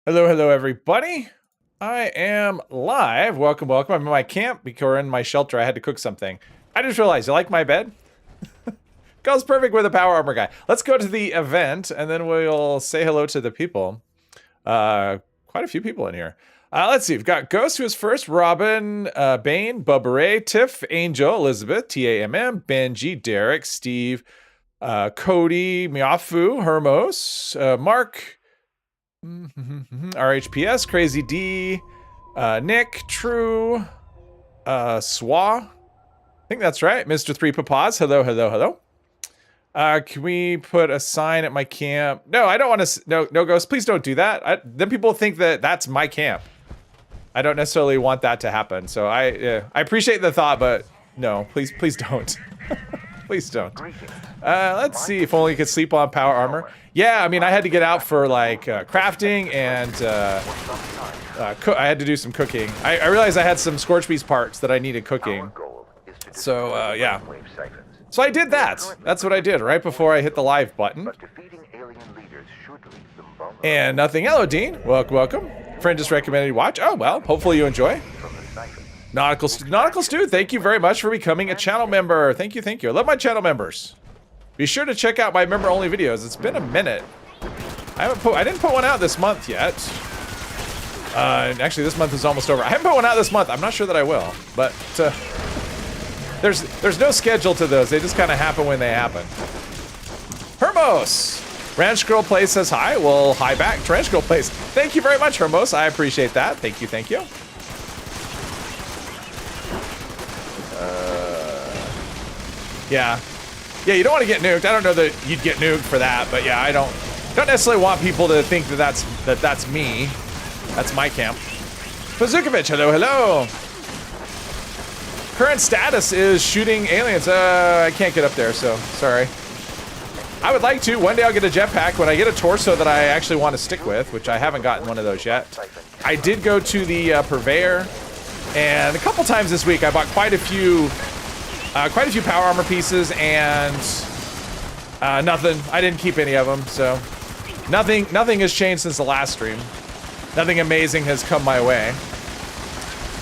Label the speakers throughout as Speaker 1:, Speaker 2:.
Speaker 1: Hello, hello, everybody. I am live. Welcome, welcome. I'm in my camp or in my shelter. I had to cook something. I just realized, you like my bed? Goes perfect with a power armor guy. Let's go to the event, and then we'll say hello to the people. Quite a few people in here. Let's see. We've got Ghost, who is first. Robin, Bane, Bubba Ray, Tiff, Angel, Elizabeth, TAMM, Benji, Derek, Steve, Cody, Miafu, Hermos, Mark, RHPS, Crazy D, Nick, True, Swa. I think that's right. Mr. Three Papas. Hello, hello, hello. Can we put a sign at my camp? No, I don't want to. No, Ghost. Please don't do that. Then people think that that's my camp. I don't necessarily want that to happen. So I appreciate the thought, but no, please don't. Please don't. Let's see. If only you could sleep on power armor. Yeah, I mean, I had to get out for like crafting and I had to do some cooking. I realized I had some Scorch Beast parts that I needed cooking. So yeah. So I did that. That's what I did right before I hit the live button. And nothing. Hello, Dean. Welcome. Friend just recommended you watch. Oh, well, hopefully you enjoy. Nautical Stu, thank you very much for becoming a channel member. Thank you. I love my channel members. Be sure to check out my member-only videos. It's been a minute. I didn't put one out this month yet. Actually, this month is almost over. I haven't put one out this month. I'm not sure that I will, but there's no schedule to those. They just kind of happen when they happen. Hermos! Ranch Girl Plays says hi. Well, hi back to Ranch Girl Plays. Thank you very much, Hermos. I appreciate that. Thank you. Yeah, you don't want to get nuked. I don't know that you'd get nuked for that, but yeah, I don't necessarily want people to think that that's me. That's my camp. Pazukovich, hello. Current status is shooting aliens. I can't get up there, so sorry. I would like to. One day I'll get a jetpack when I get a torso that I actually want to stick with, which I haven't gotten one of those yet. I did go to the Purveyor, and a couple times this week I bought quite a few power armor pieces, and nothing. I didn't keep any of them, so nothing has changed since the last stream. Nothing amazing has come my way.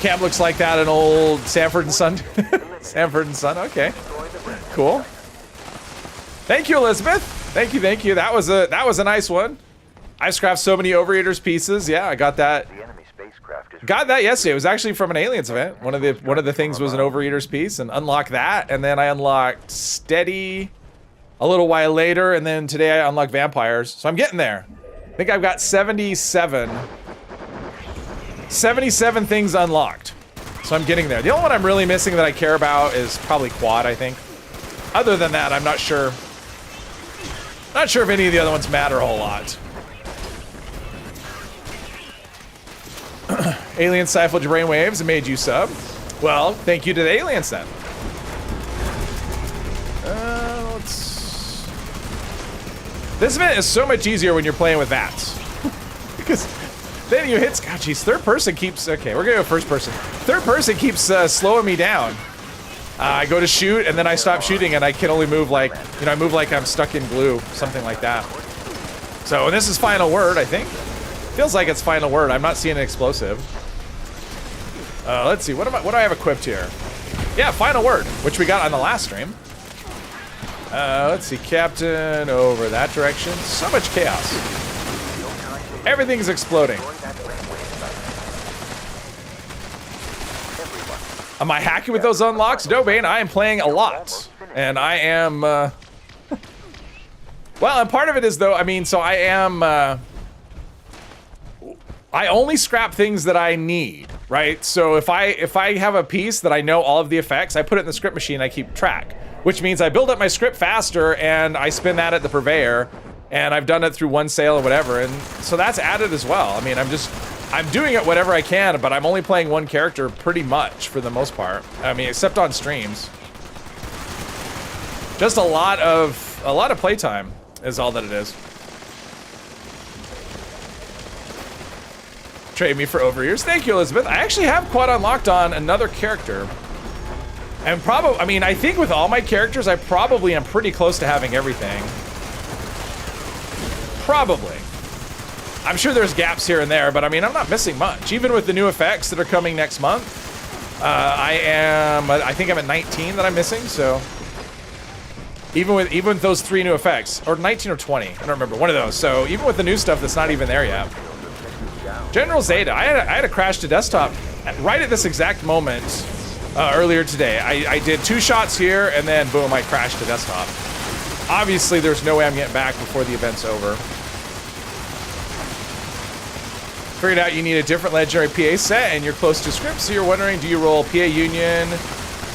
Speaker 1: Camp looks like that, an old Sanford and Son. Sanford and Son. Okay, cool. Thank you, Elizabeth. Thank you. That was a nice one. I scrapped so many Overeaters pieces. Yeah, I got that. Got that yesterday. It was actually from an Aliens event. One of the things was an Overeaters piece, and unlocked that, and then I unlocked Steady a little while later, and then today I unlocked Vampires. So I'm getting there. I think I've got 77 things unlocked. So I'm getting there. The only one I'm really missing that I care about is probably Quad, I think. Other than that, I'm not sure. Not sure if any of the other ones matter a whole lot. Alien stifled your brainwaves and made you sub. Well, thank you to the aliens then. This event is so much easier when you're playing with VATS. Because then you hit, God jeez, third person keeps, okay, we're gonna go first person. Third person keeps slowing me down. I go to shoot and then I stop shooting and I can only move like, I move like I'm stuck in glue, something like that. So, and this is final word, I think. Feels like it's final word. I'm not seeing an explosive. Let's see. What do I have equipped here? Yeah, final word, which we got on the last stream. Let's see. Captain over that direction. So much chaos. Everything's exploding. Am I hacking with those unlocks? No, Bane. I am playing a lot, and I am. Well, and part of it is though. I mean, so I am. I only scrap things that I need, right? So if I have a piece that I know all of the effects, I put it in the script machine, I keep track, which means I build up my script faster and I spin that at the Purveyor, and I've done it through one sale or whatever, and so that's added as well. I mean, I'm doing it whatever I can, but I'm only playing one character pretty much for the most part. I mean, except on streams. Just a lot of playtime is all that it is. Trade me for Overeaters. Thank you, Elizabeth. I actually have Quad unlocked on another character. And probably, I mean, I think with all my characters, I probably am pretty close to having everything. Probably. I'm sure there's gaps here and there, but I mean, I'm not missing much. Even with the new effects that are coming next month, I think I'm at 19 that I'm missing, so. Even with those 3 new effects, or 19 or 20, I don't remember, one of those. So even with the new stuff that's not even there yet. General Zeta, I had a crash to desktop right at this exact moment earlier today. I did 2 shots here, and then boom, I crashed to desktop. Obviously, there's no way I'm getting back before the event's over. Figured out you need a different legendary PA set, and you're close to script, so you're wondering, do you roll PA Union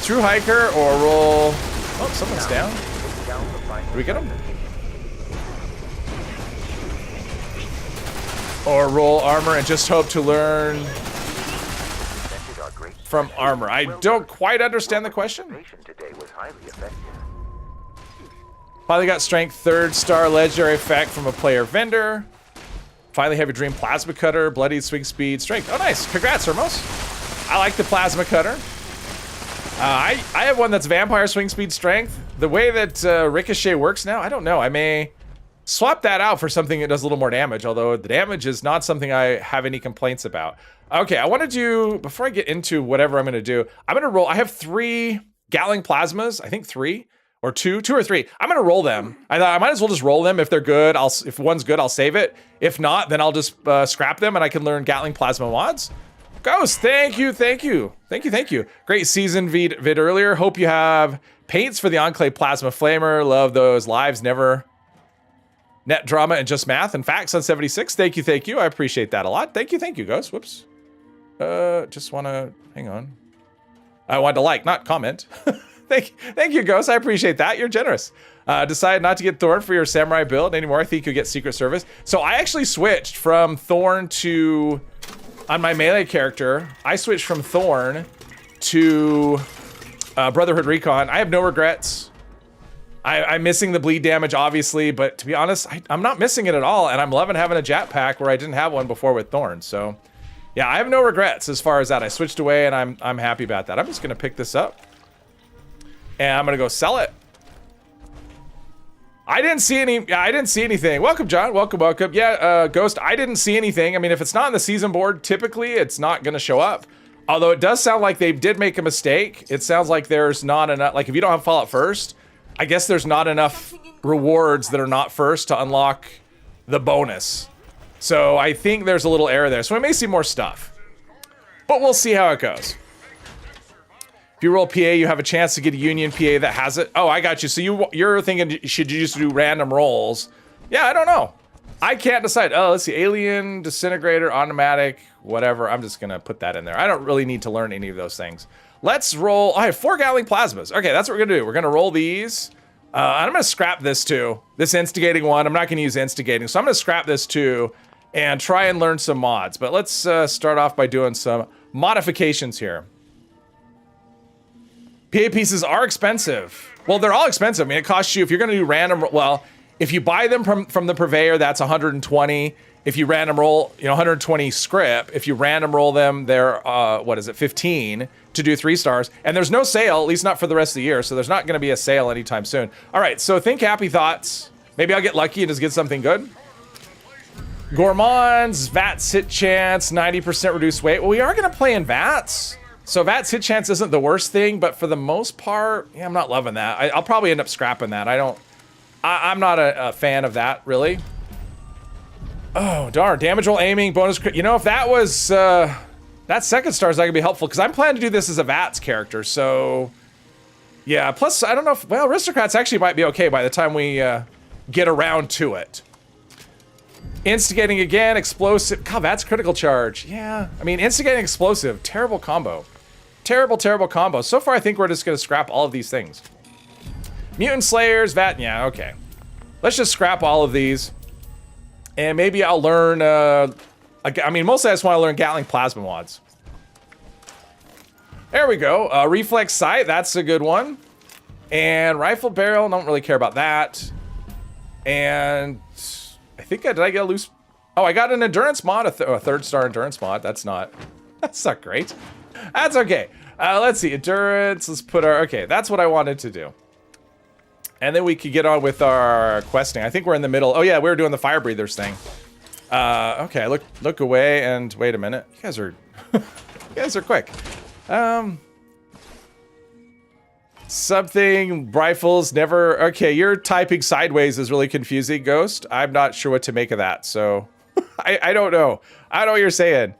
Speaker 1: through Hiker, or roll... Oh, someone's down. Do we get him? Or roll armor and just hope to learn from armor. I don't quite understand the question. Finally got strength 3rd star legendary effect from a player vendor. Finally have your dream plasma cutter, bloodied swing speed, strength. Oh nice, congrats Hermos. I like the plasma cutter. I have one that's vampire swing speed strength. The way that Ricochet works now, I don't know. I may swap that out for something that does a little more damage, although the damage is not something I have any complaints about. Okay, I want to do, before I get into whatever I'm going to do, I'm going to roll, I have 3 Gatling plasmas, I think 3, or 2 or 3. I'm going to roll them. I thought I might as well just roll them. If they're good, if one's good, I'll save it. If not, then I'll just scrap them and I can learn Gatling plasma mods. Ghost, thank you. Great season vid earlier. Hope you have paints for the Enclave Plasma Flamer. Love those lives, never net drama and just math and facts on 76. Thank you. I appreciate that a lot. Thank you, Ghost. Whoops. Just wanna, hang on. I wanted to like, not comment. Thank you, Ghost. I appreciate that. You're generous. Decided not to get Thorn for your samurai build anymore. I think you'll get Secret Service. So I actually switched from Thorn to... On my melee character, I switched from Thorn to Brotherhood Recon. I have no regrets. I'm missing the bleed damage, obviously, but to be honest, I'm not missing it at all, and I'm loving having a jetpack where I didn't have one before with Thorn. So, yeah, I have no regrets as far as that. I switched away, and I'm happy about that. I'm just gonna pick this up, and I'm gonna go sell it. I didn't see anything. Welcome, John. Welcome. Yeah, Ghost, I didn't see anything. I mean, if it's not on the season board, typically it's not going to show up. Although it does sound like they did make a mistake. It sounds like there's not enough, like if you don't have Fallout first, I guess there's not enough rewards that are not first to unlock the bonus. So I think there's a little error there. So we may see more stuff. But we'll see how it goes. If you roll PA, you have a chance to get a Union PA that has it. Oh, I got you. So you're thinking, should you just do random rolls? Yeah, I don't know. I can't decide. Oh, let's see. Alien, Disintegrator, Automatic, whatever. I'm just going to put that in there. I don't really need to learn any of those things. Let's roll. I have 4 Gatling Plasmas. Okay, that's what we're going to do. We're going to roll these. I'm going to scrap this too. This Instigating one. I'm not going to use Instigating. So I'm going to scrap this too and try and learn some mods. But let's start off by doing some modifications here. PA pieces are expensive. Well, they're all expensive. I mean, it costs you, if you're going to do random, well, if you buy them from the purveyor, that's 120. If you random roll, 120 script. If you random roll them, they're, 15 to do 3 stars. And there's no sale, at least not for the rest of the year. So there's not going to be a sale anytime soon. All right, so think happy thoughts. Maybe I'll get lucky and just get something good. Gourmands, VATS hit chance, 90% reduced weight. Well, we are going to play in VATS. So VATS hit chance isn't the worst thing, but for the most part, yeah, I'm not loving that. I'll probably end up scrapping that. I'm not a fan of that, really. Oh, darn. Damage roll aiming, bonus crit. If that was, that 2nd star is not gonna be helpful, because I'm planning to do this as a VATS character, so... Yeah, plus, I don't know if, well, Aristocrats actually might be okay by the time we get around to it. Instigating again, explosive. God, that's critical charge. Yeah, I mean, instigating explosive, terrible combo. Terrible combo. So far, I think we're just gonna scrap all of these things. Mutant Slayers, yeah, okay. Let's just scrap all of these. And maybe I'll learn, I mean, mostly I just wanna learn Gatling Plasma mods. There we go. Reflex Sight, that's a good one. And Rifle Barrel, don't really care about that. And I think did I get a loose? Oh, I got an endurance mod, a 3rd star endurance mod. That's not great. That's okay. Let's see, endurance. Let's put our, okay, that's what I wanted to do. And then we could get on with our questing. I think we're in the middle. Oh yeah, we were doing the fire breathers thing. Okay, I look away and wait a minute. You guys are you guys are quick. Something rifles never. Okay, you're typing sideways is really confusing, Ghost. I'm not sure what to make of that. So I don't know. I don't know what you're saying.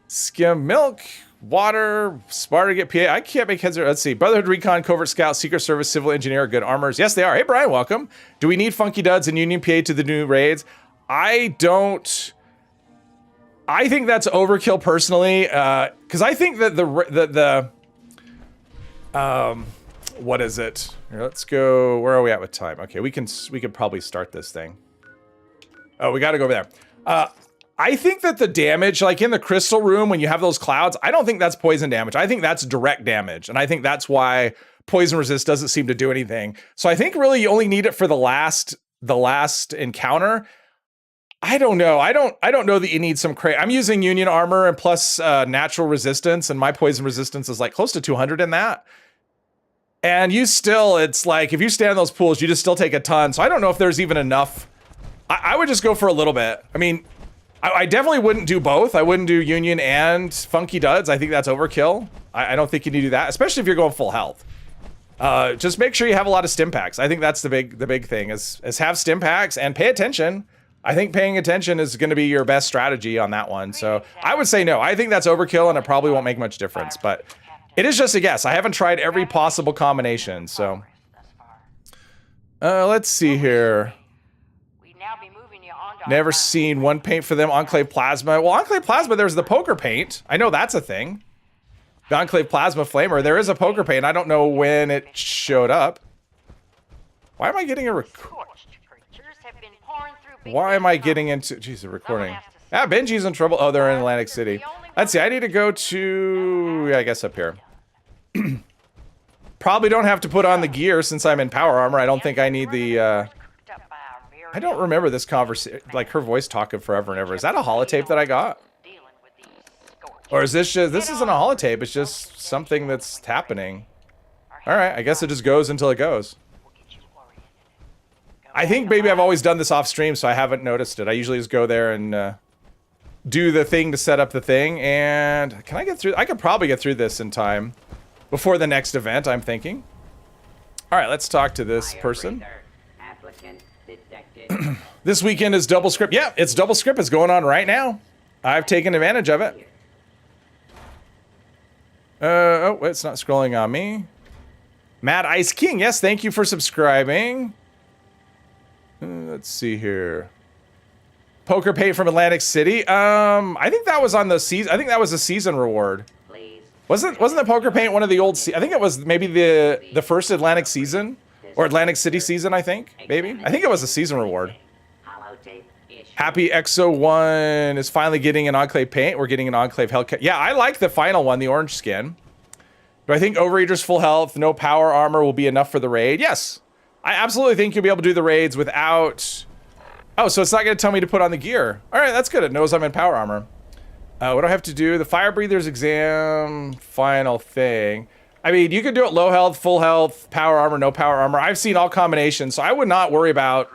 Speaker 1: Skim milk, water, smarter to get PA. I can't make heads or let's see. Brotherhood, Recon, Covert Scout, Secret Service, Civil Engineer, good armors. Yes, they are. Hey, Brian, welcome. Do we need Funky Duds and Union PA to the new raids? I don't. I think that's overkill personally, because I think that the what is it? Here, let's go. Where are we at with time? Okay, we can probably start this thing. Oh, we got to go over there. I think that the damage, like in the crystal room, when you have those clouds, I don't think that's poison damage. I think that's direct damage, and I think that's why poison resist doesn't seem to do anything. So I think really you only need it for the last encounter. I don't know. I don't know that you need some I'm using Union armor and plus natural resistance, and my poison resistance is like close to 200 in that. And you still, it's like if you stand in those pools, you just still take a ton. So I don't know if there's even enough. I would just go for a little bit. I mean, I definitely wouldn't do both. I wouldn't do Union and Funky Duds. I think that's overkill. I don't think you need to do that, especially if you're going full health. Just make sure you have a lot of stim packs. I think that's the big thing is have stim packs and pay attention. I think paying attention is going to be your best strategy on that one. So I would say no. I think that's overkill and it probably won't make much difference, but it is just a guess. I haven't tried every possible combination, so. Let's see here. Never seen one paint for them. Enclave Plasma. Well, Enclave Plasma, there's the poker paint. I know that's a thing. The Enclave Plasma Flamer. There is a poker paint. I don't know when it showed up. Why am I getting a Why am I getting into... Jeez, the recording. Ah, Benji's in trouble. Oh, they're in Atlantic City. Let's see. I need to go to... Yeah, I guess up here. Probably don't have to put on the gear since I'm in power armor. I don't think I need the... I don't remember this conversation, like her voice talking forever and ever. Is that a holotape that I got? Or is this just, this isn't a holotape, it's just something that's happening. All right, I guess it just goes until it goes. I think maybe I've always done this off stream, so I haven't noticed it. I usually just go there and do the thing to set up the thing. And can I get through? I could probably get through this in time before the next event, I'm thinking. All right, let's talk to this person. This weekend is double script. Yeah, it's double script. It's going on right now. I've taken advantage of it. Oh, it's not scrolling on me. Mad Ice King. Yes, thank you for subscribing. Let's see here. Poker paint from Atlantic City. I think that was on the season. I think that was a season reward. Wasn't the poker paint one of the old? I think it was maybe the first Atlantic season. Or Atlantic City season, I think, maybe. I think it was a season reward. Happy XO1 is finally getting an Enclave paint. We're getting an Enclave Hellcat. Yeah, I like the final one, the orange skin. Do I think Overeater's full health, no power armor will be enough for the raid? Yes. I absolutely think you'll be able to do the raids without... Oh, so it's not going to tell me to put on the gear. All right, that's good. It knows I'm in power armor. What do I have to do? The Fire Breather's exam, final thing. I mean, you could do it low health, full health, power armor, no power armor. I've seen all combinations, so I would not worry about,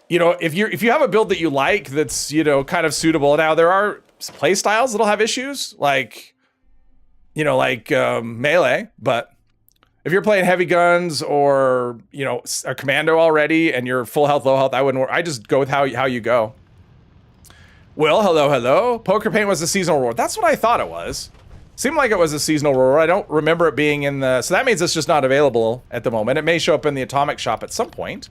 Speaker 1: you know, if you have a build that you like that's, you know, kind of suitable. Now, there are play styles that'll have issues, like, you know, like melee, but if you're playing heavy guns or, you know, a commando already and you're full health, low health, I wouldn't worry. I just go with how you go. Will, hello. Poker paint was a seasonal reward. That's what I thought it was. Seemed like it was a seasonal reward. I don't remember it being in the... So that means it's just not available at the moment. It may show up in the Atomic Shop at some point,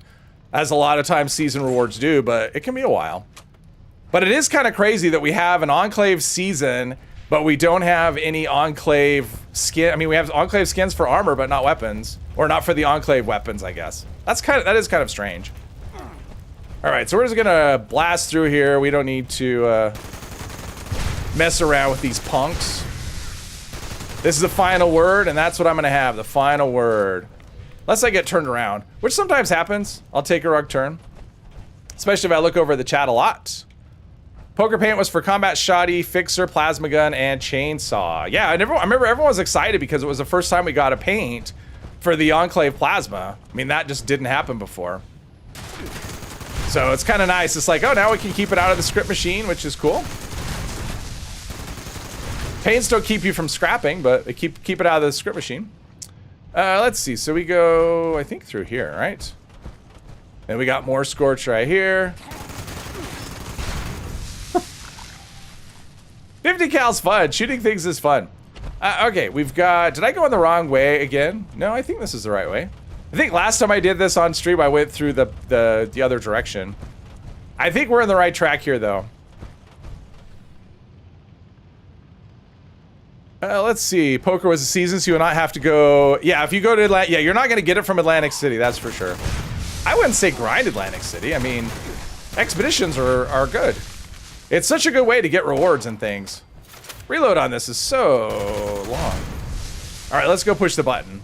Speaker 1: as a lot of times season rewards do, but it can be a while. But it is kind of crazy that we have an Enclave season, but we don't have any Enclave skin. I mean, we have Enclave skins for armor, but not weapons. Or not for the Enclave weapons, I guess. That is kind of strange. All right, so we're just gonna blast through here. We don't need to mess around with these punks. This is the final word, and that's what I'm gonna have, the final word. Unless I get turned around, which sometimes happens. I'll take a rug turn. Especially if I look over the chat a lot. Poker paint was for combat shoddy, fixer, plasma gun, and chainsaw. Yeah, I remember everyone was excited because it was the first time we got a paint for the Enclave plasma. I mean, that just didn't happen before. So it's kind of nice. It's like, oh, now we can keep it out of the script machine, which is cool. Paints don't keep you from scrapping, but they keep it out of the script machine. Let's see. So we go, I think, through here, right? And we got more Scorch right here. 50 cal's fun. Shooting things is fun. Okay, we've got... Did I go in the wrong way again? No, I think this is the right way. I think last time I did this on stream, I went through the other direction. I think we're in the right track here, though. Let's see. Poker was a season, so you will not have to go... Yeah, if you go to Atlantic... Yeah, you're not going to get it from Atlantic City, that's for sure. I wouldn't say grind Atlantic City. I mean, expeditions are good. It's such a good way to get rewards and things. Reload on this is so long. All right, let's go push the button.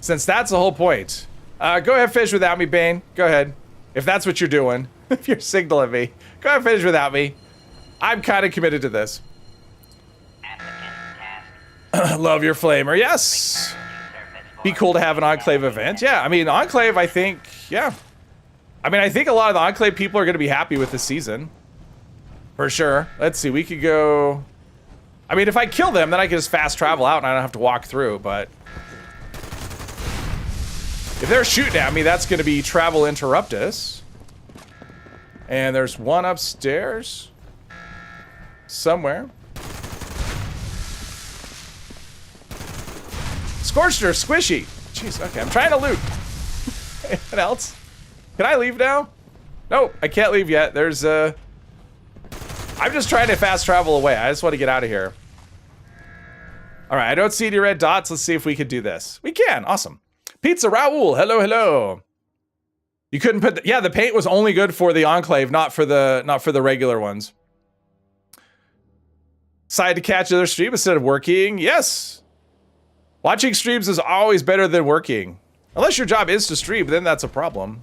Speaker 1: Since that's the whole point. Go ahead, finish without me, Bane. Go ahead. If that's what you're doing. If you're signaling me. Go ahead, finish without me. I'm kind of committed to this. Love your flamer. Yes. Be cool to have an Enclave event. Yeah, I mean, Enclave, I think, yeah. I mean, I think a lot of the Enclave people are going to be happy with this season. For sure. Let's see, we could go... I mean, if I kill them, then I can just fast travel out and I don't have to walk through, but... If they're shooting at me, that's going to be travel interruptus. And there's one upstairs. Somewhere. Scorched or squishy. Jeez, okay, I'm trying to loot. Anything else? Can I leave now? Nope, I can't leave yet. There's I'm just trying to fast travel away. I just want to get out of here. All right, I don't see any red dots. Let's see if we can do this. We can, awesome. Pizza Raoul, hello, hello. You couldn't put, yeah, the paint was only good for the Enclave, not for the regular ones. Decided to catch another stream instead of working, yes. Watching streams is always better than working. Unless your job is to stream, then that's a problem.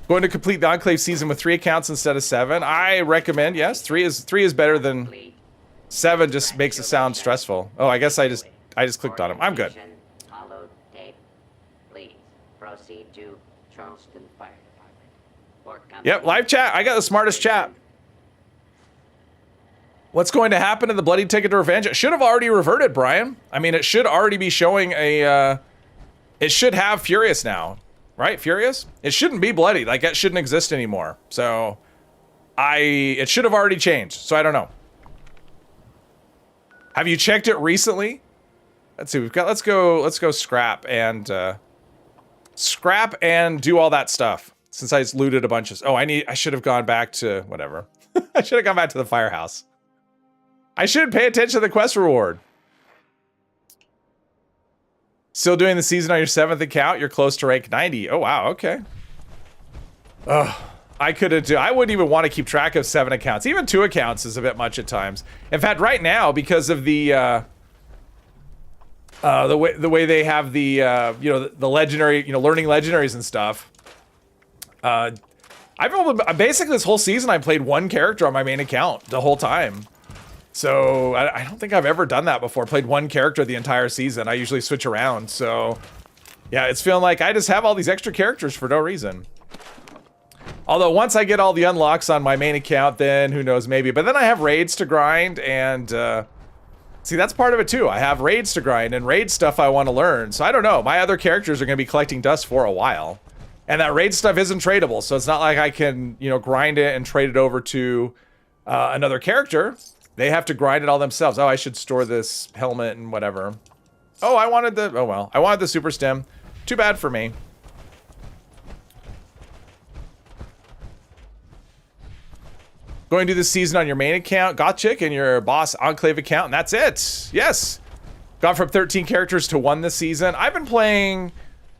Speaker 1: Going to complete the Enclave season with 3 accounts instead of 7. I recommend, yes, 3 is better than 7. Just makes it sound stressful. Oh, I guess I just clicked on him. I'm good. Yep, live chat. I got the smartest chat. What's going to happen to the Bloody Ticket to Revenge? It should have already reverted, Brian. I mean, it should already be showing a... it should have Furious now. Right? Furious? It shouldn't be Bloody. Like, that shouldn't exist anymore. So, it should have already changed. So, I don't know. Have you checked it recently? Let's see. We've got... Let's go scrap and do all that stuff. Since I just looted a bunch of... Oh, I should have gone back to... Whatever. I should have gone back to the firehouse. I should pay attention to the quest reward. Still doing the season on your 7th account? You're close to rank 90. Oh, wow. Okay. Oh, I couldn't I wouldn't even want to keep track of 7 accounts. Even 2 accounts is a bit much at times. In fact, right now, because of the way they have the, you know, the legendary, you know, learning legendaries and stuff. Basically this whole season I played 1 character on my main account the whole time. So I don't think I've ever done that before. Played 1 character the entire season. I usually switch around. So yeah, it's feeling like I just have all these extra characters for no reason. Although once I get all the unlocks on my main account, then who knows, maybe. But then I have raids to grind and see, that's part of it too. I have raids to grind and raid stuff I want to learn. So I don't know. My other characters are going to be collecting dust for a while. And that raid stuff isn't tradable. So it's not like I can, you know, grind it and trade it over to another character. They have to grind it all themselves. Oh, I should store this helmet and whatever. Oh, I wanted the super stem. Too bad for me. Going to this season on your main account, Gotchick, and your boss Enclave account, and that's it. Yes. Gone from 13 characters to 1 this season. I've been playing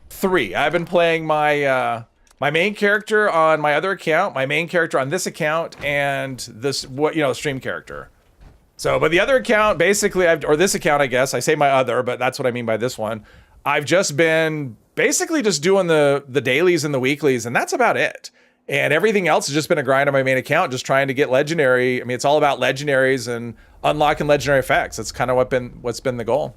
Speaker 1: 3. I've been playing my my main character on my other account, my main character on this account, and this stream character. So, but the other account, basically, or this account, I guess, I say my other, but that's what I mean by this one. I've just been basically just doing the dailies and the weeklies, and that's about it. And everything else has just been a grind on my main account, just trying to get legendary. I mean, it's all about legendaries and unlocking legendary effects. That's kind of what's been the goal.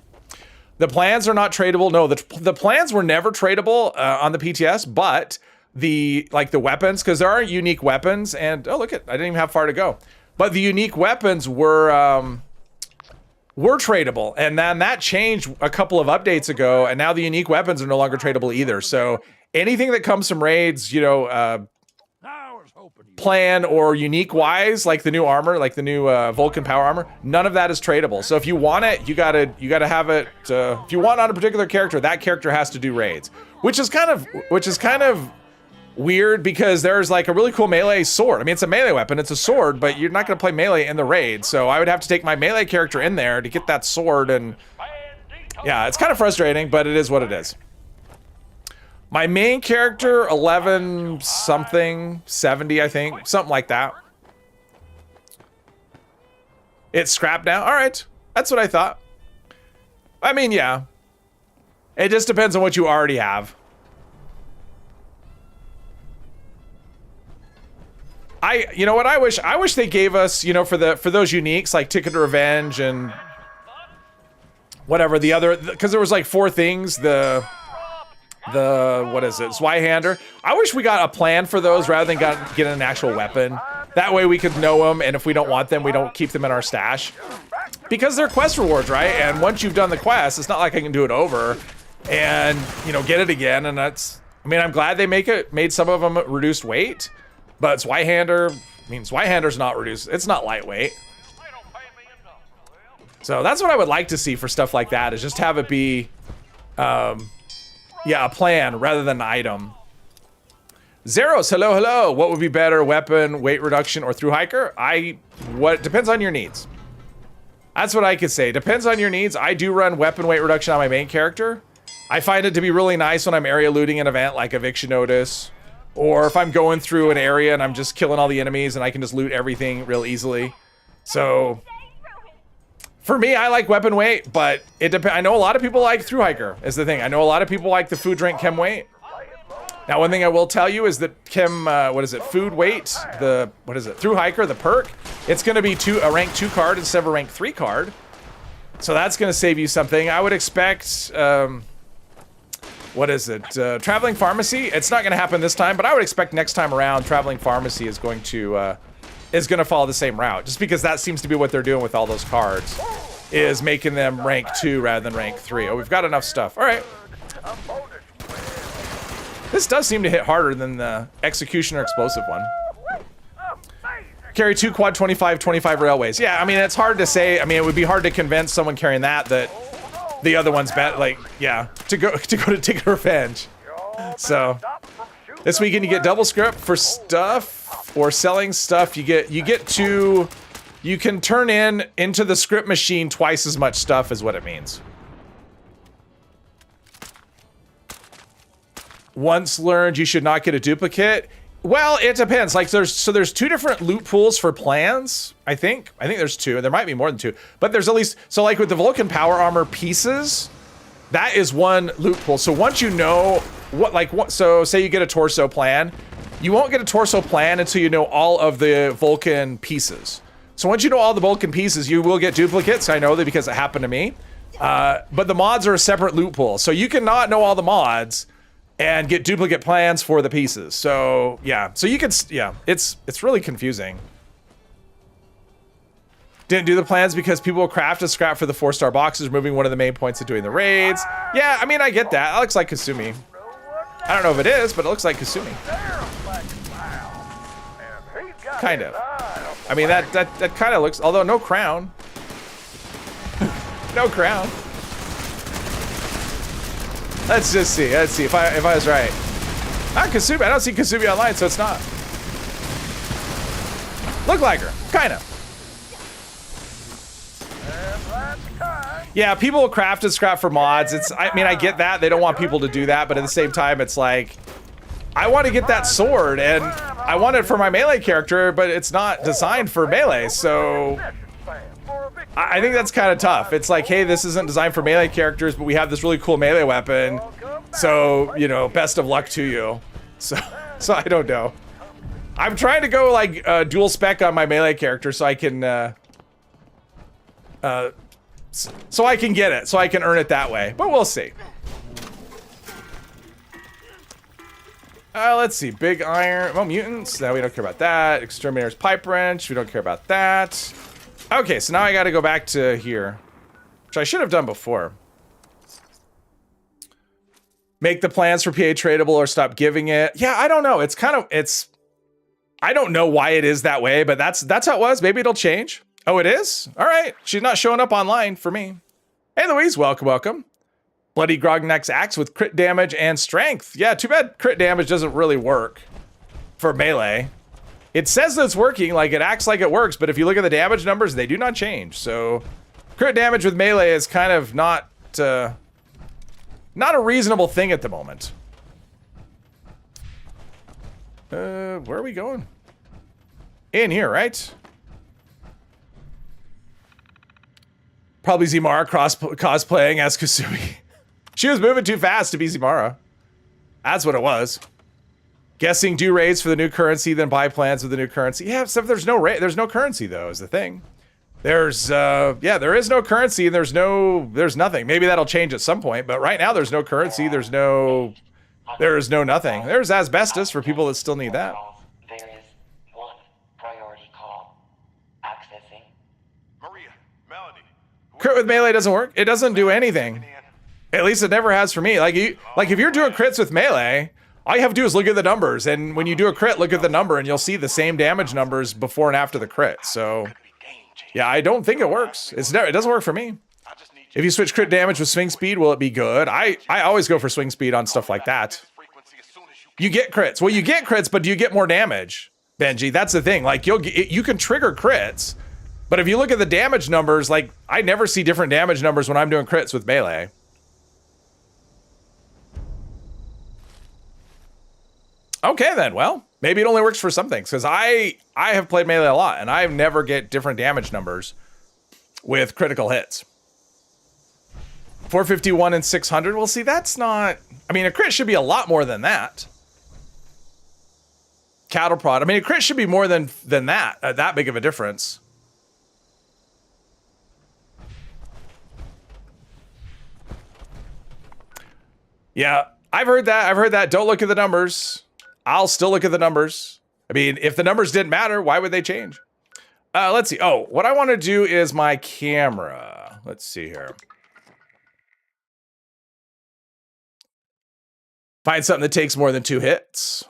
Speaker 1: The plans are not tradable. No, the plans were never tradable on the PTS, but the weapons, because there aren't unique weapons, and oh, look at, I didn't even have far to go. But the unique weapons were tradable, and then that changed a couple of updates ago, and now the unique weapons are no longer tradable either. So anything that comes from raids, you know, plan or unique wise, like the new armor, like the new Vulcan power armor, none of that is tradable. So if you want it, you gotta have it. If you want on a particular character, that character has to do raids, which is kind of weird, because there's like a really cool melee sword. I mean, it's a melee weapon, it's a sword, but you're not gonna play melee in the raid. So I would have to take my melee character in there to get that sword, and yeah, it's kind of frustrating, but it is what it is. My main character, 11 something, 70, I think, something like that. It's scrapped now. All right, that's what I thought. I mean, yeah, it just depends on what you already have. You know what, I wish they gave us, you know, for those uniques like Ticket to Revenge and whatever the other, because there was like 4 things, the what is it, Zweihander. I wish we got a plan for those rather than get an actual weapon. That way we could know them, and if we don't want them, we don't keep them in our stash, because they're quest rewards, right? And once you've done the quest, it's not like I can do it over and, you know, get it again. And that's, I mean, I'm glad they made some of them reduced weight, but Zweihander, I mean, Zweihander's not reduced, it's not lightweight. So that's what I would like to see for stuff like that, is just have it be yeah, a plan rather than an item. Zeros, hello. What would be better, weapon, weight reduction, or through hiker? What depends on your needs. That's what I could say. Depends on your needs. I do run weapon weight reduction on my main character. I find it to be really nice when I'm area looting an event like Eviction Notice, or if I'm going through an area and I'm just killing all the enemies and I can just loot everything real easily. So for me, I like weapon weight, but it depends. I know a lot of people like through hiker is the thing. I know a lot of people like the food, drink, chem weight. Now, one thing I will tell you is that chem, food weight, through hiker, the perk, it's going to be a rank 2 card instead of a rank 3 card. So that's going to save you something. I would expect, traveling pharmacy. It's not going to happen this time, but I would expect next time around, traveling pharmacy is going to follow the same route, just because that seems to be what they're doing with all those cards, is making them rank 2 rather than rank 3. Oh, we've got enough stuff. All right. This does seem to hit harder than the Executioner explosive one. Carry 2 quad 25 railways. Yeah, I mean, it's hard to say. I mean, it would be hard to convince someone carrying that the other one's better. Like, yeah, to go to Ticket Revenge. So this weekend you get double script for stuff or selling stuff. You can turn into the script machine twice as much stuff is what it means. Once learned, you should not get a duplicate. Well, it depends. Like there's 2 different loot pools for plans. I think there's 2. There might be more than 2, but there's at least, so like with the Vulcan power armor pieces, that is one loot pool. So once you know so say you get a torso plan, you won't get a torso plan until you know all of the Vulcan pieces. So once you know all the Vulcan pieces, you will get duplicates. I know that because it happened to me. But the mods are a separate loot pool. So you cannot know all the mods and get duplicate plans for the pieces. So yeah, so you can, yeah, it's really confusing. Didn't do the plans because people will craft a scrap for the 4-star boxes, removing one of the main points of doing the raids. Yeah, I mean, I get that. That looks like Kasumi. I don't know if it is, but it looks like Kasumi. Kind of. I mean, that kind of looks, although no crown. No crown. Let's just see. Let's see if I was right. Not Kasumi. I don't see Kasumi online, so it's not. Look like her, kind of. Yeah, people will craft and scrap for mods. I mean, I get that. They don't want people to do that, but at the same time, it's like, I want to get that sword, and I want it for my melee character, but it's not designed for melee, so I think that's kind of tough. It's like, hey, this isn't designed for melee characters, but we have this really cool melee weapon, so, you know, best of luck to you. So I don't know. I'm trying to go, like, dual spec on my melee character so I can, so I can get it, so I can earn it that way, but we'll see. Let's see. Big iron. Oh, mutants. No, we don't care about that. Exterminator's pipe wrench. We don't care about that. Okay, so now I got to go back to here, which I should have done before. Make the plans for PA tradable or stop giving it. Yeah, I don't know. It's kind of, I don't know why it is that way, but that's how it was. Maybe it'll change. Oh, it is? All right. She's not showing up online for me. Hey, Louise. Welcome, welcome. Bloody Grognek's axe with crit damage and strength. Yeah, too bad crit damage doesn't really work for melee. It says that it's working, like it acts like it works, but if you look at the damage numbers, they do not change. So crit damage with melee is kind of not a reasonable thing at the moment. Where are we going? In here, right? Probably Zimara cosplaying as Kasumi. She was moving too fast to be Zimara. That's what it was. Guessing do raids for the new currency, then buy plans with the new currency. Yeah, except there's no currency though, is the thing. There's yeah, there is no currency and there's nothing. Maybe that'll change at some point, but right now there's no currency, there's no nothing. There's asbestos for people that still need that.
Speaker 2: There is one priority call. Accessing.
Speaker 3: Maria, Melanie.
Speaker 1: Crit with melee doesn't work. It doesn't do anything. At least it never has for me. Like if you're doing crits with melee, all you have to do is look at the numbers, and when you do a crit, look at the number, and you'll see the same damage numbers before and after the crit. So, yeah, I don't think it works. It doesn't work for me. If you switch crit damage with swing speed, will it be good? I always go for swing speed on stuff like that. You get crits. Well, you get crits, but do you get more damage, Benji? That's the thing. Like you can trigger crits, but if you look at the damage numbers, like I never see different damage numbers when I'm doing crits with melee. Okay, then. Well, maybe it only works for some things, because I have played melee a lot, and I never get different damage numbers with critical hits. 451 and 600. Well, see, that's not... I mean, a crit should be a lot more than that. Cattle prod. I mean, a crit should be more than that. That big of a difference. Yeah, I've heard that. I've heard that. Don't look at the numbers. I'll still look at the numbers. I mean, if the numbers didn't matter, why would they change? Let's see. Oh, what I want to do is my camera. Let's see here. Find something that takes more than 2 hits.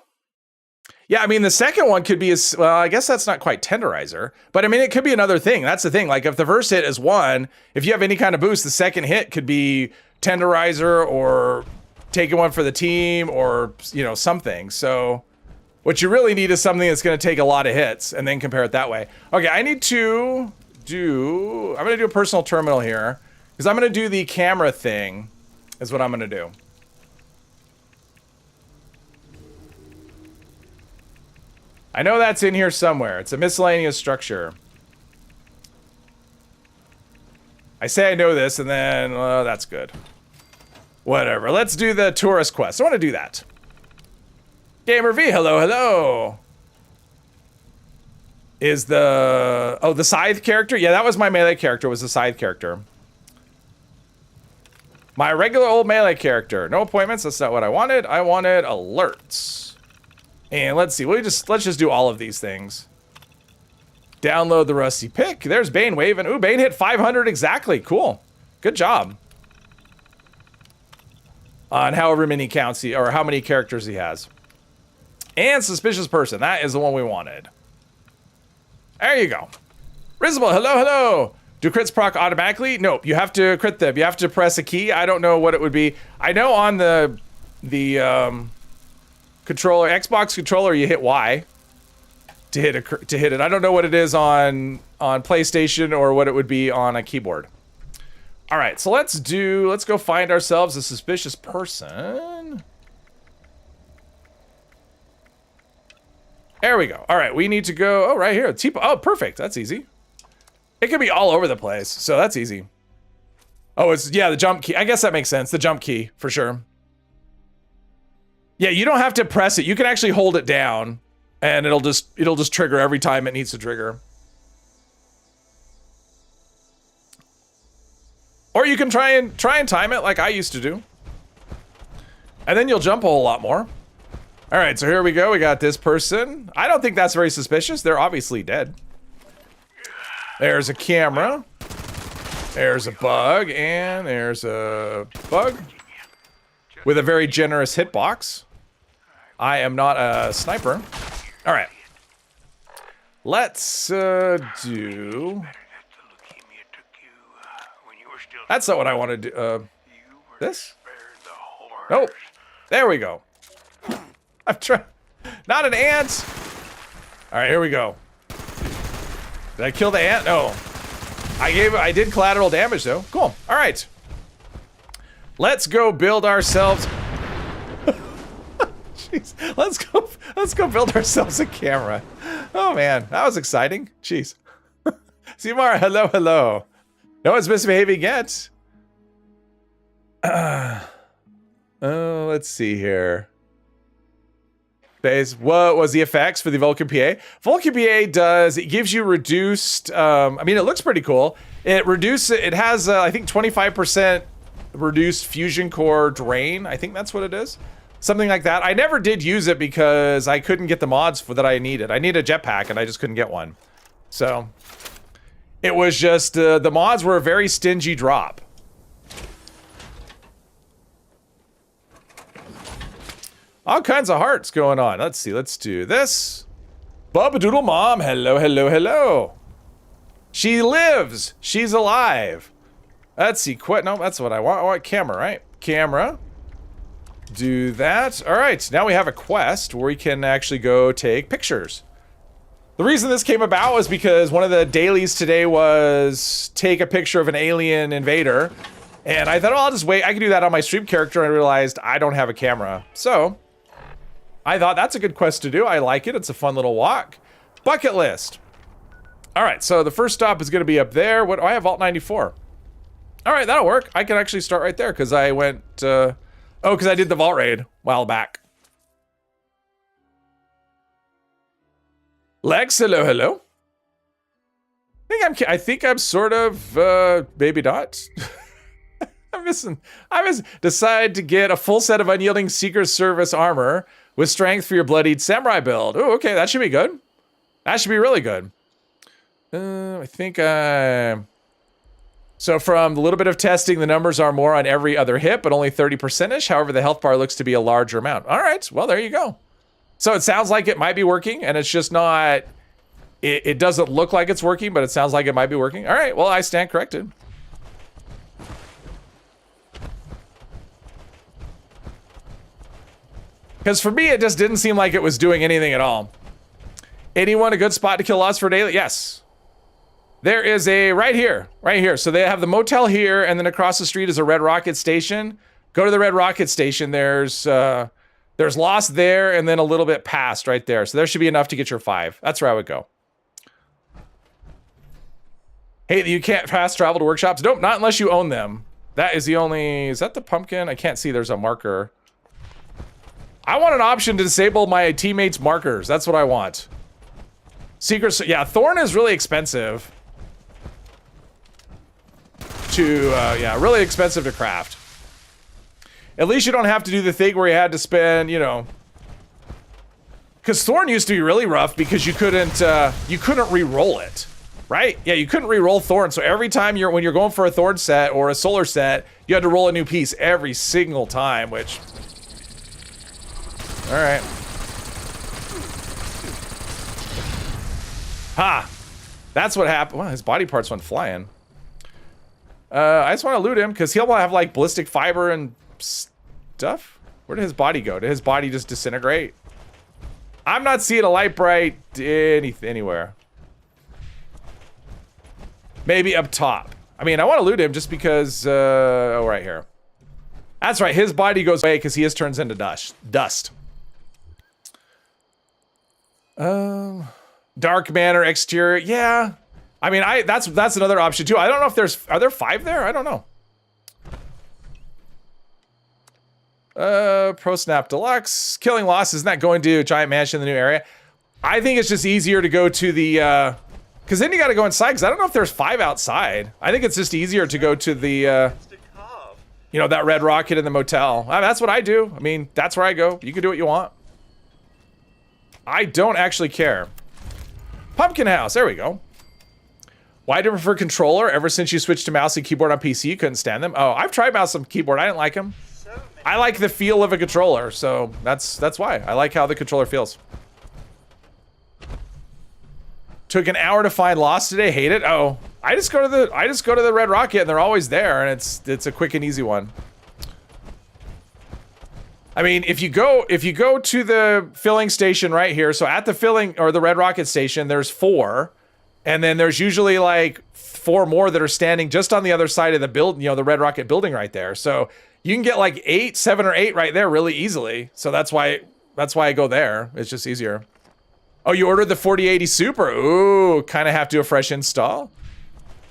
Speaker 1: Yeah, I mean, the second one could be, well, I guess that's not quite tenderizer, but I mean, it could be another thing. That's the thing. Like if the first hit is 1, if you have any kind of boost, the second hit could be tenderizer or taking one for the team or, you know, something. So what you really need is something that's going to take a lot of hits and then compare it that way. Okay, I need to I'm going to do a personal terminal here because I'm going to do the camera thing is what I'm going to do. I know that's in here somewhere. It's a miscellaneous structure. I say I know this and then, that's good. Whatever. Let's do the tourist quest. I want to do that. Gamer V, hello, hello. Is the... Oh, the scythe character? Yeah, that was my melee character, was the scythe character. My regular old melee character. No appointments, that's not what I wanted. I wanted alerts. And let's see, let's just do all of these things. Download the rusty pick. There's Bane waving. Ooh, Bane hit 500 exactly. Cool. Good job. On however many counts or how many characters he has. And suspicious person. That is the one we wanted. There you go. Risible, hello, hello. Do crits proc automatically? Nope, you have to crit them. You have to press a key. I don't know what it would be. I know on the controller, Xbox controller, you hit Y to hit it. I don't know what it is on PlayStation or what it would be on a keyboard. All right, so let's go find ourselves a suspicious person. There we go. All right, we need to go, oh, right here. Oh, perfect, that's easy. It could be all over the place, so that's easy. Oh, it's, yeah, the jump key. I guess that makes sense, the jump key, for sure. Yeah, you don't have to press it. You can actually hold it down, and it'll just trigger every time it needs to trigger. Or you can try and time it like I used to do. And then you'll jump a whole lot more. All right, so here we go. We got this person. I don't think that's very suspicious. They're obviously dead. There's a camera. There's a bug, and there's a bug with a very generous hitbox. I am not a sniper. All right. Let's do... That's not what I want to do. This? Nope. There we go. I'm trying. Not an ant. All right, here we go. Did I kill the ant? No. I did collateral damage though. Cool. All right. Let's go build ourselves. Jeez. Let's go build ourselves a camera. Oh man, that was exciting. Jeez. Seymour, hello, hello. No one's misbehaving yet. Oh, let's see here. What was the effects for the Vulcan PA? Vulcan PA it gives you reduced, I mean, it looks pretty cool. It has, I think 25% reduced fusion core drain. I think that's what it is. Something like that. I never did use it because I couldn't get the mods that I needed. I need a jetpack and I just couldn't get one. So, it was just, the mods were a very stingy drop. All kinds of hearts going on. Let's see. Let's do this. Bubba Doodle Mom. Hello, hello, hello. She lives. She's alive. Let's see. Quit. No, that's what I want. I want camera, right? Camera. Do that. All right. Now we have a quest where we can actually go take pictures. The reason this came about was because one of the dailies today was take a picture of an alien invader. And I thought, oh, I'll just wait. I can do that on my stream character. And I realized I don't have a camera. So... I thought that's a good quest to do. I like it. It's a fun little walk. Bucket list. All right, so the first stop is going to be up there. What? Oh, I have Alt 94. All right, that'll work. I can actually start right there because I went... oh, because I did the vault raid a while back. Lex, hello, hello. I think I'm sort of Baby Dot. I decide to get a full set of unyielding Secret Service armor with strength for your bloodied samurai build. Oh, okay, that should be good. That should be really good. I think so from the little bit of testing, the numbers are more on every other hit, but only 30%ish. However, the health bar looks to be a larger amount. All right, well, there you go. So it sounds like it might be working, and it's just not... It doesn't look like it's working, but it sounds like it might be working. All right, well, I stand corrected. Because for me, it just didn't seem like it was doing anything at all. Anyone a good spot to kill lots for daily? Yes. There is a, right here. So they have the motel here, and then across the street is a Red Rocket station. Go to the Red Rocket station. There's Lost there, and then a little bit past right there. So there should be enough to get your 5. That's where I would go. Hey, you can't fast travel to workshops? Nope, not unless you own them. That is the only, is that the pumpkin? I can't see, there's a marker. I want an option to disable my teammates' markers. That's what I want. Secret, yeah, Thorn is really expensive. Yeah, really expensive to craft. At least you don't have to do the thing where you had to spend, you know... Because Thorn used to be really rough because you couldn't re-roll it. Right? Yeah, you couldn't re-roll Thorn, so every time when you're going for a Thorn set or a Solar set, you had to roll a new piece every single time, which... Alright. Ha! That's what happened. Well, his body parts went flying. I just want to loot him, because he'll have, like, ballistic fiber and stuff. Where did his body go? Did his body just disintegrate? I'm not seeing a light bright anywhere. Maybe up top. I mean, I want to loot him just because, oh, right here. That's right, his body goes away because he just turns into dust. Dark Manor exterior, yeah. I mean, that's another option too. I don't know if are there 5 there? I don't know. Pro Snap Deluxe. Killing Lost, isn't that going to a giant mansion in the new area? I think it's just easier to go to the, because then you got to go inside, because I don't know if there's 5 outside. I think it's just easier to go to the, you know, that Red Rocket in the motel. That's what I do. I mean, that's where I go. You can do what you want. I don't actually care. Pumpkin House, there we go. Why do you prefer controller? Ever since you switched to mouse and keyboard on PC, you couldn't stand them? Oh, I've tried mouse and keyboard. I didn't like them. I like the feel of a controller, so that's why. I like how the controller feels. Took an hour to find Lost today. Hate it. Oh, I just go to the Red Rocket and they're always there, and it's a quick and easy one. I mean, if you go to the filling station right here, so at the filling or the Red Rocket station, there's 4, and then there's usually like 4 more that are standing just on the other side of the build, you know, the Red Rocket building right there. So you can get like 7 or 8 right there really easily. So that's why I go there. It's just easier. Oh, you ordered the 4080 Super. Ooh, kind of have to do a fresh install.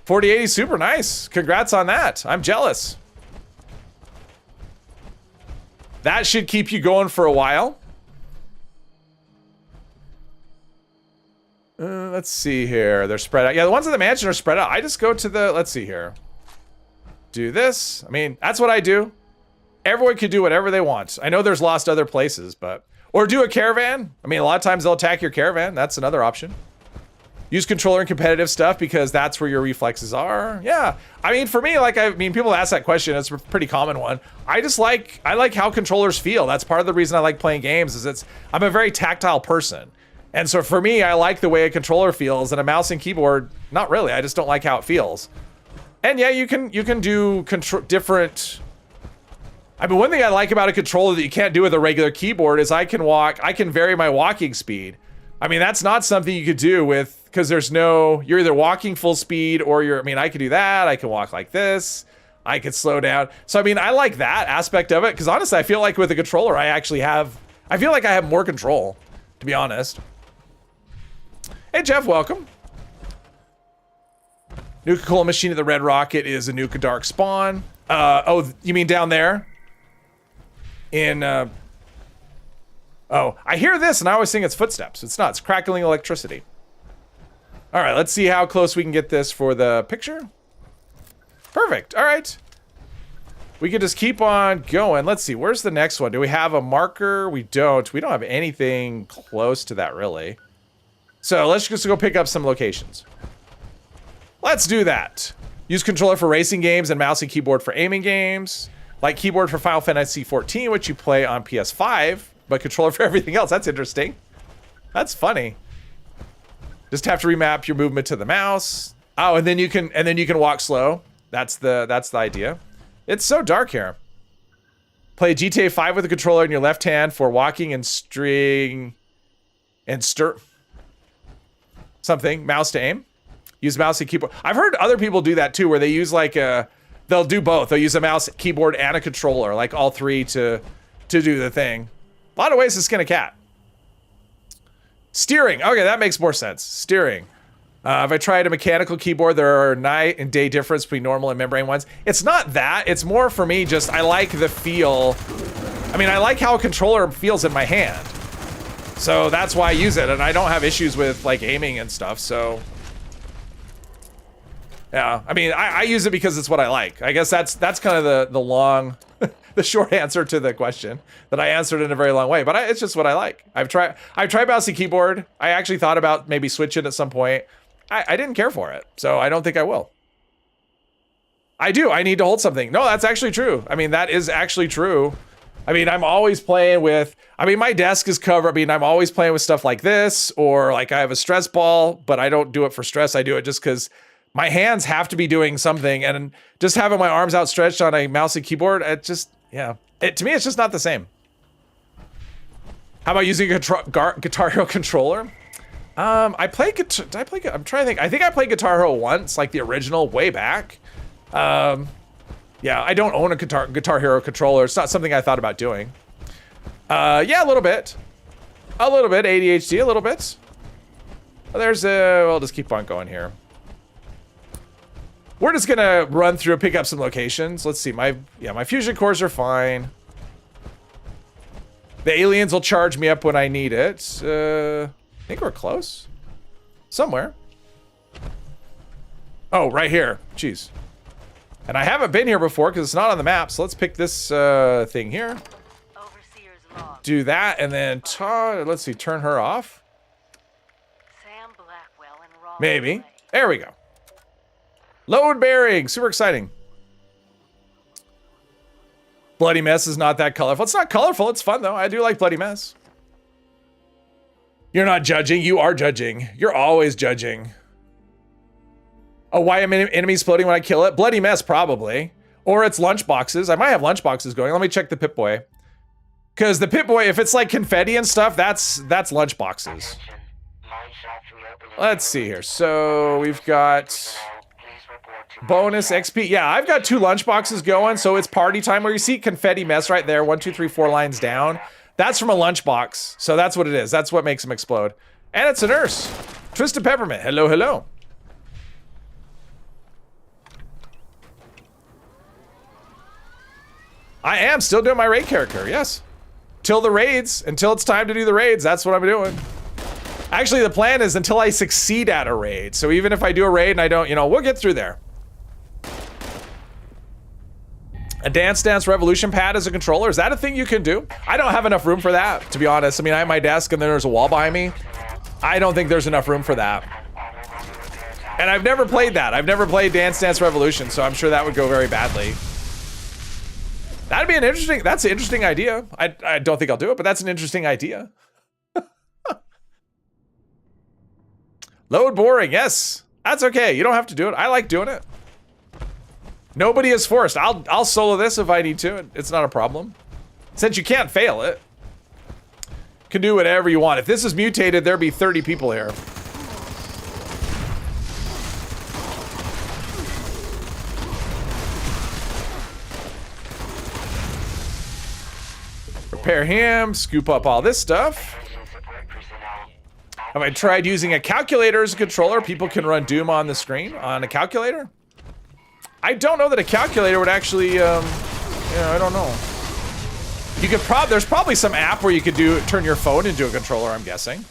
Speaker 1: 4080 Super, nice. Congrats on that. I'm jealous. That should keep you going for a while. Let's see here. They're spread out. Yeah, the ones in the mansion are spread out. I just go to the, let's see here. Do this. I mean, that's what I do. Everyone can do whatever they want. I know there's lost other places, but... Or do a caravan. I mean, a lot of times they'll attack your caravan. That's another option. Use controller in competitive stuff because that's where your reflexes are. Yeah. I mean, for me, people ask that question. It's a pretty common one. I like how controllers feel. That's part of the reason I like playing games is I'm a very tactile person. And so for me, I like the way a controller feels, and a mouse and keyboard, not really. I just don't like how it feels. And yeah, you can do different... I mean, one thing I like about a controller that you can't do with a regular keyboard is I can vary my walking speed. I mean, that's not something you could do with, because you're either walking full speed or I could do that. I can walk like this. I could slow down. So, I mean, I like that aspect of it, because honestly, I feel like with a controller, I feel like I have more control, to be honest. Hey, Jeff, welcome. Nuka-Cola machine at the Red Rocket is a Nuka Dark spawn. Oh, you mean down there? Oh, I hear this and I always think it's footsteps. It's not, it's crackling electricity. All right, let's see how close we can get this for the picture. Perfect, all right. We can just keep on going. Let's see, where's the next one? Do we have a marker? We don't have anything close to that really. So let's just go pick up some locations. Let's do that. Use controller for racing games and mouse and keyboard for aiming games. Like keyboard for Final Fantasy XIV, which you play on PS5, but controller for everything else. That's interesting. That's funny. Just have to remap your movement to the mouse. Oh, and then you can walk slow. That's the idea. It's so dark here. Play GTA 5 with a controller in your left hand for walking and string and stir something, mouse to aim. Use mouse and keyboard. I've heard other people do that too, where they use they'll do both. They'll use a mouse, keyboard, and a controller, like all three to do the thing. A lot of ways to skin a cat. Steering. Okay, that makes more sense. Steering. If I tried a mechanical keyboard, there are night and day difference between normal and membrane ones. It's not that. It's more for me just I like the feel. I mean, I like how a controller feels in my hand. So that's why I use it, and I don't have issues with like aiming and stuff, so... Yeah, I mean, I use it because it's what I like. I guess that's kind of the long, the short answer to the question that I answered in a very long way. But it's just what I like. I've tried mouse and keyboard. I actually thought about maybe switching at some point. I didn't care for it, so I don't think I will. I do. I need to hold something. No, that's actually true. I mean, that is actually true. I mean, I'm always playing with. I mean, my desk is covered. I mean, I'm always playing with stuff like this, or like I have a stress ball, but I don't do it for stress. I do it just because. My hands have to be doing something, and just having my arms outstretched on a mouse and keyboard, it just, yeah. To me, it's just not the same. How about using a Guitar Hero controller? I'm trying to think. I think I played Guitar Hero once, like the original, way back. Yeah, I don't own a Guitar Hero controller. It's not something I thought about doing. Yeah, a little bit. ADHD, a little bit. We'll just keep on going here. We're just gonna run through and pick up some locations. Let's see, my fusion cores are fine. The aliens will charge me up when I need it. I think we're close. Somewhere. Oh, right here. Jeez. And I haven't been here before because it's not on the map, so let's pick this thing here. do that, and then let's see, turn her off. Maybe. There we go. Load bearing, super exciting. Bloody Mess is not that colorful. It's not colorful, it's fun though. I do like Bloody Mess. You're not judging, you are judging. You're always judging. Oh, why am enemy exploding when I kill it? Bloody Mess, probably. Or it's lunchboxes. I might have lunchboxes going. Let me check the Pip-Boy. Because the Pip-Boy, if it's like confetti and stuff, that's lunchboxes. Let's see here. So we've got bonus XP. Yeah, I've got 2 lunchboxes going, so it's party time. Where you see confetti mess right there, 1, 2, 3, 4 lines down. That's from a lunchbox. So that's what it is. That's what makes them explode. And it's a nurse. Twisted Peppermint. Hello, hello. I am still doing my raid character, yes. Till the raids, until it's time to do the raids, that's what I'm doing. Actually, the plan is until I succeed at a raid. So even if I do a raid and I don't, we'll get through there. A Dance Dance Revolution pad as a controller, is that a thing you can do? I don't have enough room for that, to be honest. I mean, I have my desk and then there's a wall behind me. I don't think there's enough room for that. And I've never played that. I've never played Dance Dance Revolution, so I'm sure that would go very badly. That'd be that's an interesting idea. I don't think I'll do it, but that's an interesting idea. Load boring, yes. That's okay, you don't have to do it. I like doing it. Nobody is forced. I'll solo this if I need to. It's not a problem. Since you can't fail it. You can do whatever you want. If this is mutated, there'd be 30 people here. Repair him, scoop up all this stuff. Have I tried using a calculator as a controller? People can run Doom on the screen on a calculator? I don't know that a calculator would actually, I don't know. You could there's probably some app where you could turn your phone into a controller, I'm guessing.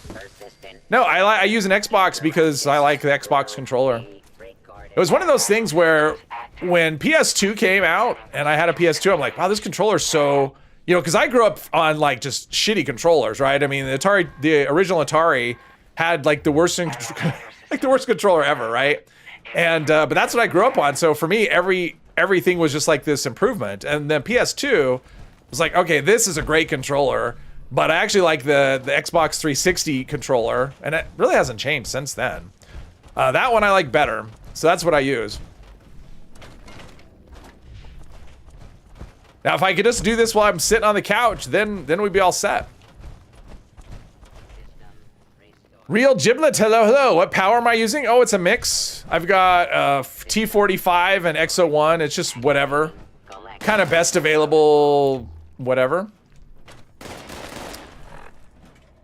Speaker 1: No, I use an Xbox because I like the Xbox controller. It was one of those things where when PS2 came out and I had a PS2, I'm like, wow, this controller's so, because I grew up on like just shitty controllers, right? I mean, the original Atari had like the worst, like the worst controller ever, right? And but that's what I grew up on. So for me, everything was just like this improvement. And then PS2 was like, okay, this is a great controller, but I actually like the Xbox 360 controller, and it really hasn't changed since then. That one I like better, so that's what I use. Now, if I could just do this while I'm sitting on the couch, then we'd be all set. Real Giblet, hello, hello. What power am I using? Oh, it's a mix. I've got T45 and X01. It's just whatever. Kind of best available, whatever.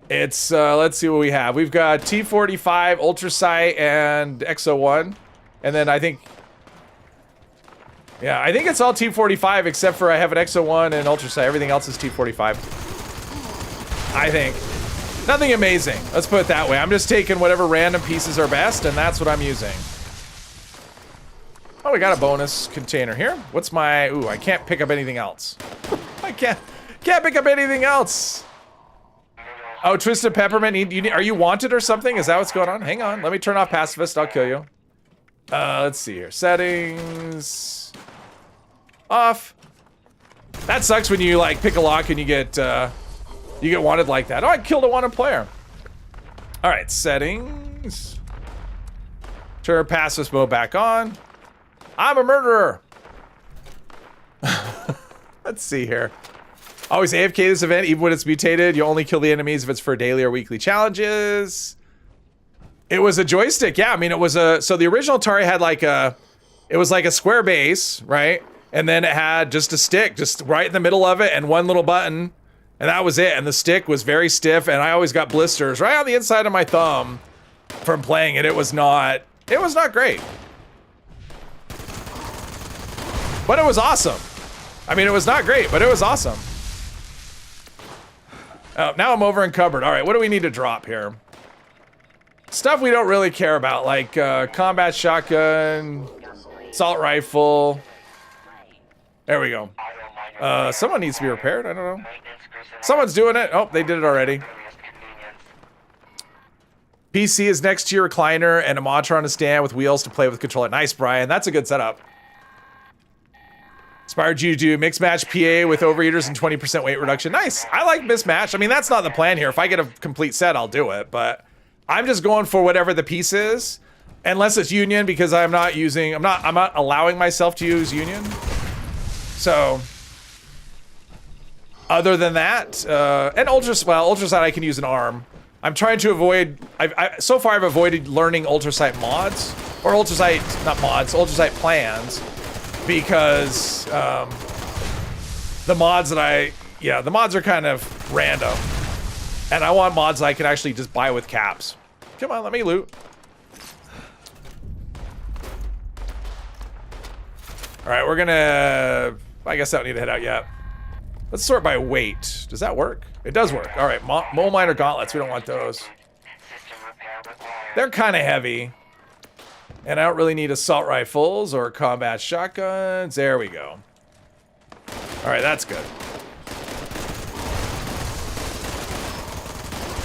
Speaker 1: It's, let's see what we have. We've got T45, Ultrasight, and X01. And then I think, yeah, I think it's all T45 except for I have an X01 and Ultrasight. Everything else is T45. I think. Nothing amazing. Let's put it that way. I'm just taking whatever random pieces are best, and that's what I'm using. Oh, we got a bonus container here. What's my... Ooh, I can't pick up anything else. I can't pick up anything else. Oh, Twisted Peppermint, are you wanted or something? Is that what's going on? Hang on. Let me turn off Pacifist. I'll kill you. Let's see here. Settings. Off. That sucks when you, like, pick a lock and you get wanted like that. Oh, I killed a wanted player. All right, settings. Turn pacifist mode back on. I'm a murderer. Let's see here. Always AFK this event, even when it's mutated. You only kill the enemies if it's for daily or weekly challenges. It was a joystick. Yeah, I mean, it was so the original Atari had like it was like a square base, right? And then it had just a stick, just right in the middle of it, and one little button. And that was it, and the stick was very stiff, and I always got blisters right on the inside of my thumb from playing it. It was not great. But it was awesome. I mean, it was not great, but it was awesome. Oh, now I'm over encumbered. All right, what do we need to drop here? Stuff we don't really care about, like combat shotgun, assault rifle. There we go. Someone needs to be repaired. I don't know. Someone's doing it. Oh, they did it already. PC is next to your recliner and a monitor on a stand with wheels to play with controller. Nice, Brian. That's a good setup. Inspired Juju, mix match PA with overeaters and 20% weight reduction. Nice. I like mismatch. I mean, that's not the plan here. If I get a complete set, I'll do it. But I'm just going for whatever the piece is. Unless it's Union, because I'm not allowing myself to use Union. So, other than that, and Ultrasight I can use an arm. I'm trying to avoid, so far I've avoided learning Ultrasight mods, or Ultrasight, not mods, Ultrasight plans, because the mods the mods are kind of random. And I want mods that I can actually just buy with caps. Come on, let me loot. All right, we're gonna, I guess I don't need to head out yet. Let's sort by weight. Does that work? It does work. All right, mole miner gauntlets, we don't want those. They're kind of heavy. And I don't really need assault rifles or combat shotguns. There we go. All right, that's good.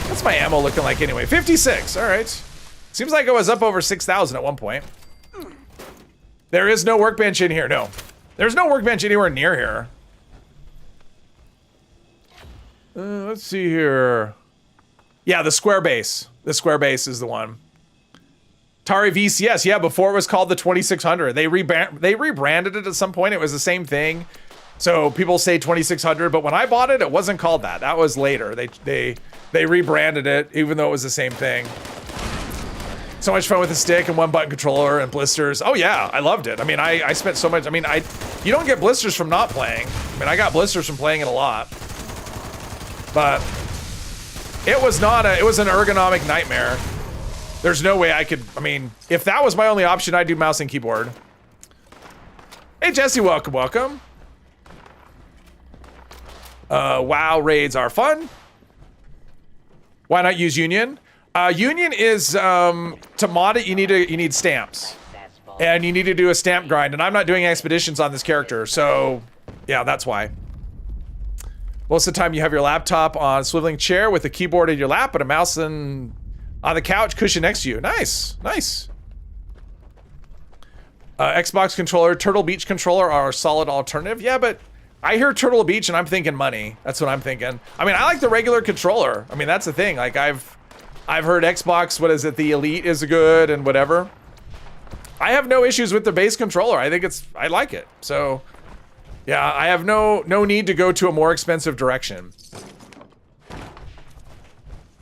Speaker 1: What's my ammo looking like anyway? 56, all right. Seems like it was up over 6,000 at one point. There is no workbench in here, no. There's no workbench anywhere near here. Let's see here. Yeah, the square base. The square base is the one. Tari VCS, yeah, before it was called the 2600. They rebranded it at some point. It was the same thing. So people say 2600, but when I bought it, it wasn't called that. That was later. They rebranded it, even though it was the same thing. So much fun with a stick and one button controller and blisters. Oh yeah, I loved it. I mean, I spent so much, I mean, you don't get blisters from not playing. I mean, I got blisters from playing it a lot. But it was an ergonomic nightmare. There's no way I could, I mean, if that was my only option, I'd do mouse and keyboard. Hey Jesse, welcome, welcome. WoW raids are fun. Why not use Union? Union is, to mod it, you need stamps. And you need to do a stamp grind, and I'm not doing expeditions on this character, so yeah, that's why. Most of the time you have your laptop on a swiveling chair with a keyboard in your lap and a mouse on the couch cushion next to you. Nice, nice. Xbox controller, Turtle Beach controller are a solid alternative. Yeah, but I hear Turtle Beach and I'm thinking money. That's what I'm thinking. I mean, I like the regular controller. I mean, that's the thing. Like I've heard Xbox, what is it, the Elite is good and whatever. I have no issues with the base controller. I like it. So yeah, I have no need to go to a more expensive direction.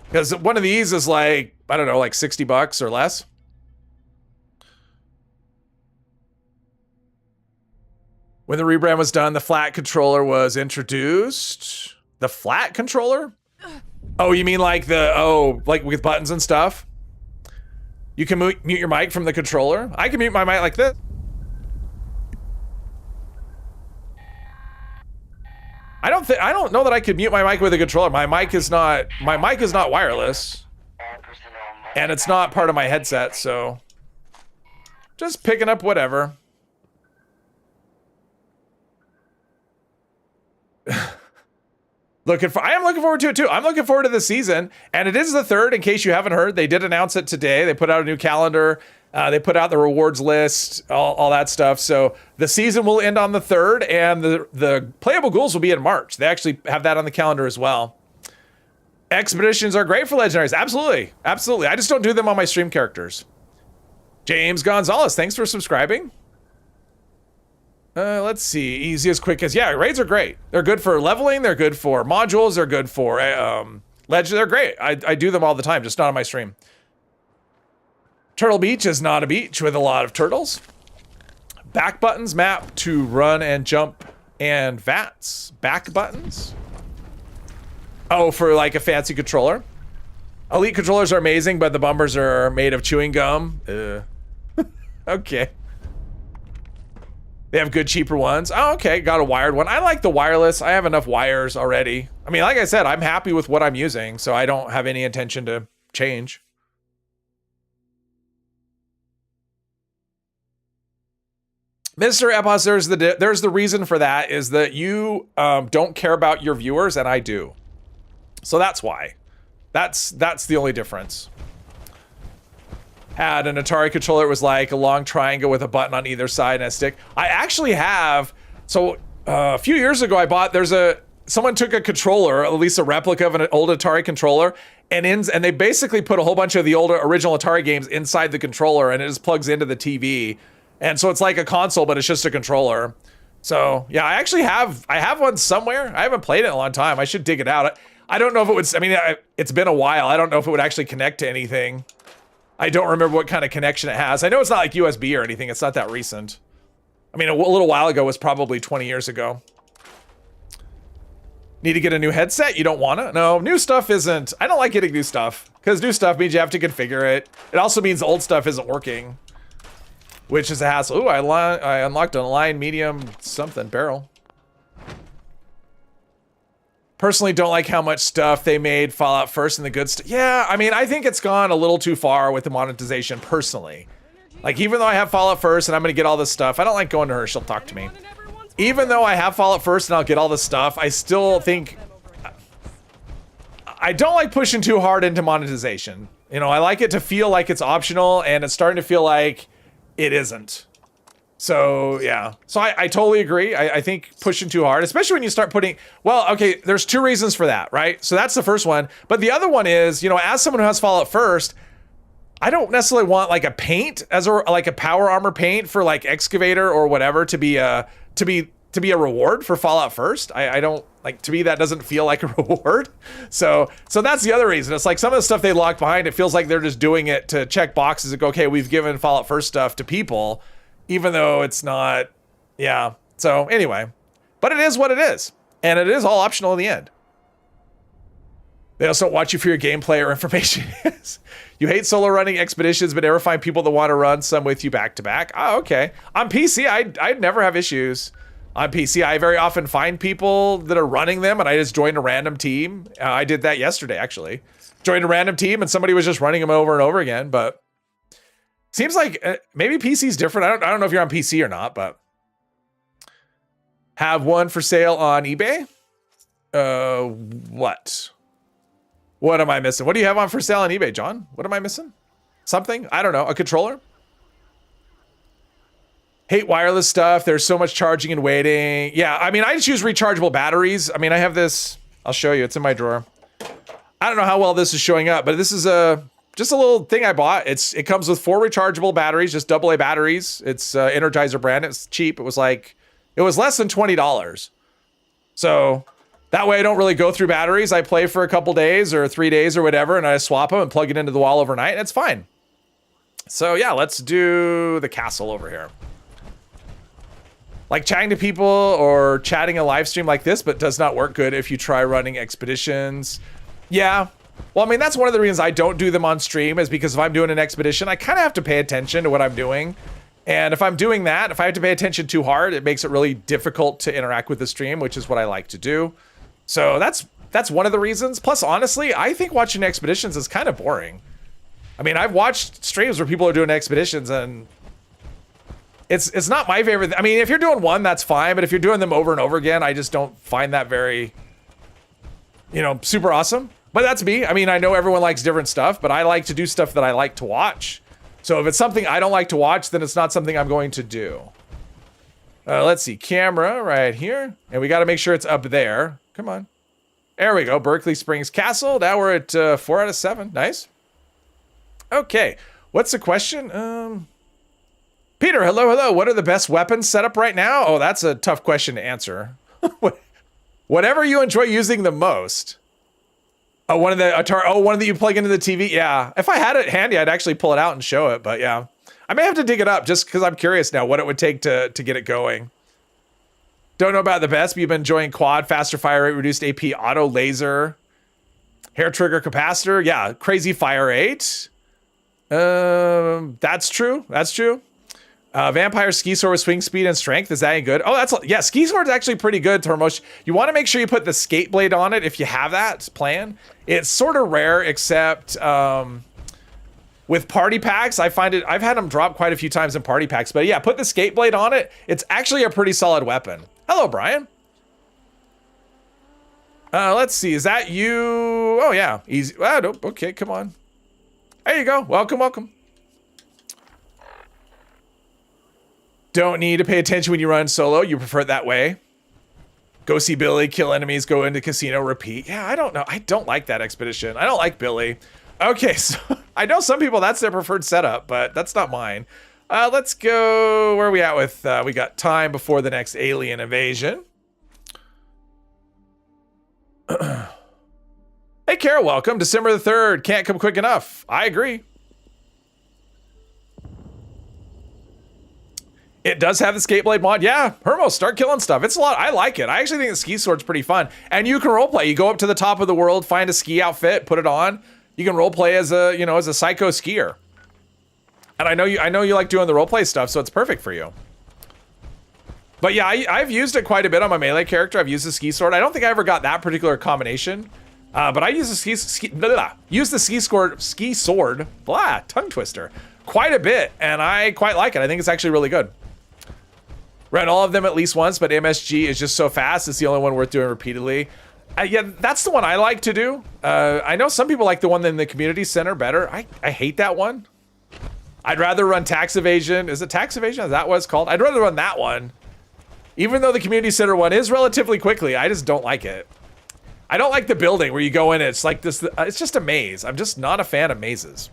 Speaker 1: Because one of these is like, I don't know, like 60 bucks or less. When the rebrand was done, the flat controller was introduced. The flat controller? Oh, you mean like like with buttons and stuff? You can mute your mic from the controller? I can mute my mic like this. I don't know that I could mute my mic with a controller. My mic is not wireless. And it's not part of my headset, so just picking up whatever. I am looking forward to it too. I'm looking forward to the season, and it is the 3rd. In case you haven't heard, they did announce it today. They put out a new calendar. They put out the rewards list, all that stuff. So the season will end on the 3rd, and the playable ghouls will be in March. They actually have that on the calendar as well. Expeditions are great for legendaries. Absolutely, absolutely. I just don't do them on my stream characters. James Gonzalez, thanks for subscribing. Let's see, easy as quick as, yeah, raids are great. They're good for leveling, they're good for modules, they're good for legend, they're great. I do them all the time, just not on my stream. Turtle Beach is not a beach with a lot of turtles. Back buttons map to run and jump and VATS. Back buttons? Oh, for like a fancy controller. Elite controllers are amazing, but the bumpers are made of chewing gum. Okay. They have good, cheaper ones. Oh, okay, got a wired one. I like the wireless. I have enough wires already. I mean, like I said, I'm happy with what I'm using, so I don't have any intention to change. Mr. Epos, there's the reason for that is that you don't care about your viewers and I do. So that's why. That's the only difference. Had an Atari controller, it was like a long triangle with a button on either side and a stick. I actually have, so a few years ago I bought, someone took a controller, at least a replica of an old Atari controller, and they basically put a whole bunch of the older original Atari games inside the controller and it just plugs into the TV. And so it's like a console, but it's just a controller. So yeah, I have one somewhere. I haven't played it in a long time. I should dig it out. I don't know if it would, I mean, it's been a while. I don't know if it would actually connect to anything. I don't remember what kind of connection it has. I know it's not like USB or anything. It's not that recent. I mean, a little while ago was probably 20 years ago. Need to get a new headset? You don't want to? No, new stuff isn't. I don't like getting new stuff because new stuff means you have to configure it. It also means the old stuff isn't working, which is a hassle. Ooh, I unlocked an line medium something barrel. Personally, don't like how much stuff they made Fallout First and the good stuff. Yeah, I mean, I think it's gone a little too far with the monetization personally. Like, even though I have Fallout First and I'm gonna get all this stuff, I don't like going to her, she'll talk to me. Even though I have Fallout First and I'll get all this stuff, I still think, I don't like pushing too hard into monetization. You know, I like it to feel like it's optional and it's starting to feel like it isn't. So yeah, so I totally agree. I think pushing too hard, especially when you start putting, well, okay, there's two reasons for that, right? So that's the first one. But the other one is, you know, as someone who has Fallout First, I don't necessarily want like a paint like a power armor paint for like excavator or whatever to be a reward for Fallout First. I don't like, to me that doesn't feel like a reward. So that's the other reason. It's like some of the stuff they locked behind, it feels like they're just doing it to check boxes and go, okay, we've given Fallout First stuff to people, even though it's not, yeah. So anyway, but it is what it is. And it is all optional in the end. They also don't watch you for your gameplay or information. You hate solo running expeditions, but never find people that want to run some with you back to back. Oh, okay. On PC, I'd never have issues. On PC, I very often find people that are running them and I just join a random team. I did that yesterday, actually. Joined a random team and somebody was just running them over and over again, but seems like maybe PC's different. I don't know if you're on PC or not, but have one for sale on eBay. What am I missing? What do you have on for sale on eBay, John? What am I missing? Something? I don't know. A controller? Hate wireless stuff. There's so much charging and waiting. Yeah, I mean, I just use rechargeable batteries. I mean, I have this. I'll show you. It's in my drawer. I don't know how well this is showing up, but this is just a little thing I bought. It comes with 4 rechargeable batteries, just AA batteries. It's Energizer brand. It's cheap. It was less than $20. So that way I don't really go through batteries. I play for a couple days or 3 days or whatever, and I swap them and plug it into the wall overnight, and it's fine. So yeah, let's do the castle over here. Like chatting to people or chatting a live stream like this, but does not work good if you try running expeditions. Yeah. Well, I mean, that's one of the reasons I don't do them on stream is because if I'm doing an expedition, I kind of have to pay attention to what I'm doing. And if I'm doing that, if I have to pay attention too hard, it makes it really difficult to interact with the stream, which is what I like to do. So that's one of the reasons. Plus, honestly, I think watching expeditions is kind of boring. I mean, I've watched streams where people are doing expeditions and it's not my favorite. I mean, if you're doing one, that's fine. But if you're doing them over and over again, I just don't find that very, super awesome. But that's me. I mean, I know everyone likes different stuff, but I like to do stuff that I like to watch. So if it's something I don't like to watch, then it's not something I'm going to do. Let's see, camera right here. And we got to make sure it's up there. Come on. There we go. Berkeley Springs Castle. Now we're at 4 out of 7. Nice. Okay. What's the question? Peter, hello. What are the best weapons set up right now? Oh, that's a tough question to answer. Whatever you enjoy using the most. Oh, one of that you plug into the TV. Yeah. If I had it handy, I'd actually pull it out and show it. But yeah, I may have to dig it up just because I'm curious now what it would take to get it going. Don't know about the best, but you've been enjoying quad, faster fire rate, reduced AP, auto laser, hair trigger capacitor. Yeah, crazy fire rate. That's true. Vampire ski sword with swing speed and strength. Is that any good? Oh, yeah. Ski sword's actually pretty good. Tormosh. You want to make sure you put the skate blade on it if you have that plan. It's sort of rare, except what with party packs, I find it, I've had them drop quite a few times in party packs, but yeah, put the skate blade on it. It's actually a pretty solid weapon. Hello, Brian. Let's see, is that you? Oh yeah, easy. Nope. Okay, come on. There you go. Welcome, welcome. Don't need to pay attention when you run solo. You prefer it that way. Go see Billy, kill enemies, go into casino, repeat. Yeah, I don't know. I don't like that expedition. I don't like Billy. Okay, so I know some people, that's their preferred setup, but that's not mine. Let's go, where are we at with, we got time before the next alien invasion. Hey, Carol, welcome. December the 3rd. Can't come quick enough. I agree. It does have the skate blade mod. Yeah, Hermo, start killing stuff. It's a lot. I like it. I actually think the ski sword's pretty fun. And you can roleplay. You go up to the top of the world, find a ski outfit, put it on. You can roleplay as a, you know, as a psycho skier. And I know you like doing the roleplay stuff, so it's perfect for you. But yeah, I've used it quite a bit on my melee character. I've used the ski sword. I don't think I ever got that particular combination. But I use the ski sword, tongue twister, quite a bit, and I quite like it. I think it's actually really good. Ran all of them at least once, but MSG is just so fast. It's the only one worth doing repeatedly. Yeah, that's the one I like to do. I know some people like the one in the community center better. I hate that one. I'd rather run tax evasion. Is it tax evasion? Is that what it's called? I'd rather run that one. Even though the community center one is relatively quickly, I just don't like it. I don't like the building where you go in, it's like this, it's just a maze. I'm just not a fan of mazes.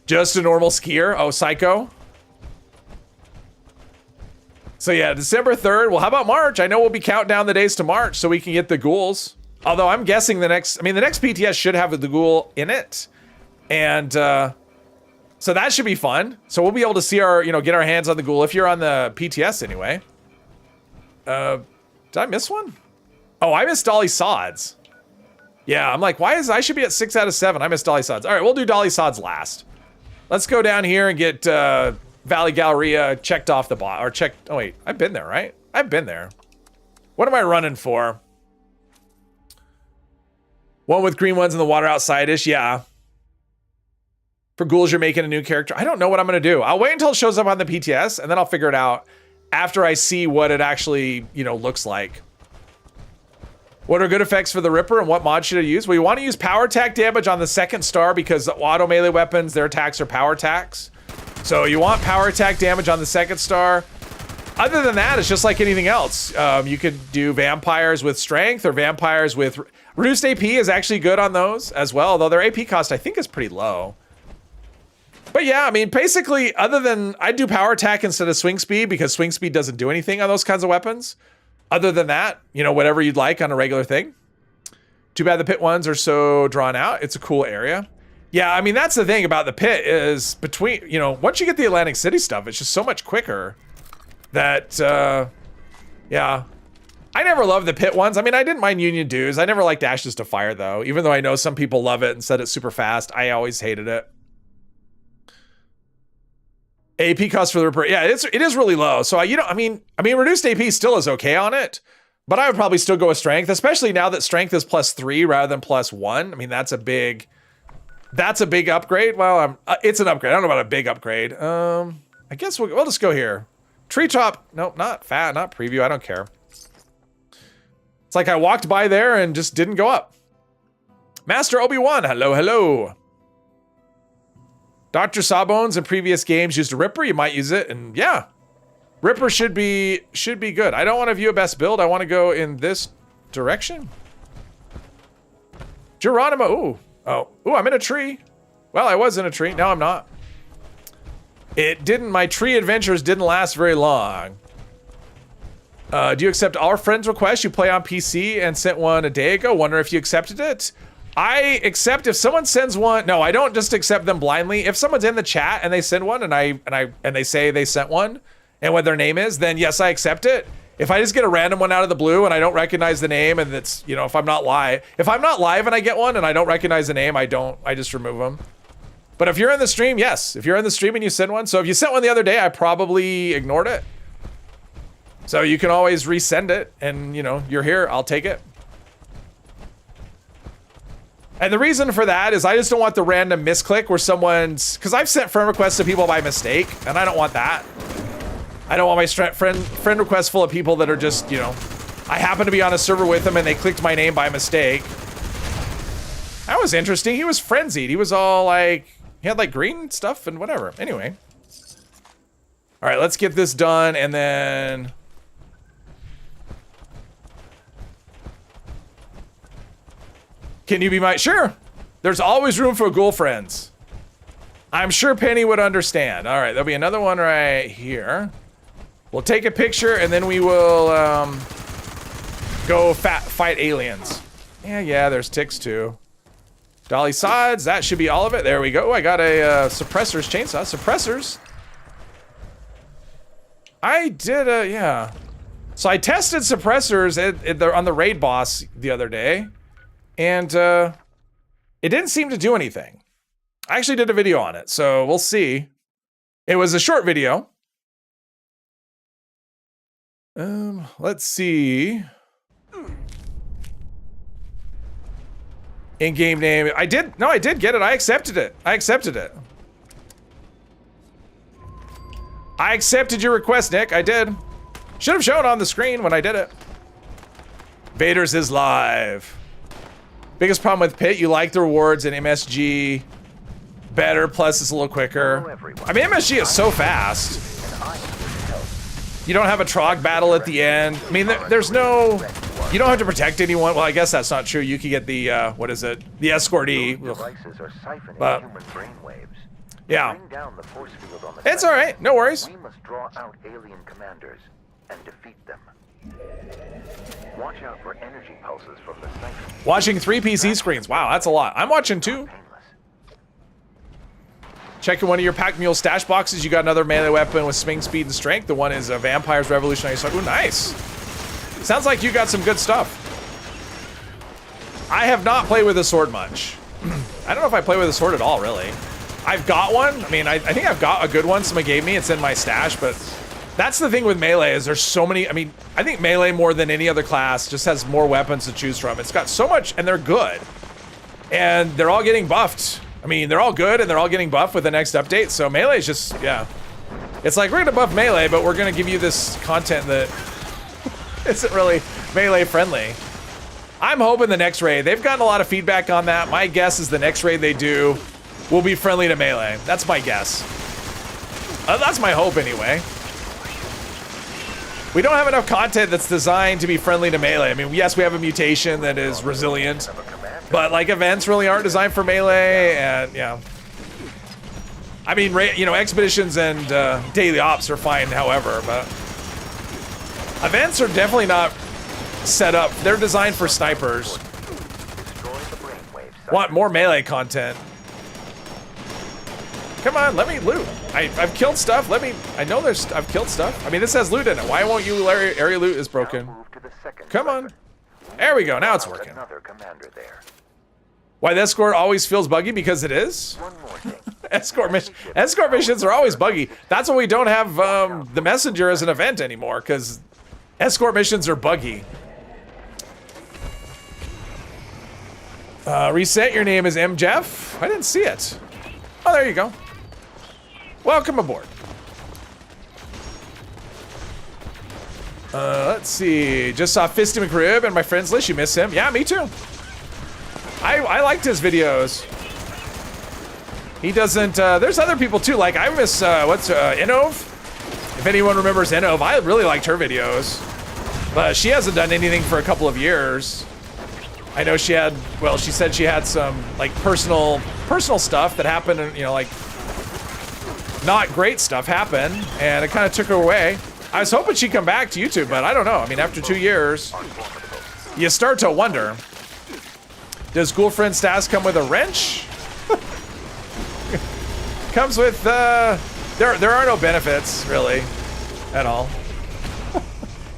Speaker 1: Just a normal skier? Oh, psycho? So yeah, December 3rd. Well, how about March? I know we'll be counting down the days to March so we can get the ghouls. Although I'm guessing the next PTS should have the ghoul in it. And, so that should be fun. So we'll be able to see our, you know, get our hands on the ghoul if you're on the PTS anyway. Did I miss one? Oh, I missed Dolly Sods. Yeah, I'm like, I should be at 6 out of 7. I missed Dolly Sods. All right, we'll do Dolly Sods last. Let's go down here and get Valley Galleria checked off the bot, or checked, oh wait, I've been there, right? I've been there. What am I running for? One with green ones in the water outside-ish, yeah. For ghouls, you're making a new character. I don't know what I'm gonna do. I'll wait until it shows up on the PTS, and then I'll figure it out after I see what it actually, you know, looks like. What are good effects for the Ripper, and what mod should I use? Well, you want to use power attack damage on the second star because the auto melee weapons, their attacks are power attacks. So you want power attack damage on the second star. Other than that, it's just like anything else. You could do vampires with strength or vampires with... Reduced AP is actually good on those as well, although their AP cost I think is pretty low. But yeah, I mean, basically, other than I'd do power attack instead of swing speed because swing speed doesn't do anything on those kinds of weapons. Other than that, you know, whatever you'd like on a regular thing. Too bad the pit ones are so drawn out. It's a cool area. Yeah, I mean, that's the thing about the pit is between, you know, once you get the Atlantic City stuff, it's just so much quicker that, yeah. I never loved the pit ones. I mean, I didn't mind Union Dues. I never liked Ashes to Fire, though. Even though I know some people love it and said it's super fast, I always hated it. AP cost for the Ripper, yeah, it is really low. So I mean, reduced AP still is okay on it, but I would probably still go with strength, especially now that strength is +3 rather than +1. I mean, that's a big upgrade. Well, it's an upgrade. I don't know about a big upgrade. I guess we'll just go here. Treetop, nope, not fat, not preview. I don't care. It's like I walked by there and just didn't go up. Master Obi-Wan, hello, hello. Dr. Sawbones in previous games used a Ripper. You might use it, and yeah, Ripper should be good. I don't want to view a best build. I want to go in this direction. Geronimo. Ooh, I'm in a tree. Well, I was in a tree. Now I'm not. My tree adventures didn't last very long. Do you accept our friends' requests? You play on PC and sent one a day ago. Wonder if you accepted it. I accept if someone sends one. No, I don't just accept them blindly. If someone's in the chat and they send one and they say they sent one and what their name is, then yes, I accept it. If I just get a random one out of the blue and I don't recognize the name and it's, you know, if I'm not live and I get one and I don't recognize the name, I just remove them. But if you're in the stream, yes. If you're in the stream and you send one. So if you sent one the other day, I probably ignored it. So you can always resend it and, you know, you're here, I'll take it. And the reason for that is I just don't want the random misclick where someone's, because I've sent friend requests to people by mistake, and I don't want that. I don't want my friend requests full of people that are just, you know, I happen to be on a server with them and they clicked my name by mistake. That was interesting. He was frenzied. He was all like, he had like green stuff and whatever. Anyway. All right, let's get this done and then... Can you be my... Sure. There's always room for ghoul friends. I'm sure Penny would understand. All right, there'll be another one right here. We'll take a picture and then we will go fight aliens. Yeah, there's ticks too. Dolly sods, that should be all of it. There we go. I got a suppressors chainsaw. Suppressors. I did yeah. So I tested suppressors on the raid boss the other day. And it didn't seem to do anything. I actually did a video on it, so we'll see. It was a short video. Let's see. In-game name. I did get it. I accepted it. I accepted your request, Nick. I did. Should have shown on the screen when I did it. Vader's is live. Biggest problem with Pit, you like the rewards in MSG better, plus it's a little quicker. I mean, MSG is so fast. You don't have a Trog battle at the end. I mean, there's no... You don't have to protect anyone. Well, I guess that's not true. You could get the, what is it? The escortee. But, yeah. It's all right. No worries.
Speaker 4: We must draw out alien commanders and defeat them. Watch out for energy pulses from the siphon.
Speaker 1: Watching 3 PC screens. Wow, that's a lot. I'm watching 2. Checking one of your Pack Mule stash boxes. You got another melee weapon with swing speed and strength. The one is a Vampire's Revolutionary Sword. Ooh, nice. Sounds like you got some good stuff. I have not played with a sword much. I don't know if I play with a sword at all, really. I've got one. I mean, I think I've got a good one someone gave me. It's in my stash, but that's the thing with melee is there's so many. I mean, I think melee more than any other class just has more weapons to choose from. It's got so much, and they're good. And they're all getting buffed. I mean, they're all good, and they're all getting buffed with the next update. So melee is just, yeah. It's like, we're gonna buff melee, but we're gonna give you this content that isn't really melee friendly. I'm hoping the next raid, they've gotten a lot of feedback on that. My guess is the next raid they do will be friendly to melee. That's my guess. That's my hope anyway. We don't have enough content that's designed to be friendly to melee. I mean, yes, we have a mutation that is resilient, but like events really aren't designed for melee, and yeah. I mean, you know, expeditions and daily ops are fine, however, but events are definitely not set up. They're designed for snipers. Want more melee content. Come on, let me loot. I've killed stuff. I know I've killed stuff. I mean, this has loot in it. Why won't you area loot is broken? Come on. There we go. Now it's working. Why the escort always feels buggy? Because it is. Escort missions are always buggy. That's why we don't have the messenger as an event anymore, because escort missions are buggy. Reset, your name is M. Jeff. I didn't see it. Oh, there you go. Welcome aboard. Let's see. Just saw Fisty McRib and my friends list. You miss him? Yeah, me too. I liked his videos. He doesn't, there's other people too. Like, I miss, Inov? If anyone remembers Inov, I really liked her videos. But she hasn't done anything for a couple of years. I know she had, well, she said she had some, like, personal stuff that happened, and, you know, like, not great stuff happened, and it kind of took her away. I was hoping she'd come back to YouTube, but I don't know. I mean, after 2 years, you start to wonder, does Ghoulfriend Stas come with a wrench? Comes with, there are no benefits, really, at all.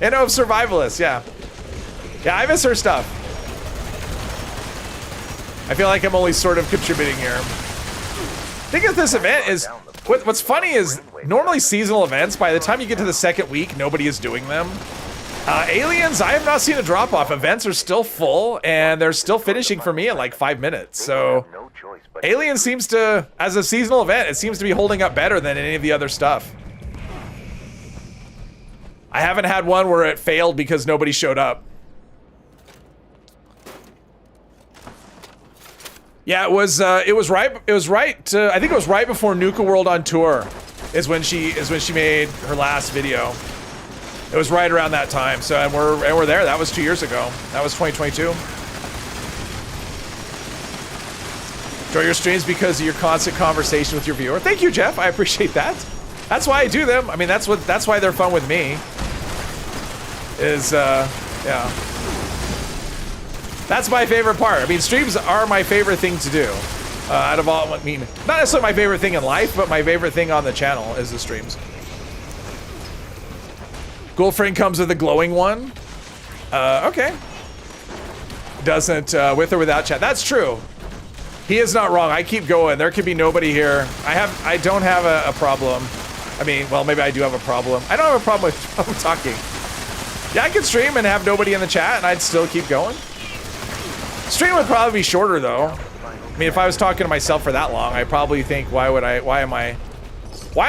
Speaker 1: And no survivalists, yeah. Yeah, I miss her stuff. I feel like I'm only sort of contributing here. The thing with this event is, what's funny is, normally seasonal events, by the time you get to the second week, nobody is doing them. Aliens, I have not seen a drop off. Events are still full and they're still finishing for me in like 5 minutes. So
Speaker 4: No choice but
Speaker 1: Alien seems to, as a seasonal event, it seems to be holding up better than any of the other stuff. I haven't had one where it failed because nobody showed up. Yeah, it was right. I think it was right before Nuka World on Tour, is when she made her last video. It was right around that time. So and we're there. That was 2 years ago. That was 2022. Enjoy your streams because of your constant conversation with your viewer. Thank you, Jeff. I appreciate that. That's why I do them. I mean, that's why they're fun with me. Yeah. That's my favorite part. I mean, streams are my favorite thing to do. Out of all, I mean, not necessarily my favorite thing in life, but my favorite thing on the channel is the streams. Ghoulfring comes with a glowing one. Okay. Doesn't, with or without chat. That's true. He is not wrong. I keep going. There could be nobody here. I don't have a problem. I mean, well, maybe I do have a problem. I don't have a problem with talking. Yeah, I could stream and have nobody in the chat and I'd still keep going. Stream would probably be shorter though. I mean, if I was talking to myself for that long, I probably think, why am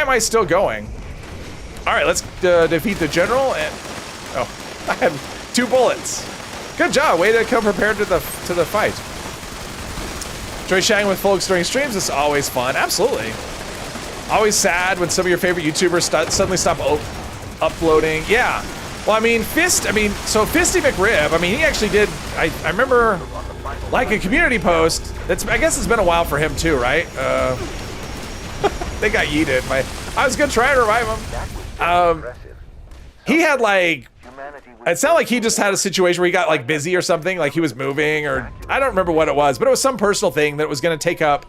Speaker 1: I still going? All right, let's defeat the general and, oh, I had 2 bullets. Good job, way to come prepared to the fight. Enjoy chatting with folks during streams, it's always fun, absolutely. Always sad when some of your favorite YouTubers suddenly stop uploading, yeah. Well, I mean, so Fisty McRib, I mean, he actually did, I remember, like a community post, I guess it's been a while for him too, right? They got yeeted. I was gonna try to revive him. He had like, it sounded like he just had a situation where he got like busy or something, like he was moving or, I don't remember what it was, but it was some personal thing that was gonna take up,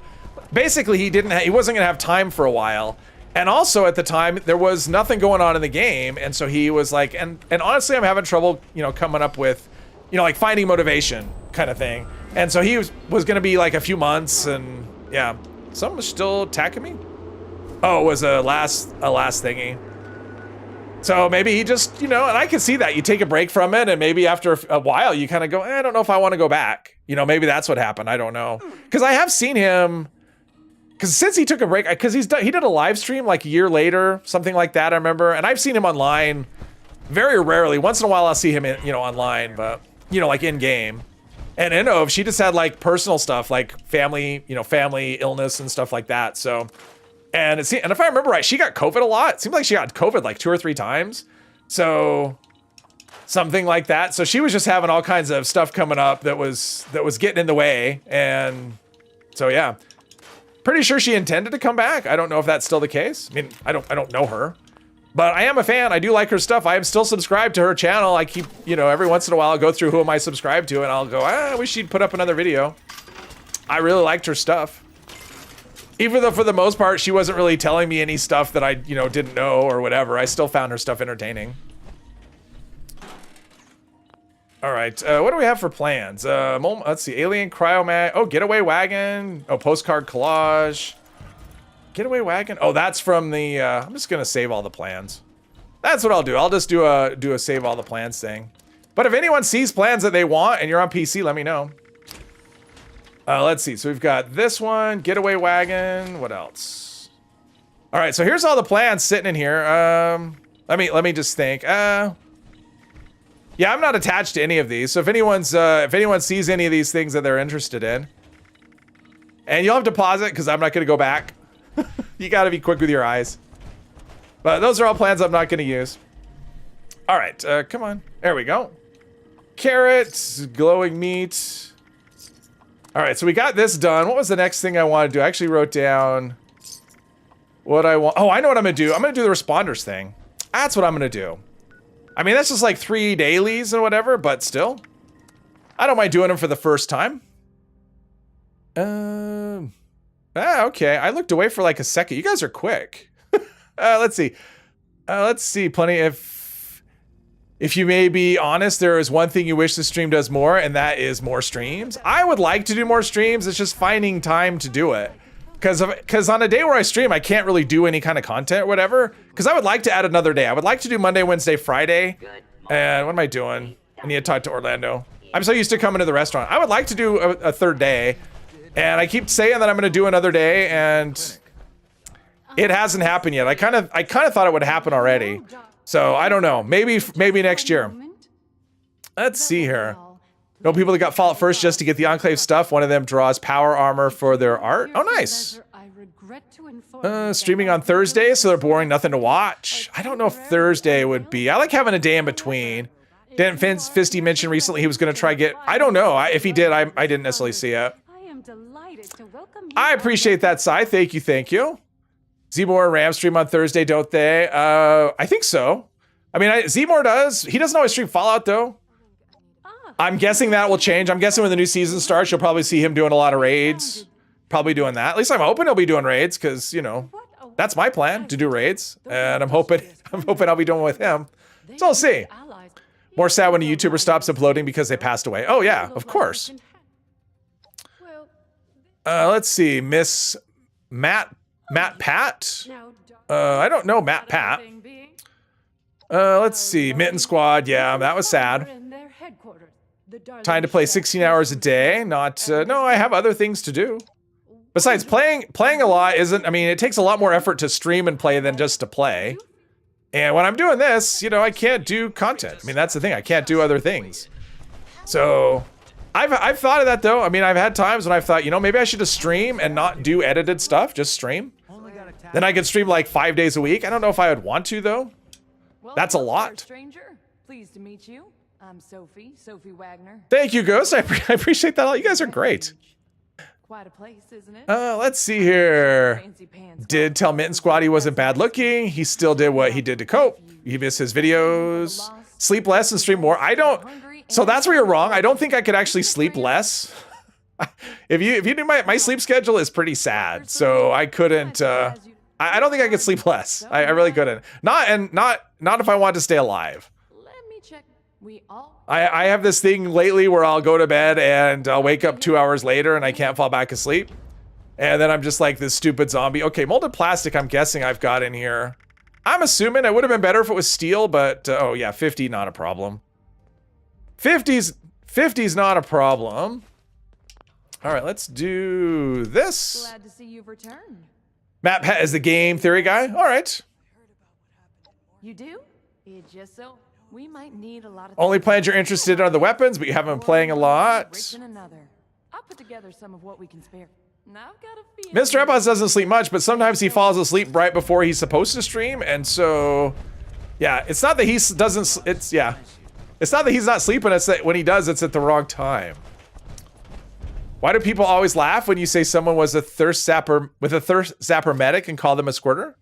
Speaker 1: basically he wasn't gonna have time for a while. And also at the time, there was nothing going on in the game. And so he was like, and honestly, I'm having trouble, coming up with, like finding motivation kind of thing. And so he was going to be like a few months and yeah, someone's still attacking me. Oh, it was a last thingy. So maybe he just, and I can see that you take a break from it and maybe after a while you kind of go, I don't know if I want to go back. Maybe that's what happened. I don't know. Cause I have seen him, because since he took a break, because he did a live stream like a year later, something like that, I remember. And I've seen him online very rarely. Once in a while I'll see him, online, but, like in game. And Inov, she just had like personal stuff, like family illness and stuff like that. So, and if I remember right, she got COVID a lot. It seemed like she got COVID like 2 or 3 times. So something like that. So she was just having all kinds of stuff coming up that was getting in the way. And so, yeah. Pretty sure she intended to come back. I don't know if that's still the case. I mean, I don't know her, but I am a fan. I do like her stuff. I am still subscribed to her channel. I keep, every once in a while I'll go through who am I subscribed to and I'll go, I wish she'd put up another video. I really liked her stuff. Even though for the most part, she wasn't really telling me any stuff that I, didn't know or whatever. I still found her stuff entertaining. All right, what do we have for plans? Let's see, Alien Cryomag. Oh, Getaway Wagon. Oh, Postcard Collage. Getaway Wagon. Oh, that's from the, I'm just gonna save all the plans. That's what I'll do. I'll just do a save all the plans thing. But if anyone sees plans that they want and you're on PC, let me know. Let's see, so we've got this one, Getaway Wagon. What else? All right, so here's all the plans sitting in here. Let me just think. Yeah, I'm not attached to any of these. So if anyone sees any of these things that they're interested in, and you'll have to pause it because I'm not going to go back. You got to be quick with your eyes. But those are all plans I'm not going to use. All right, come on. There we go. Carrots, glowing meat. All right, so we got this done. What was the next thing I want to do? I actually wrote down what I want. Oh, I know what I'm going to do. I'm going to do the responders thing. That's what I'm going to do. I mean, that's just like 3 dailies and whatever, but still. I don't mind doing them for the first time. Okay. I looked away for like a second. You guys are quick. Let's see. Plenty. If you may be honest, there is one thing you wish the stream does more, and that is more streams. I would like to do more streams. It's just finding time to do it. Because on a day where I stream, I can't really do any kind of content or whatever. Because I would like to add another day. I would like to do Monday, Wednesday, Friday. And what am I doing? I need to talk to Orlando. I'm so used to coming to the restaurant. I would like to do a third day. And I keep saying that I'm going to do another day, and it hasn't happened yet. I kind of thought it would happen already. So I don't know. Maybe next year. Let's see here. No people that got Fallout first just to get the Enclave stuff. One of them draws power armor for their art. Oh, nice. Streaming on Thursday, so they're boring, nothing to watch. I don't know if Thursday would be. I like having a day in between. Didn't Fisty mention recently he was going to try get... I don't know. If he did, I didn't necessarily see it. I appreciate that, Sai. Thank you, thank you. Zmore and Ram stream on Thursday, don't they? I think so. I mean, Zmore does. He doesn't always stream Fallout, though. I'm guessing that will change. I'm guessing when the new season starts, you'll probably see him doing a lot of raids. Probably doing that. At least I'm hoping he'll be doing raids, because, you know, that's my plan, to do raids. And I'm hoping I'll be doing with him. So we'll see. More sad when a YouTuber stops uploading because they passed away. Oh, yeah, of course. Let's see. Miss Matt Pat? I don't know Matt Pat. Let's see. Mitten Squad. Yeah, that was sad. Time to play 16 hours a day. Not, no, I have other things to do. Besides, playing a lot isn't, I mean, it takes a lot more effort to stream and play than just to play. And when I'm doing this, you know, I can't do content. I mean, that's the thing. I can't do other things. So, I've thought of that, though. I mean, I've had times when I've thought, you know, maybe I should just stream and not do edited stuff. Just stream. Then I could stream like 5 days a week. I don't know if I would want to, though. That's a lot.
Speaker 5: Stranger, pleased to meet you. I'm Sophie Wagner.
Speaker 1: Thank you, Ghost. I appreciate that. You guys are great.
Speaker 5: Quite a place, isn't it?
Speaker 1: Let's see here. Did tell Mitten Squad he wasn't bad looking. He still did what he did to cope. He missed his videos. Sleep less and stream more. I don't. So that's where you're wrong. I don't think I could actually sleep less. If you knew my sleep schedule is pretty sad. So I couldn't. I don't think I could sleep less. I really couldn't. Not if I wanted to stay alive.
Speaker 5: Let me check.
Speaker 1: I have this thing lately where I'll go to bed and I'll wake up 2 hours later and I can't fall back asleep. And then I'm just like this stupid zombie. Okay, molded plastic I'm guessing I've got in here. I'm assuming it would have been better if it was steel, but oh yeah, 50, not a problem. 50's not a problem. All right, let's do this.
Speaker 5: Glad to see you've returned.
Speaker 1: Matt Pet is the game theory guy. All right.
Speaker 5: You do? It just so we might need a lot of
Speaker 1: Only plans you're interested in are the weapons, but you haven't been playing a lot.
Speaker 5: I'll put together some of what we can spare. Now I've got a feeling.
Speaker 1: Mr. Epos doesn't sleep much, but sometimes he falls asleep right before he's supposed to stream, and so yeah, it's not that he doesn't. It's not that he's not sleeping. It's that when he does, it's at the wrong time. Why do people always laugh when you say someone was a thirst zapper with a thirst zapper medic and call them a squirter?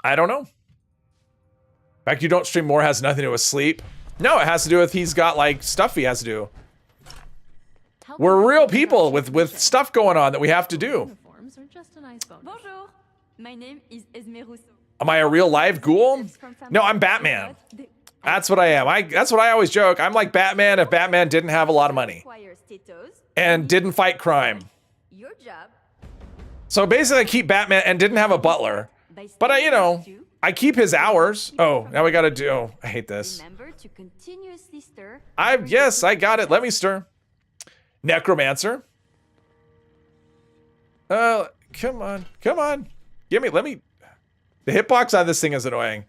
Speaker 1: I don't know. The fact you don't stream more has nothing to do with sleep. No, it has to do with he's got like stuff he has to do. We're real people with stuff going on that we have to do.
Speaker 6: Bonjour, my name is Esme Rousseau.
Speaker 1: Am I a real live ghoul? No, I'm Batman. That's what I am. That's what I always joke. I'm like Batman if Batman didn't have a lot of money and didn't fight crime.
Speaker 6: Your job.
Speaker 1: So basically I keep Batman and didn't have a butler. But I keep his hours. Oh, now we gotta do, oh, I hate this.
Speaker 6: Remember to continuously stir.
Speaker 1: Yes, I got it. Let me stir. Necromancer. Come on. Let me. The hitbox on this thing is annoying.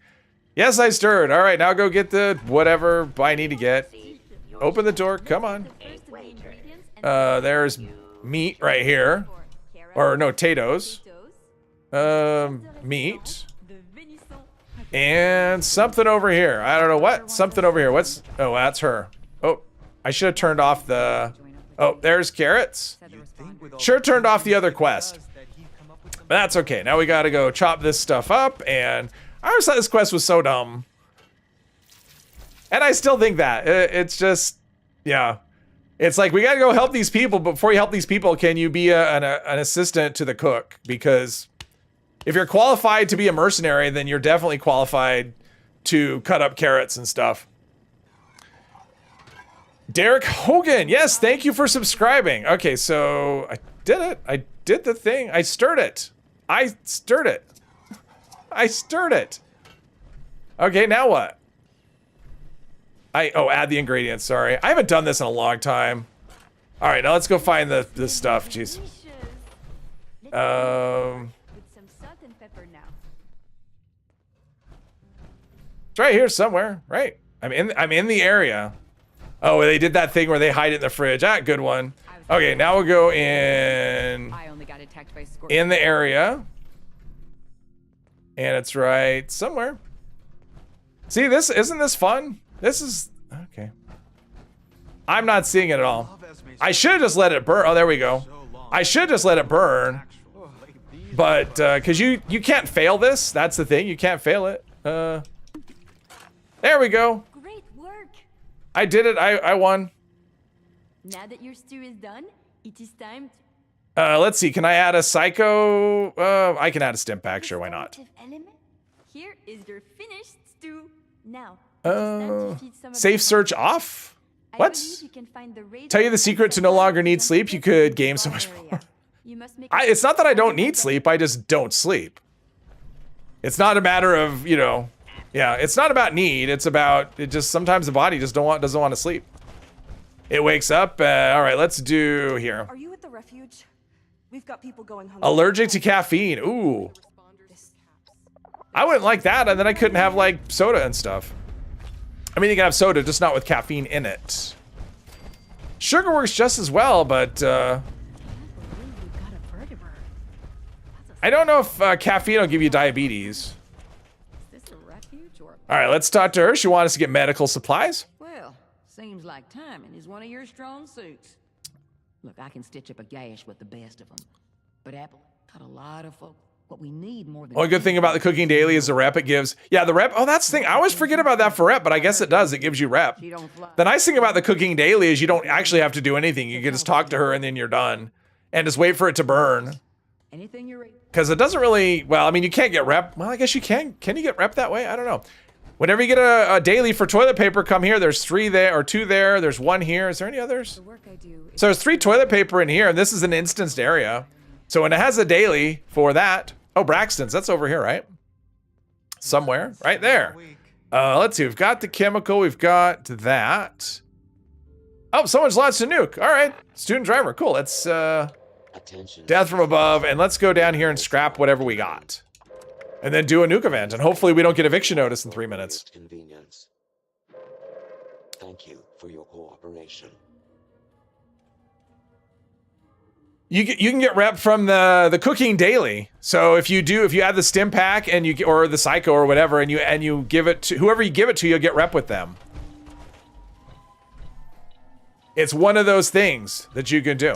Speaker 1: Yes, I stirred. All right, now go get the whatever I need to get. Open the door. Come on. There's meat right here. Or no, potatoes. Meat. And something over here. I don't know what. Something over here. What's... Oh, that's her. Oh, I should have turned off the... Oh, there's carrots. Sure turned off the other quest. But that's okay. Now we gotta go chop this stuff up, and I always thought this quest was so dumb. And I still think that. It's just... Yeah. It's like, we gotta go help these people, but before you help these people, can you be an assistant to the cook? Because if you're qualified to be a mercenary, then you're definitely qualified to cut up carrots and stuff. Derek Hogan, yes, thank you for subscribing. Okay, so I did it. I did the thing. I stirred it. I stirred it. I stirred it. Okay, now what? Add the ingredients. Sorry, I haven't done this in a long time. All right, now let's go find this stuff. Jeez.
Speaker 6: Delicious.
Speaker 1: Um,
Speaker 6: With some salt and pepper now.
Speaker 1: it's right here somewhere, right? I'm in the area. Oh, they did that thing where they hide it in the fridge. Ah, good one. Okay, now we'll go in
Speaker 5: I only got attacked by scorpions.
Speaker 1: in the area, and it's right somewhere. See, isn't this fun? This is okay. I'm not seeing it at all. I should have just let it burn. Oh, there we go. I should just let it burn. But because you can't fail this. That's the thing. You can't fail it. There we go.
Speaker 6: Great work.
Speaker 1: I did it. I won.
Speaker 6: Now that your stew is done, it is time to
Speaker 1: Let's see. Can I add a psycho? I can add a stim pack. Sure, why not?
Speaker 6: restorative element. Here is your finished stew. Now, it is time to feed some of
Speaker 1: Safe
Speaker 6: your
Speaker 1: search
Speaker 6: hunters.
Speaker 1: off.
Speaker 6: I
Speaker 1: What?
Speaker 6: believe you can find the radio
Speaker 1: Tell you the secret to no longer need sleep. You could game so much
Speaker 6: area.
Speaker 1: more.
Speaker 6: You must make
Speaker 1: It's not that I don't need sleep. I just don't sleep. It's not a matter of, you know, yeah. It's not about need. It's about it. Just sometimes the body just doesn't want to sleep. It wakes up. All right, let's do here.
Speaker 7: Are you at the refuge? We've got people going hungry.
Speaker 1: Allergic to caffeine. Ooh. I wouldn't like that, and then I couldn't have like soda and stuff. I mean, you can have soda, just not with caffeine in it. Sugar works just as well, but I don't know if caffeine will give you diabetes.
Speaker 5: Is this a refuge or?
Speaker 1: All right, let's talk to her. She wants us to get medical supplies.
Speaker 8: Well, seems like timing is one of your strong suits. Look, I can stitch up a gash with the best of them. But Apple got a lot of folk. What we need more than...
Speaker 1: Only good thing about the cooking daily is the rep it gives. Yeah, the rep. Oh, that's the thing. I always forget about that for rep, but I guess it does. It gives you rep.
Speaker 8: She don't fly.
Speaker 1: The nice thing about the cooking daily is you don't actually have to do anything. You can just talk to her and then you're done. And just wait for it to burn.
Speaker 8: Anything you're ready.
Speaker 1: Because it doesn't really... Well, I mean, you can't get rep. Well, I guess you can. Can you get rep that way? I don't know. Whenever you get a daily for toilet paper, come here. There's 3 there, or 2 there. There's 1 here. Is there any others?
Speaker 5: The work I do is
Speaker 1: So there's 3 toilet paper in here, and this is an instanced area. So when it has a daily for that... Oh, Braxton's. That's over here, right? Somewhere. Right there. Let's see. We've got the chemical. We've got that. Oh, someone's launched a nuke. All right. Student driver. Cool. Let's...
Speaker 2: Attention.
Speaker 1: Death from above. And let's go down here and scrap whatever we got. And then do a nuke event. And hopefully we don't get eviction notice in 3 minutes.
Speaker 2: Convenience. Thank you for your cooperation.
Speaker 1: You can get rep from the cooking daily. So if you add the stim pack and or the psycho or whatever, and you give it to whoever you give it to, you'll get rep with them. It's one of those things that you can do.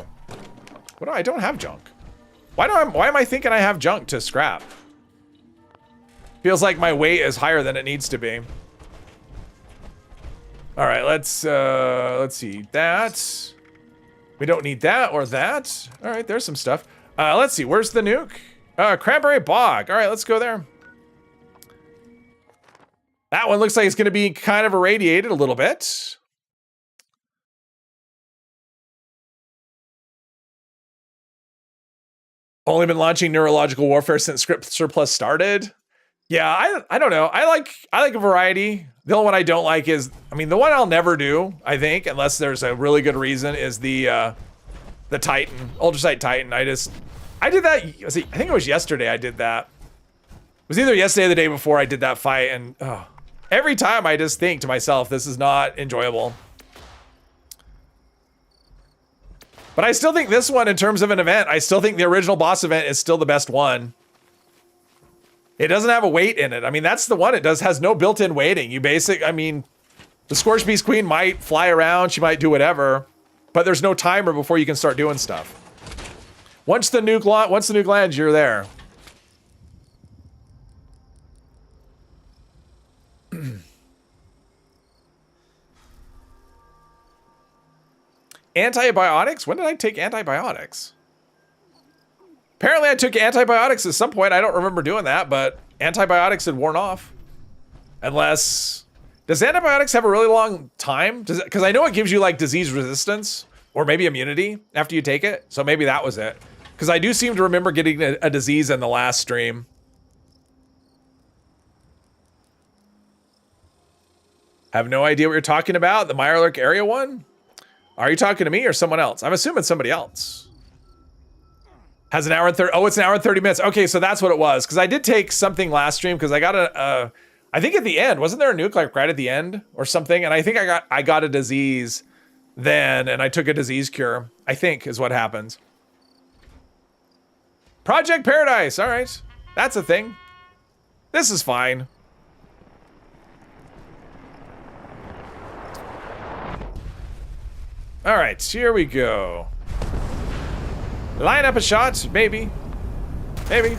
Speaker 1: What do I don't have junk? Why am I thinking I have junk to scrap? Feels like my weight is higher than it needs to be. All right, let's see that. We don't need that or that. All right, there's some stuff. Let's see, where's the nuke? Cranberry Bog. All right, let's go there. That one looks like it's gonna be kind of irradiated a little bit. Only been launching neurological warfare since script surplus started. Yeah, I don't know. I like a variety. The only one I don't like is, I mean, the one I'll never do, I think, unless there's a really good reason, is the Titan, Ultrasight Titan. I did that, I think it was yesterday I did that. It was either yesterday or the day before I did that fight, and every time I just think to myself, this is not enjoyable. But I still think this one, in terms of an event, I still think the original boss event is still the best one. It doesn't have a weight in it. I mean, that's the one it has no built-in weighting. I mean, the Scorched Beast Queen might fly around, she might do whatever, but there's no timer before you can start doing stuff. Once the nuke lands, you're there. Antibiotics? When did I take antibiotics? Apparently I took antibiotics at some point. I don't remember doing that, but antibiotics had worn off. Unless... Does antibiotics have a really long time? Because I know it gives you like disease resistance or maybe immunity after you take it. So maybe that was it. Because I do seem to remember getting a disease in the last stream. I have no idea what you're talking about. The Mirelurk area one? Are you talking to me or someone else? I'm assuming somebody else. Has an hour and 30. Oh, it's an hour and 30 minutes. Okay, so that's what it was. Because I did take something last stream because I got I think at the end, wasn't there a nuke like right at the end or something? And I think I got a disease then, and I took a disease cure. I think is what happens. Project Paradise. All right, that's a thing. This is fine. All right, here we go. Line up a shot, maybe. Maybe.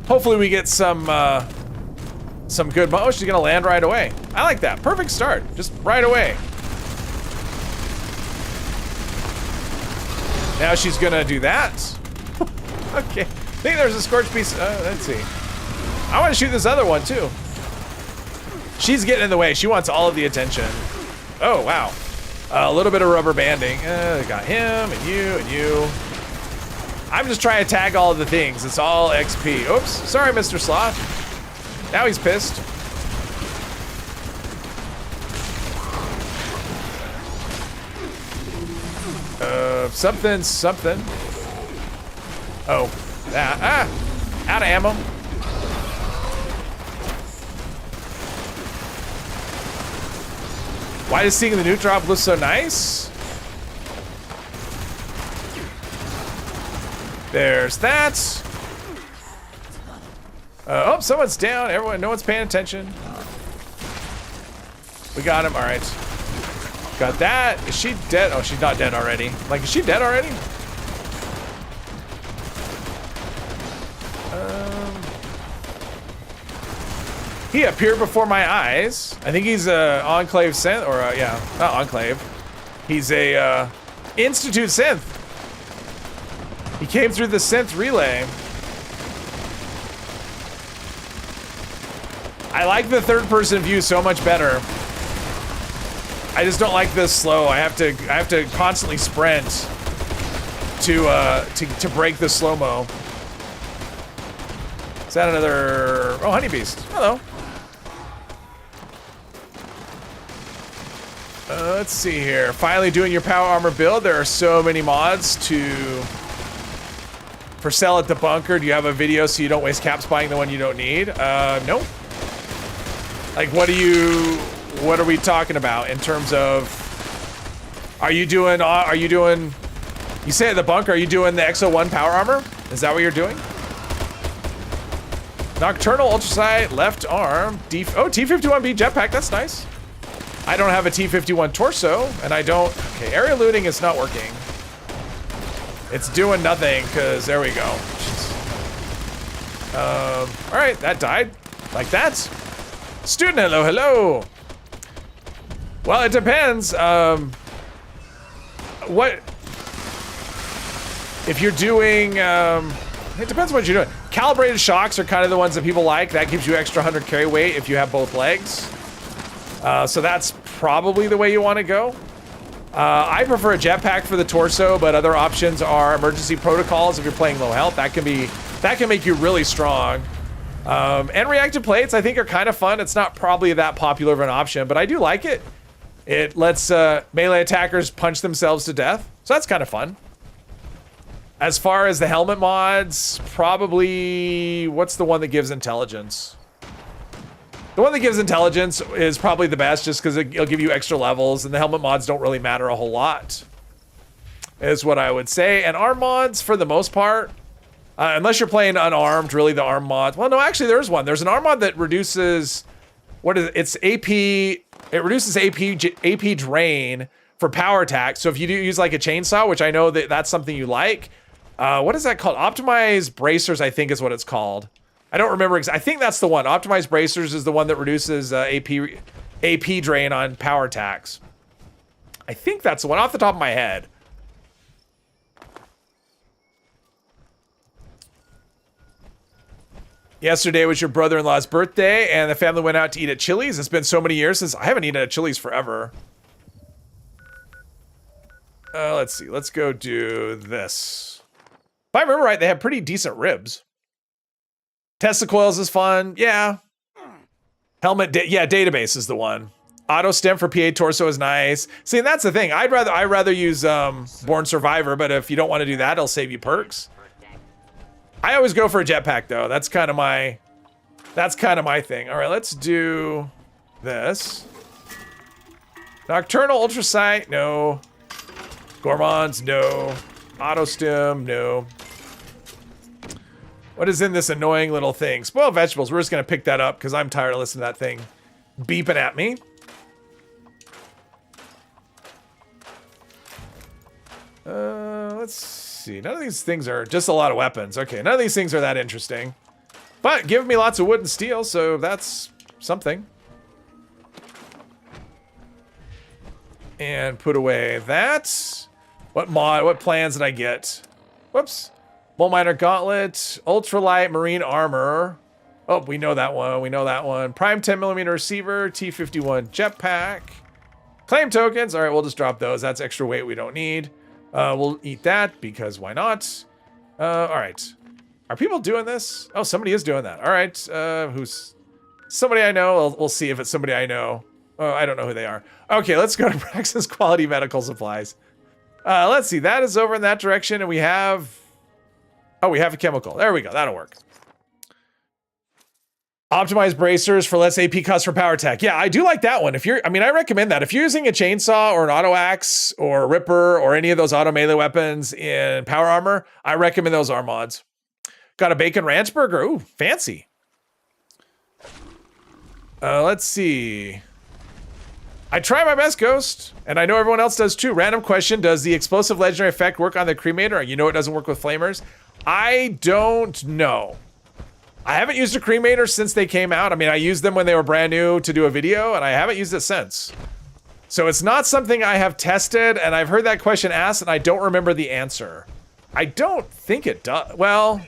Speaker 1: Hopefully we get some good. Oh, she's gonna land right away. I like that. Perfect start. Just right away. Now she's gonna do that. Okay. I think there's a scorch piece. Let's see. I want to shoot this other one too. She's getting in the way. She wants all of the attention. Oh, wow. A little bit of rubber banding. Got him and you. I'm just trying to tag all of the things. It's all XP. Oops. Sorry, Mr. Sloth. Now he's pissed. Something. Oh. Out of ammo. Why does seeing the nuke drop look so nice? There's that. Oh, someone's down. Everyone, no one's paying attention. We got him. All right. Got that. Is she dead? Oh, she's not dead already. Like, is she dead already? He appeared before my eyes. I think he's a Enclave synth, or yeah, not Enclave. He's a Institute synth. He came through the synth relay. I like the third-person view so much better. I just don't like this slow. I have to constantly sprint to break the slow-mo. Is that another? Oh, honeybeast. Hello. Let's see here. Finally doing your power armor build. There are so many mods for sale at the bunker. Do you have a video so you don't waste caps buying the one you don't need? No. Like, what are we talking about in terms of, you say at the bunker, are you doing the XO1 power armor? Is that what you're doing? Nocturnal Ultrasight, left arm, T51B jetpack, that's nice. I don't have a T51 torso, and I don't, okay, area looting is not working. It's doing nothing, because there we go. All right, that died, like that. Student, hello. Well, it depends, if you're doing, it depends what you're doing. Calibrated shocks are kind of the ones that people like. That gives you extra 100 carry weight if you have both legs. So that's probably the way you want to go. I prefer a jetpack for the torso, but other options are emergency protocols if you're playing low health. That can make you really strong. And reactive plates, I think, are kind of fun. It's not probably that popular of an option, but I do like it. It lets melee attackers punch themselves to death, so that's kind of fun. As far as the helmet mods, probably, what's the one that gives intelligence? The one that gives intelligence is probably the best just because it'll give you extra levels, and the helmet mods don't really matter a whole lot, is what I would say. And arm mods, for the most part, unless you're playing unarmed, really the arm mod. Well, no, actually there's one. There's an arm mod that reduces, what is it? It's AP, it reduces AP drain for power attack. So if you do use like a chainsaw, which I know that that's something you like, what is that called? Optimized bracers, I think is what it's called. I don't remember. I think that's the one. Optimized bracers is the one that reduces AP drain on power attacks. I think that's the one off the top of my head. Yesterday was your brother-in-law's birthday, and the family went out to eat at Chili's. It's been so many years since I haven't eaten at Chili's forever. Let's see. Let's go do this. If I remember right, they have pretty decent ribs. Tesla coils is fun. Yeah. Helmet, yeah, database is the one. Auto stem for PA torso is nice. See, and that's the thing. I'd rather use Born Survivor, but if you don't want to do that, it'll save you perks. I always go for a jetpack though. That's kind of my thing. All right, let's do this. Nocturnal Ultrasight, no. Gourmands, no. Auto stem, no. What is in this annoying little thing? Spoiled vegetables. We're just gonna pick that up because I'm tired of listening to that thing beeping at me. Let's see. None of these things are just a lot of weapons. Okay, none of these things are that interesting. But give me lots of wood and steel, so that's something. And put away that. What plans did I get? Whoops. Mole Miner Gauntlet, Ultralight Marine Armor. Oh, we know that one. We know that one. Prime 10mm receiver, T51 jetpack. Claim tokens. All right, we'll just drop those. That's extra weight we don't need. We'll eat that because why not? All right. Are people doing this? Oh, somebody is doing that. All right. Who's somebody I know? We'll see if it's somebody I know. Oh, I don't know who they are. Okay, let's go to Praxis Quality Medical Supplies. Let's see. That is over in that direction, and we have... Oh, we have a chemical. There we go. That'll work. Optimized bracers for less AP cost for power attack. Yeah, I do like that one. I recommend that. If you're using a chainsaw or an auto axe or a ripper or any of those auto melee weapons in power armor, I recommend those arm mods. Got a bacon ranch burger. Ooh, fancy. Let's see. I try my best, Ghost, and I know everyone else does too. Random question: does the explosive legendary effect work on the cremator? You know it doesn't work with flamers. I don't know. I haven't used a cremator since they came out. I mean, I used them when they were brand new to do a video, and I haven't used it since. So it's not something I have tested, and I've heard that question asked, and I don't remember the answer. I don't think it does. Well,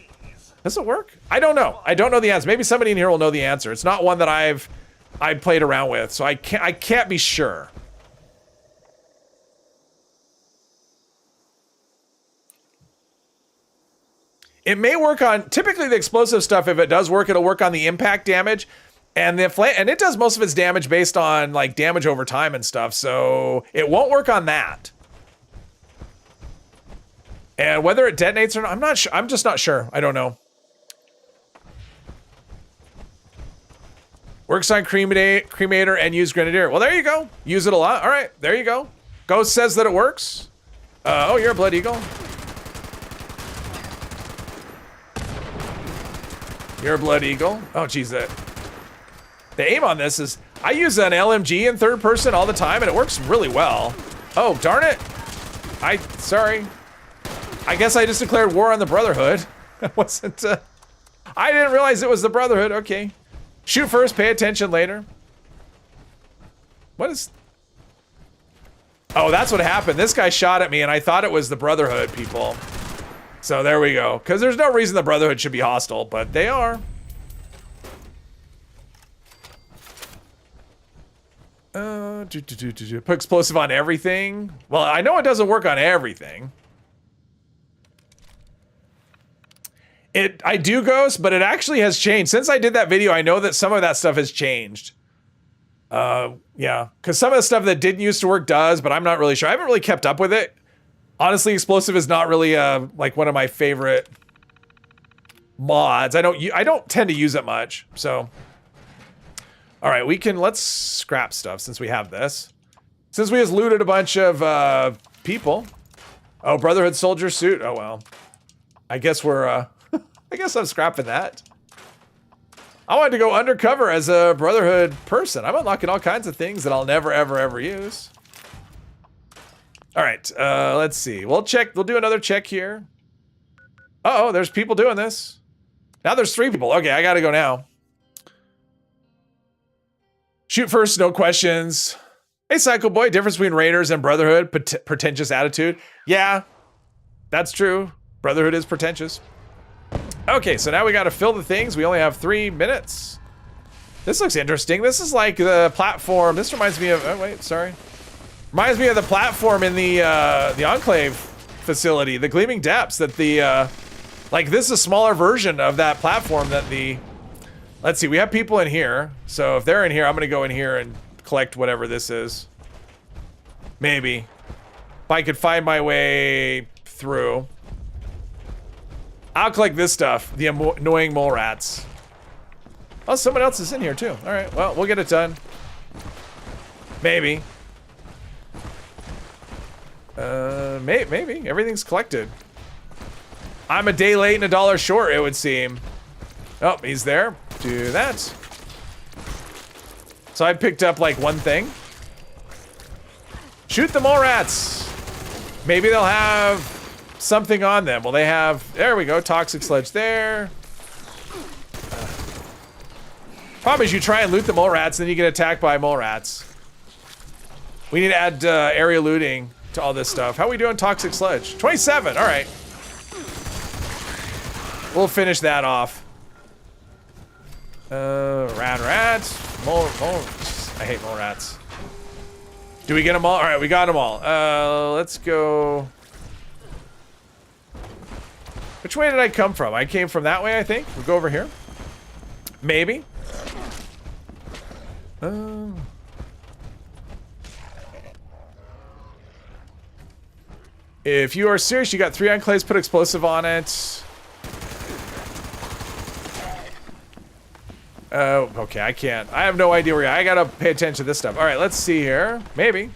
Speaker 1: does it work? I don't know. I don't know the answer. Maybe somebody in here will know the answer. It's not one that I've played around with, so I can't be sure. It may work on, typically the explosive stuff, if it does work, it'll work on the impact damage. And it does most of its damage based on like damage over time and stuff, so it won't work on that. And whether it detonates or not, I'm not sure. I'm just not sure. I don't know. Works on cremator and use grenadier. Well, there you go. Use it a lot. All right, there you go. Ghost says that it works. Oh, you're a Blood Eagle. You're a Blood Eagle. Oh, geez, the aim on this is... I use an LMG in third person all the time, and it works really well. Oh, darn it. Sorry. I guess I just declared war on the Brotherhood. It wasn't... I didn't realize it was the Brotherhood. Okay. Shoot first, pay attention later. What is... Oh, that's what happened. This guy shot at me, and I thought it was the Brotherhood people. So there we go. Because there's no reason the Brotherhood should be hostile, but they are. Put explosive on everything. Well, I know it doesn't work on everything. I do, Ghost, but it actually has changed. Since I did that video, I know that some of that stuff has changed. Yeah, because some of the stuff that didn't used to work does, but I'm not really sure. I haven't really kept up with it. Honestly, explosive is not really like one of my favorite mods. I don't tend to use it much. So, all right, let's scrap stuff since we have this. Since we just looted a bunch of people. Oh, Brotherhood soldier suit. Oh well. I guess we're I guess I'm scrapping that. I wanted to go undercover as a Brotherhood person. I'm unlocking all kinds of things that I'll never, ever, ever use. All right, let's see. We'll do another check here. Uh-oh, there's people doing this. Now there's 3 people. Okay, I gotta go now. Shoot first, no questions. Hey, Psycho Boy, difference between Raiders and Brotherhood, pretentious attitude. Yeah, that's true. Brotherhood is pretentious. Okay, so now we gotta fill the things. We only have 3 minutes. This looks interesting. This is like the platform. This reminds me of, oh wait, sorry. Reminds me of the platform in the Enclave facility, the Gleaming Depths that the Like, this is a smaller version of that platform that the... Let's see, we have people in here. So if they're in here, I'm going to go in here and collect whatever this is. Maybe. If I could find my way through. I'll collect this stuff. The annoying mole rats. Oh, someone else is in here too. All right, well, we'll get it done. Maybe. Maybe. Everything's collected. I'm a day late and $1 short, it would seem. Oh, he's there. Do that. So I picked up like one thing. Shoot the mole rats. Maybe they'll have something on them. Well, they have, there we go, toxic sludge there. Problem is you try and loot the mole rats, and then you get attacked by mole rats. We need to add area looting to all this stuff. How are we doing toxic sludge? 27, all right. We'll finish that off. Rat. Mole. I hate mole rats. Do we get them all? All right, we got them all. Let's go. Which way did I come from? I came from that way, I think. We'll go over here. Maybe. If you are serious, you got 3 enclaves, put explosive on it. Oh, okay, I can't. I have no idea where I gotta pay attention to this stuff. All right, let's see here. Maybe.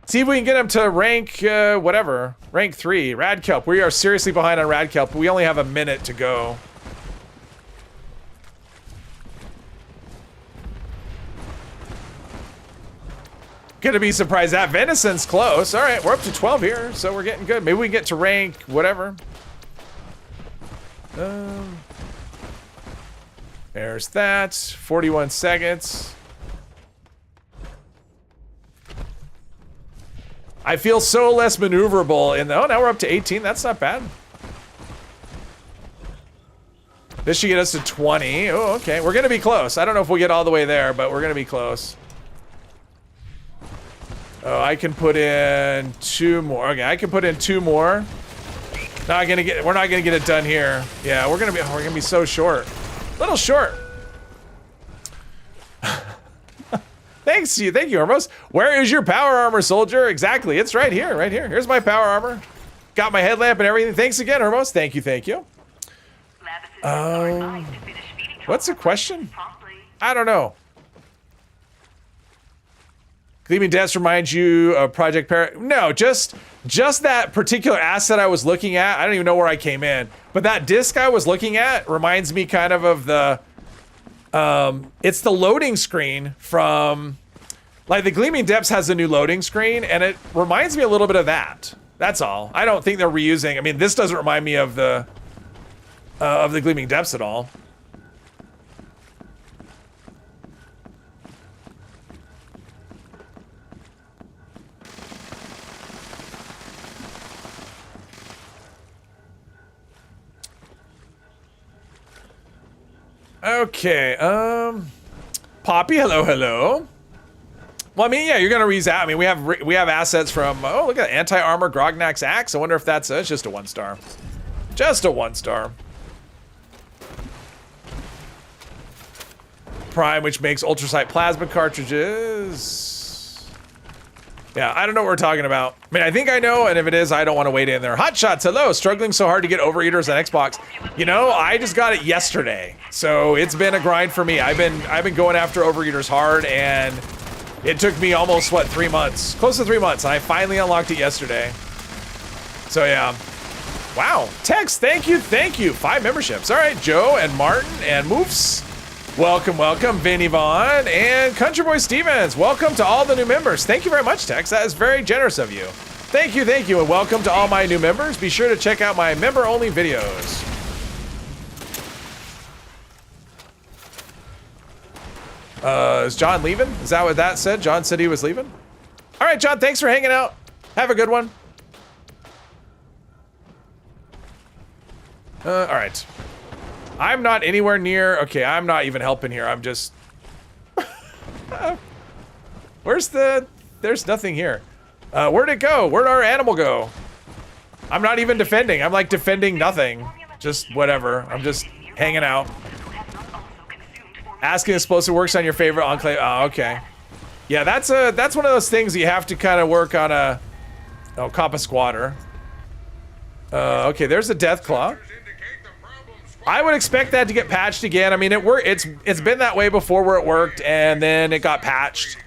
Speaker 1: See if we can get him to rank, whatever. Rank 3, Rad Kelp. We are seriously behind on Rad Kelp. We only have a minute to go. Gonna be surprised that venison's close. All right, we're up to 12 here, so we're getting good. Maybe we get to rank whatever. There's that. 41 seconds. I feel so less maneuverable in the... Oh, now we're up to 18. That's not bad. This should get us to 20. Oh, okay. We're going to be close. I don't know if we'll get all the way there, but we're going to be close. Oh, I can put in 2 more. Okay, I can put in 2 more. We're not gonna get it done here. Yeah, we're gonna be so short. Little short. Thank you, Hermos. Where is your power armor, soldier? Exactly, it's right here, right here. Here's my power armor. Got my headlamp and everything. Thanks again, Hermos. Thank you. What's the question? I don't know. Gleaming Depths reminds you of Project Parrot? No, just that particular asset I was looking at. I don't even know where I came in, but that disc I was looking at reminds me kind of the. It's the loading screen from, like, the Gleaming Depths has a new loading screen, and it reminds me a little bit of that. That's all. I don't think they're reusing. I mean, this doesn't remind me of the Gleaming Depths at all. Okay, Poppy, hello. Well, I mean, yeah, you're gonna reuse that. I mean, we have assets from, oh, look at that, anti-armor Grognak's axe. I wonder if that's it's just a 1-star. Just a 1-star. Prime, which makes ultrasight plasma cartridges. Yeah, I don't know what we're talking about. I mean, I think I know, and if it is, I don't want to wait in there. Hot Shots, hello. Struggling so hard to get Overeaters on Xbox. You know, I just got it yesterday, so it's been a grind for me. I've been going after Overeaters hard, and it took me almost, what, 3 months? Close to 3 months, and I finally unlocked it yesterday. So, yeah. Wow. Tex, thank you. 5 memberships. All right, Joe and Martin and Moofs. Welcome, Vinny Vaughn and Country Boy Stevens. Welcome to all the new members. Thank you very much, Tex. That is very generous of you. Thank you, and welcome to all my new members. Be sure to check out my member-only videos. Is John leaving? Is that what that said? John said he was leaving? All right, John, thanks for hanging out. Have a good one. All right. I'm not anywhere near. Okay, I'm not even helping here. I'm just. There's nothing here. Where'd it go? Where'd our animal go? I'm not even defending. I'm like defending nothing. Just whatever. I'm just hanging out. Asking explosive works on your favorite enclave. Oh, okay. Yeah, that's one of those things you have to kind of work on a... Oh, cop a squatter. Okay, there's a death claw. I would expect that to get patched again. I mean, it's been that way before where it worked, and then it got patched.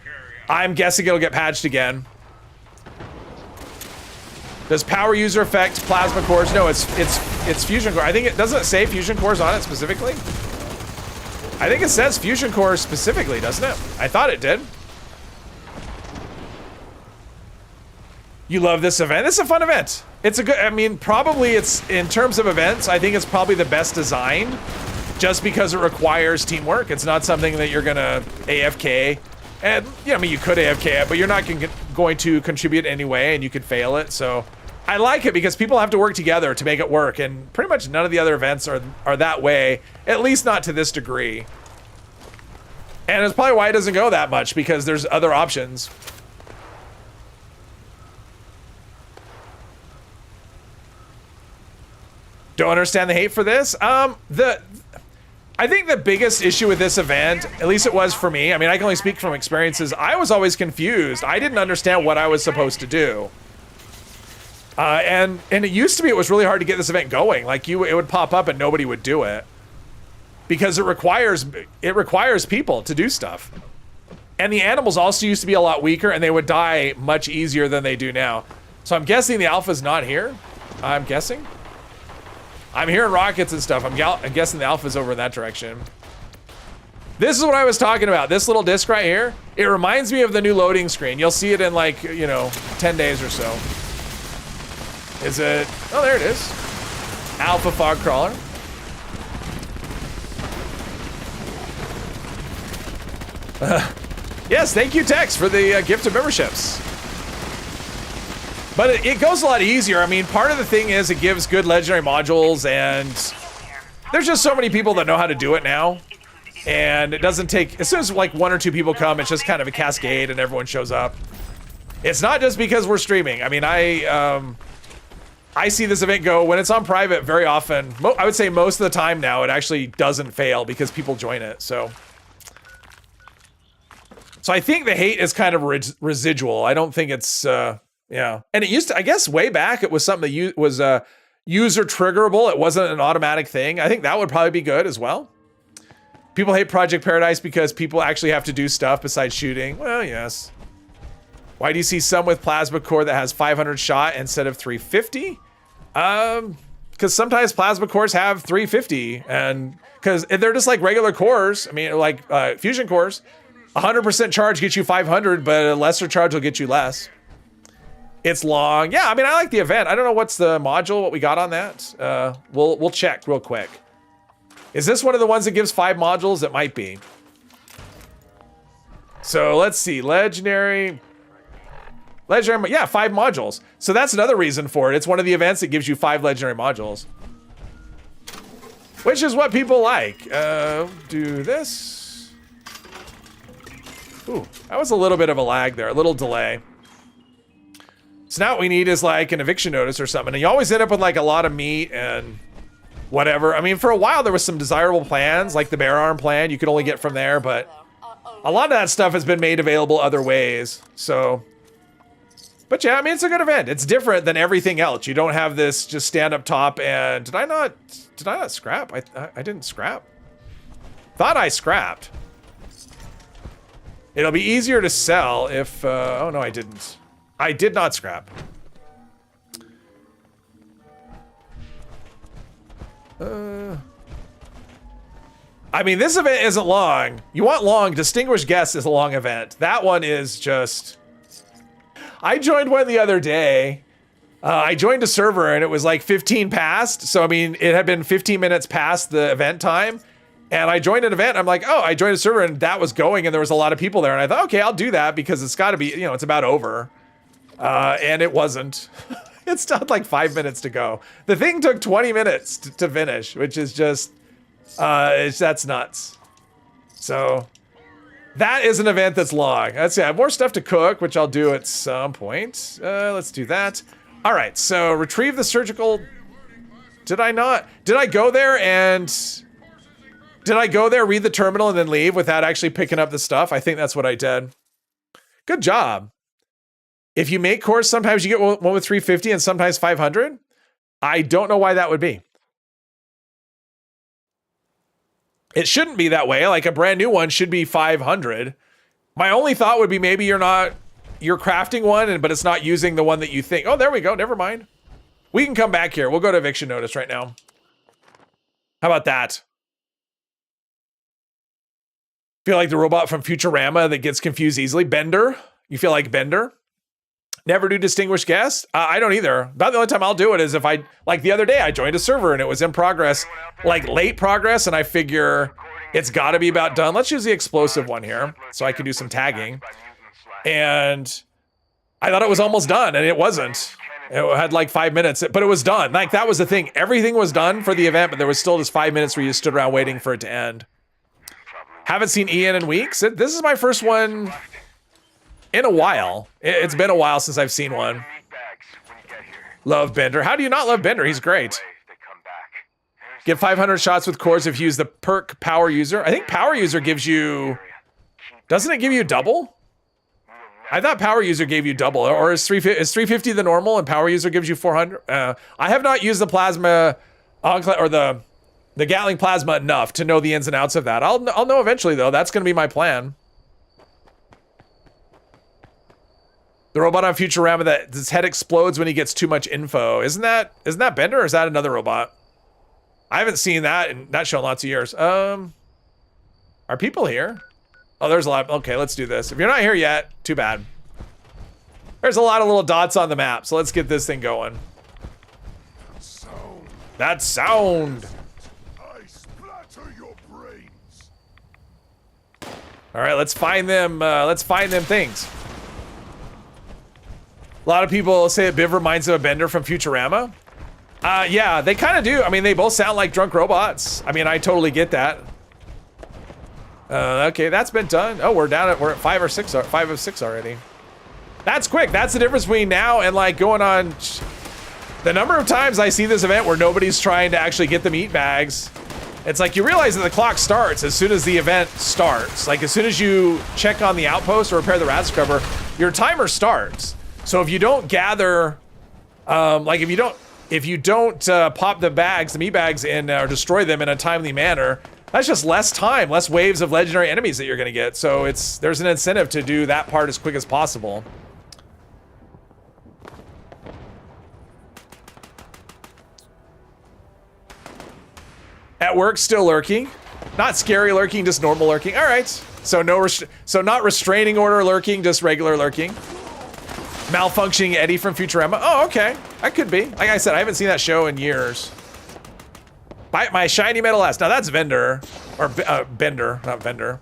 Speaker 1: I'm guessing it'll get patched again. Does power user affect plasma cores? No, it's fusion core. I think it doesn't say fusion cores on it specifically. I think it says fusion cores specifically, doesn't it? I thought it did. You love this event. This is a fun event. It's a good, I mean, probably it's, in terms of events, I think it's probably the best designed just because it requires teamwork. It's not something that you're gonna AFK. And, yeah, I mean, you could AFK it, but you're not going to contribute anyway, and you could fail it. So I like it because people have to work together to make it work, and pretty much none of the other events are that way, at least not to this degree. And it's probably why it doesn't go that much, because there's other options. Don't understand the hate for this. I think the biggest issue with this event, at least it was for me, I mean, I can only speak from experiences, I was always confused. I didn't understand what I was supposed to do. And it used to be, it was really hard to get this event going. Like, it would pop up and nobody would do it. Because it requires people to do stuff. And the animals also used to be a lot weaker, and they would die much easier than they do now. So I'm guessing the alpha's not here. I'm guessing. I'm hearing rockets and stuff. I'm guessing the alpha's over in that direction. This is what I was talking about. This little disc right here. It reminds me of the new loading screen. You'll see it in like, 10 days or so. Is it? Oh, there it is. Alpha fog crawler. Yes, thank you, Tex, for the gift of memberships. But it goes a lot easier. I mean, part of the thing is it gives good legendary modules, and there's just so many people that know how to do it now. And it doesn't take, as soon as like 1 or 2 people come, it's just kind of a cascade and everyone shows up. It's not just because we're streaming. I mean, I see this event go, when it's on private very often, I would say most of the time now, it actually doesn't fail because people join it, so. So I think the hate is kind of residual. I don't think it's, yeah. And it used to, I guess way back, it was something that was user triggerable. It wasn't an automatic thing. I think that would probably be good as well. People hate Project Paradise because people actually have to do stuff besides shooting. Well, yes. Why do you see some with plasma core that has 500 shot instead of 350? Because sometimes plasma cores have 350, and because they're just like regular cores. I mean, like fusion cores. 100% charge gets you 500, but a lesser charge will get you less. It's long. Yeah, I mean, I like the event. I don't know what's the module, what we got on that. We'll check real quick. Is this one of the ones that gives 5 modules? It might be. So let's see. Legendary, yeah, 5 modules. So that's another reason for it. It's one of the events that gives you 5 legendary modules. Which is what people like. Do this. Ooh, that was a little bit of a lag there, a little delay. So now what we need is like an eviction notice or something. And you always end up with like a lot of meat and whatever. I mean, for a while there was some desirable plans, like the bear arm plan you could only get from there, but a lot of that stuff has been made available other ways. So, but yeah, I mean, it's a good event. It's different than everything else. You don't have this just stand up top and did I not scrap? I didn't scrap. Thought I scrapped. It'll be easier to sell if, oh no, I didn't. I did not scrap. I mean, this event isn't long. You want long. Distinguished Guest is a long event. That one is just... I joined one the other day. I joined a server and it was like 15 past. So, I mean, it had been 15 minutes past the event time. And I joined an event. I'm like, oh, I joined a server and that was going and there was a lot of people there. And I thought, okay, I'll do that because it's got to be, it's about over. And it wasn't. It still had like 5 minutes to go. The thing took 20 minutes to finish, which is just, that's nuts. So that is an event that's long. Let's see, I have more stuff to cook, which I'll do at some point. Let's do that. All right, so retrieve the surgical. Did I not? Did I go there and... Did I go there, read the terminal, and then leave without actually picking up the stuff? I think that's what I did. Good job. If you make cores, sometimes you get one with 350 and sometimes 500. I don't know why that would be. It shouldn't be that way. Like a brand new one should be 500. My only thought would be maybe you're crafting one, but it's not using the one that you think. Oh, there we go. Never mind. We can come back here. We'll go to eviction notice right now. How about that? Feel like the robot from Futurama that gets confused easily. Bender. You feel like Bender? Never do distinguished guest? I don't either. About the only time I'll do it is if I, like the other day, I joined a server and it was in progress, like late progress, and I figure it's got to be about done. Let's use the explosive one here so I can do some tagging. And I thought it was almost done, and it wasn't. It had like 5 minutes, but it was done. Like that was the thing. Everything was done for the event, but there was still just 5 minutes where you stood around waiting for it to end. Haven't seen Ian in weeks. This is my first one in a while. It's been a while since I've seen one. Love Bender. How do you not love Bender? He's great. Get 500 shots with cores if you use the perk Power User. I think Power User gives you... Doesn't it give you double? I thought Power User gave you double. Or is 350 the normal and Power User gives you 400? I have not used the Plasma... or the Gatling Plasma enough to know the ins and outs of that. I'll know eventually, though. That's going to be my plan. The robot on Futurama that his head explodes when he gets too much info. Isn't that Bender or is that another robot? I haven't seen that in that show in lots of years. Are people here? Oh, there's a lot. Okay, let's do this. If you're not here yet, too bad. There's a lot of little dots on the map, so let's get this thing going. That sound. All right, let's find them. Let's find them things. A lot of people say that Biv reminds them of Bender from Futurama. Yeah, they kind of do. I mean, they both sound like drunk robots. I mean, I totally get that. Okay, that's been done. Oh, we're at 5 of 6 already. That's quick. That's the difference between now and like going on. The number of times I see this event where nobody's trying to actually get the meat bags. It's like you realize that the clock starts as soon as the event starts. Like as soon as you check on the outpost or repair the rat scrubber, your timer starts. So if you don't gather, like if you don't pop the bags, the meat bags, and or destroy them in a timely manner, that's just less time, less waves of legendary enemies that you're gonna get. So there's an incentive to do that part as quick as possible. At work, still lurking. Not scary lurking, just normal lurking. All right. So not restraining order lurking, just regular lurking. Malfunctioning Eddie from Futurama. Oh, okay. That could be. Like I said, I haven't seen that show in years. Bite my shiny metal ass. Now that's Vendor. Or Bender, not Vendor.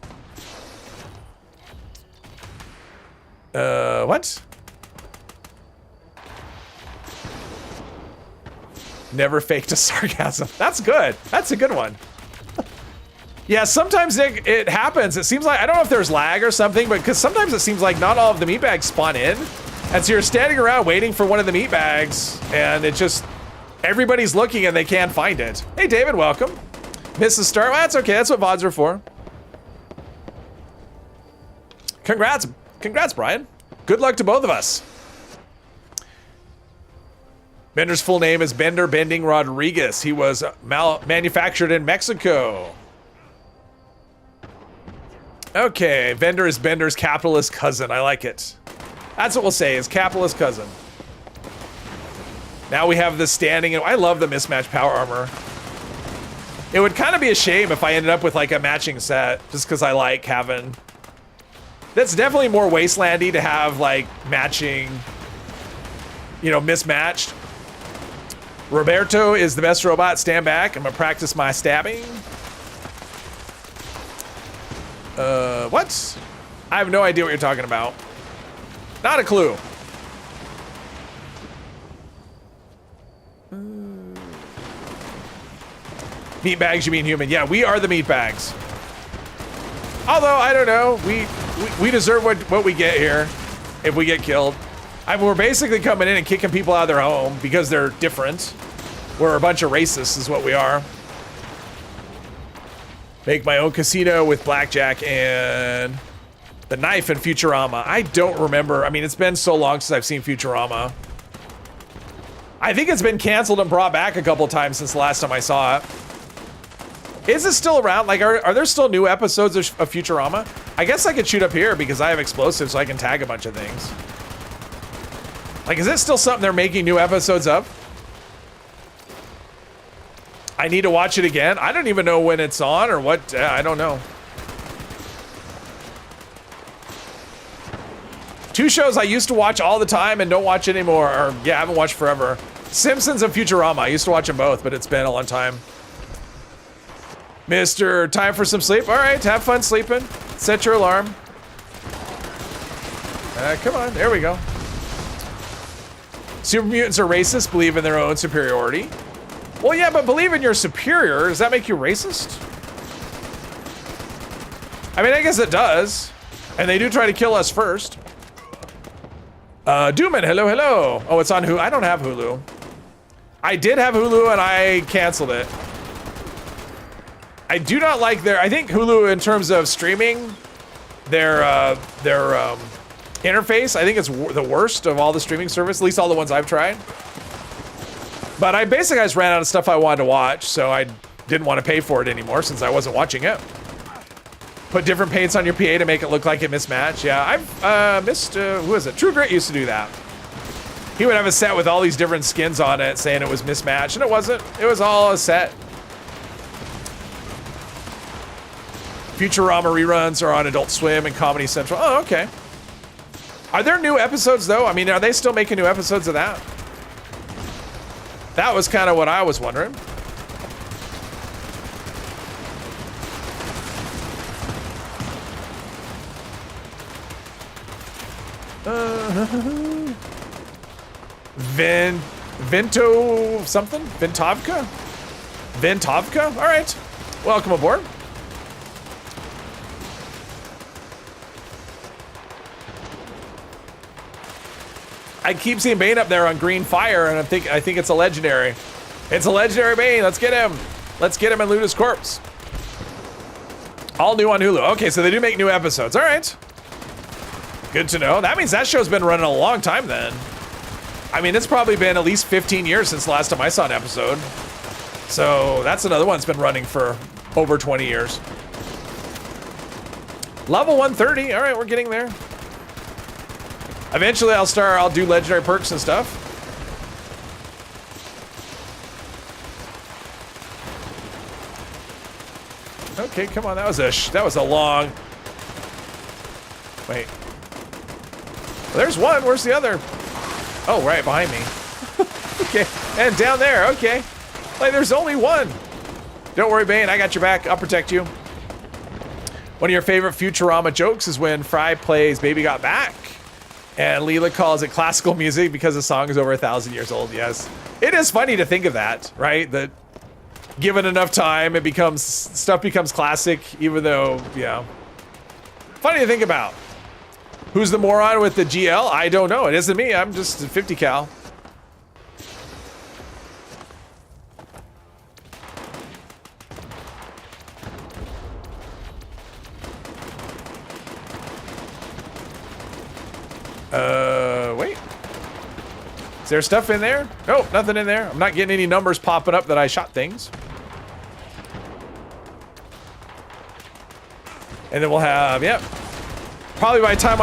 Speaker 1: What? Never faked a sarcasm. That's good. That's a good one. Yeah, sometimes it happens. It seems like, I don't know if there's lag or something, but because sometimes it seems like not all of the meat bags spawn in. And so you're standing around waiting for one of the meat bags, and it just, everybody's looking and they can't find it. Hey, David, welcome. Mrs. Star, well, that's okay. That's what VODs are for. Congrats, Brian. Good luck to both of us. Bender's full name is Bender Bending Rodriguez. He was manufactured in Mexico. Okay, Bender is Bender's capitalist cousin. I like it. That's what we'll say, is capitalist cousin. Now we have the standing, and I love the mismatched power armor. It would kind of be a shame if I ended up with like a matching set, just because I like having... That's definitely more wastelandy to have like matching, you know, mismatched. Roberto is the best robot. Stand back. I'm gonna practice my stabbing. What? I have no idea what you're talking about. Not a clue. Meat bags, you mean human? Yeah, we are the meat bags. Although I don't know, we deserve what we get here if we get killed. I mean, we're basically coming in and kicking people out of their home because they're different. We're a bunch of racists is what we are. Make my own casino with blackjack and the knife in Futurama. I don't remember. I mean, it's been so long since I've seen Futurama. I think it's been canceled and brought back a couple times since the last time I saw it. Is it still around? Like, are there still new episodes of Futurama? I guess I could shoot up here because I have explosives so I can tag a bunch of things. Like, is it still something they're making new episodes of? I need to watch it again. I don't even know when it's on or what. I don't know. Two shows I used to watch all the time and don't watch anymore. Or, yeah, I haven't watched forever. Simpsons and Futurama. I used to watch them both, but it's been a long time. Mr. Time for some sleep. All right, have fun sleeping. Set your alarm. Come on, there we go. Super mutants are racist, believe in their own superiority. Well, yeah, but believe in your superior, does that make you racist? I mean, I guess it does. And they do try to kill us first. Dooman, hello, hello. Oh, it's on Hulu. I don't have Hulu. I did have Hulu and I canceled it. I do not like I think Hulu in terms of streaming, their interface, I think it's the worst of all the streaming service, at least all the ones I've tried. But I basically just ran out of stuff I wanted to watch, so I didn't want to pay for it anymore since I wasn't watching it. Put different paints on your PA to make it look like it mismatched. Yeah, I've missed, who is it? True Grit used to do that. He would have a set with all these different skins on it saying it was mismatched, and it wasn't. It was all a set. Futurama reruns are on Adult Swim and Comedy Central. Oh, okay. Are there new episodes, though? I mean, are they still making new episodes of that? That was kind of what I was wondering. Vento something? Ventovka? Ventovka? All right. Welcome aboard. I keep seeing Bane up there on green fire, and I think it's a legendary. It's a legendary Bane. Let's get him. Let's get him and loot his corpse. All new on Hulu. Okay, so they do make new episodes. All right. Good to know. That means that show's been running a long time then. I mean, it's probably been at least 15 years since the last time I saw an episode. So that's another one that's been running for over 20 years. Level 130. All right, we're getting there. Eventually I'll do legendary perks and stuff. Okay, come on. That was a long. Wait. Well, there's one. Where's the other? Oh, right behind me. Okay, and down there. Okay. Like there's only one. Don't worry, Bane. I got your back. I'll protect you. One of your favorite Futurama jokes is when Fry plays "Baby Got Back." And Leela calls it classical music because the song is over 1,000 years old. Yes, it is funny to think of that, right? That given enough time, stuff becomes classic, even though, yeah. Funny to think about. Who's the moron with the GL? I don't know. It isn't me. I'm just a 50 cal. Wait. Is there stuff in there? Nope, nothing in there. I'm not getting any numbers popping up that I shot things. And then we'll have, yep. Probably by the time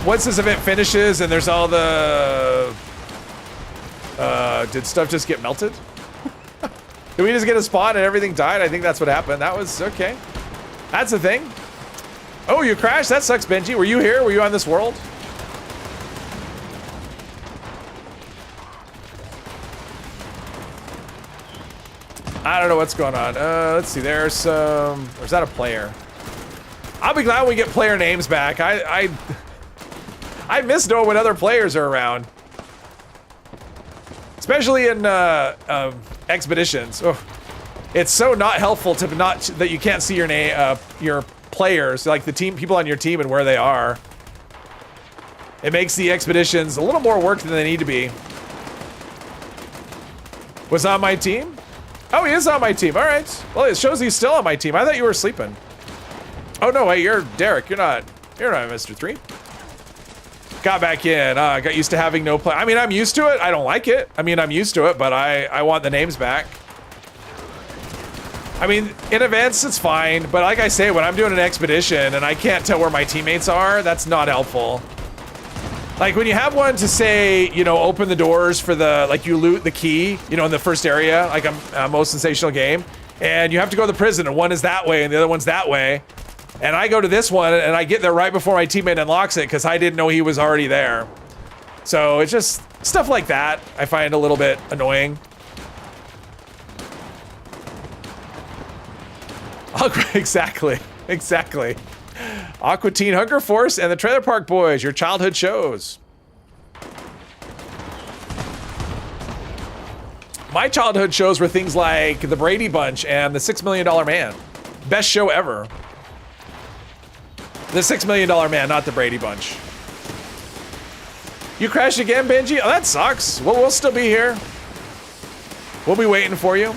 Speaker 1: once this event finishes and there's all the, did stuff just get melted? Did we just get a spawn and everything died? I think that's what happened. That was, okay. That's the thing. Oh, you crashed? That sucks, Benji. Were you here? Were you on this world? I don't know what's going on. Let's see. There's some. Or is that a player? I'll be glad when we get player names back. I miss knowing when other players are around, especially in expeditions. Oh, it's so not helpful to that you can't see your name, your players, like the people on your team and where they are. It makes the expeditions a little more work than they need to be. Was on my team? Oh, he is on my team. All right. Well, it shows he's still on my team. I thought you were sleeping. Oh no, wait, you're Derek. You're not Mr. 3. Got back in. I got used to having no play. I mean, I'm used to it. I don't like it. I mean, I'm used to it, but I want the names back. I mean, in events, it's fine. But like I say, when I'm doing an expedition and I can't tell where my teammates are, that's not helpful. Like when you have one to say, you know, open the doors for the, like you loot the key, you know, in the first area, like a most sensational game, and you have to go to the prison and one is that way and the other one's that way. And I go to this one and I get there right before my teammate unlocks it because I didn't know he was already there. So it's just stuff like that I find a little bit annoying. Exactly. Aqua Teen Hunger Force and the Trailer Park Boys, your childhood shows. My childhood shows were things like The Brady Bunch and The $6 Million Man. Best show ever. The $6 Million Man, not The Brady Bunch. You crashed again, Benji? Oh, that sucks. Well, we'll still be here. We'll be waiting for you.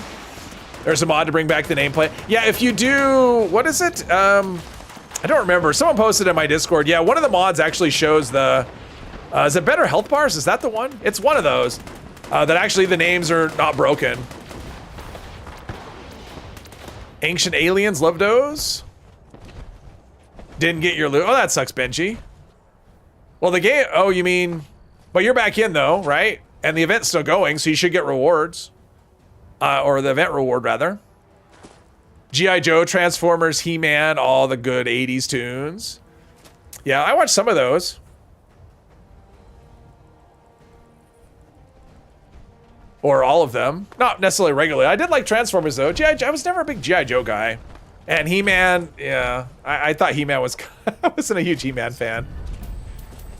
Speaker 1: There's a mod to bring back the nameplate. Yeah, if you do, what is it? I don't remember. Someone posted in my Discord. Yeah, one of the mods actually shows the, is it Better Health Bars? Is that the one? It's one of those. That actually the names are not broken. Ancient Aliens, love those. Didn't get your loot. Oh, that sucks, Benji. Well, the game, oh, you mean, but you're back in though, right? And the event's still going, so you should get rewards. Or the event reward, rather. G.I. Joe, Transformers, He-Man, all the good 80s tunes. Yeah, I watched some of those. Or all of them. Not necessarily regularly. I did like Transformers, though. I was never a big G.I. Joe guy. And He-Man, yeah. I thought He-Man was... I wasn't a huge He-Man fan.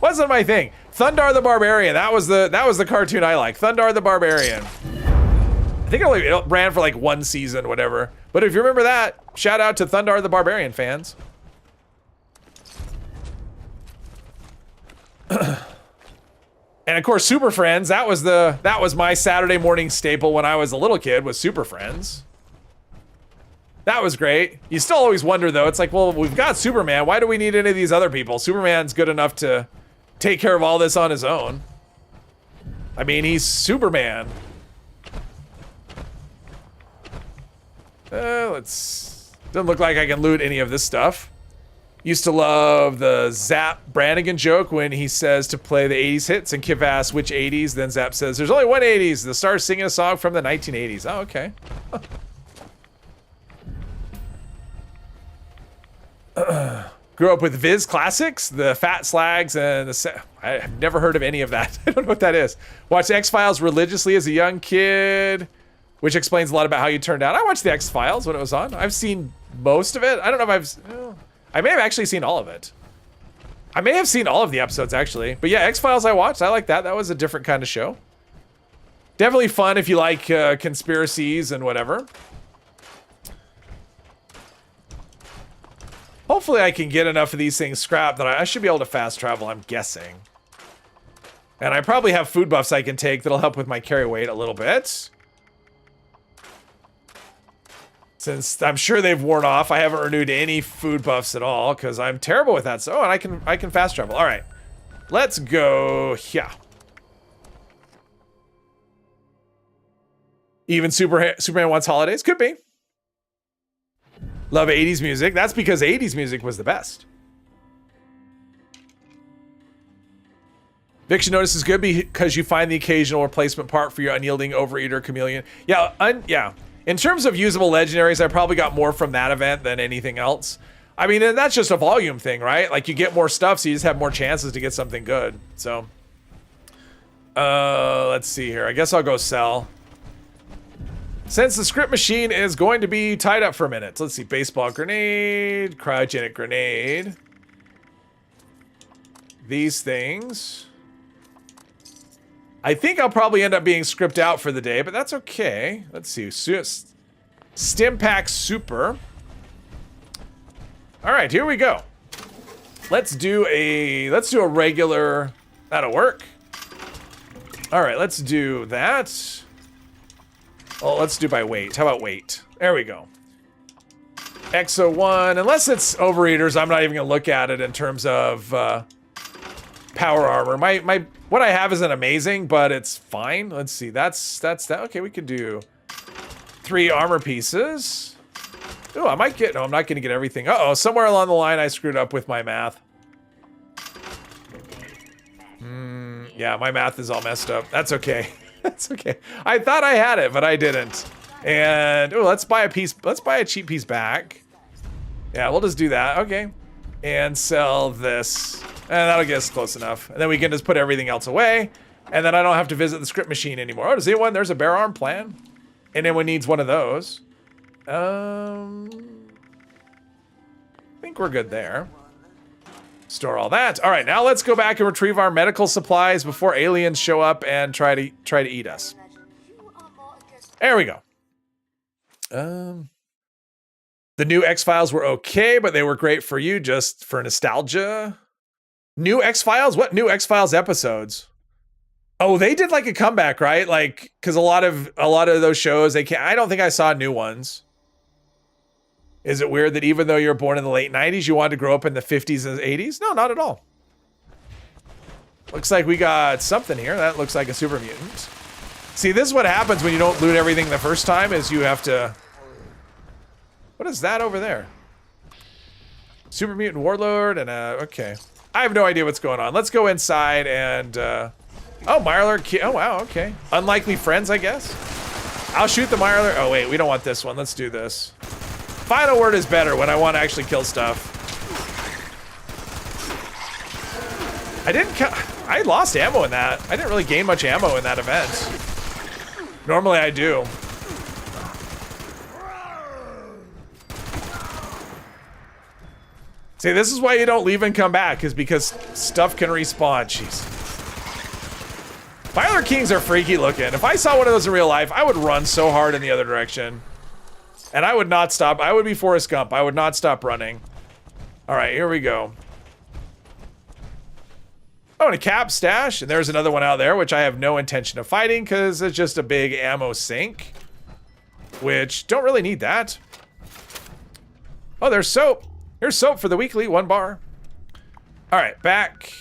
Speaker 1: Wasn't my thing. Thundar the Barbarian. That was the cartoon I liked. Thundar the Barbarian. I think it ran for like one season, whatever. But if you remember that, shout out to Thundar the Barbarian fans. And of course, Super Friends. That was my Saturday morning staple when I was a little kid. Was Super Friends. That was great. You still always wonder though. It's like, well, we've got Superman. Why do we need any of these other people? Superman's good enough to take care of all this on his own. I mean, he's Superman. Doesn't look like I can loot any of this stuff. Used to love the Zap Brannigan joke when he says to play the 80s hits and Kip asks which 80s, then Zap says there's only one 80s. The star's singing a song from the 1980s. Oh, okay. Grew up with Viz Classics, the Fat Slags, and the... I've never heard of any of that. I don't know what that is. Watched X-Files religiously as a young kid. Which explains a lot about how you turned out. I watched the X-Files when it was on. I've seen most of it. I don't know if I may have actually seen all of it. I may have seen all of the episodes, actually. But yeah, X-Files I watched. I like that. That was a different kind of show. Definitely fun if you like conspiracies and whatever. Hopefully I can get enough of these things scrapped that I should be able to fast travel, I'm guessing. And I probably have food buffs I can take that'll help with my carry weight a little bit. Since I'm sure they've worn off, I haven't renewed any food buffs at all because I'm terrible with that. So, and I can fast travel. All right, let's go. Yeah. Even Superman wants holidays. Could be. Love 80s music. That's because 80s music was the best. Viction notice is good because you find the occasional replacement part for your unyielding overeater chameleon. Yeah, yeah. In terms of usable legendaries, I probably got more from that event than anything else. I mean, that's just a volume thing, right? Like, you get more stuff, so you just have more chances to get something good. So, let's see here. I guess I'll go sell. Since the script machine is going to be tied up for a minute. So let's see. Baseball grenade, cryogenic grenade. These things. I think I'll probably end up being scripted out for the day, but that's okay. Let's see. Stim Pack Super. All right, here we go. Let's do a regular. That'll work. All right, let's do that. Oh, let's do by weight. How about weight? There we go. XO1, unless it's overeaters, I'm not even gonna look at it in terms of power armor. My what I have isn't amazing, but it's fine. Let's see. That's that. Okay, we could do 3 armor pieces. Oh, I might get. No, I'm not gonna get everything. Uh-oh, somewhere along the line I screwed up with my math. Yeah, my math is all messed up. That's okay. That's okay. I thought I had it, but I didn't. And oh, let's buy a piece. Let's buy a cheap piece back. Yeah, we'll just do that. Okay. And sell this. And that'll get us close enough. And then we can just put everything else away. And then I don't have to visit the script machine anymore. Oh, does anyone? There's a bear arm plan. And anyone needs one of those. I think we're good there. Store all that. All right, now let's go back and retrieve our medical supplies before aliens show up and try to eat us. There we go. The new X-Files were okay, but they were great for you just for nostalgia. New X-Files? What new X-Files episodes? Oh, they did like a comeback, right? Like, because a lot of those shows, they can't. I don't think I saw new ones. Is it weird that even though you were born in the late 90s, you wanted to grow up in the 50s and 80s? No, not at all. Looks like we got something here. That looks like a super mutant. See, this is what happens when you don't loot everything the first time, is you have to... What is that over there? Super mutant warlord and okay. I have no idea what's going on. Let's go inside and oh, Mirelurk. Oh wow, okay. Unlikely friends, I guess. I'll shoot the Mirelurk. Oh wait, we don't want this one. Let's do this. Final word is better when I want to actually kill stuff. I lost ammo in that. I didn't really gain much ammo in that event. Normally I do. See, this is why you don't leave and come back, is because stuff can respawn. Jeez. Filer Kings are freaky looking. If I saw one of those in real life, I would run so hard in the other direction. And I would not stop. I would be Forrest Gump. I would not stop running. All right, here we go. Oh, and a cap stash. And there's another one out there, which I have no intention of fighting because it's just a big ammo sink. Which, don't really need that. Oh, there's soap. Here's soap for the weekly, 1 bar. All right, back.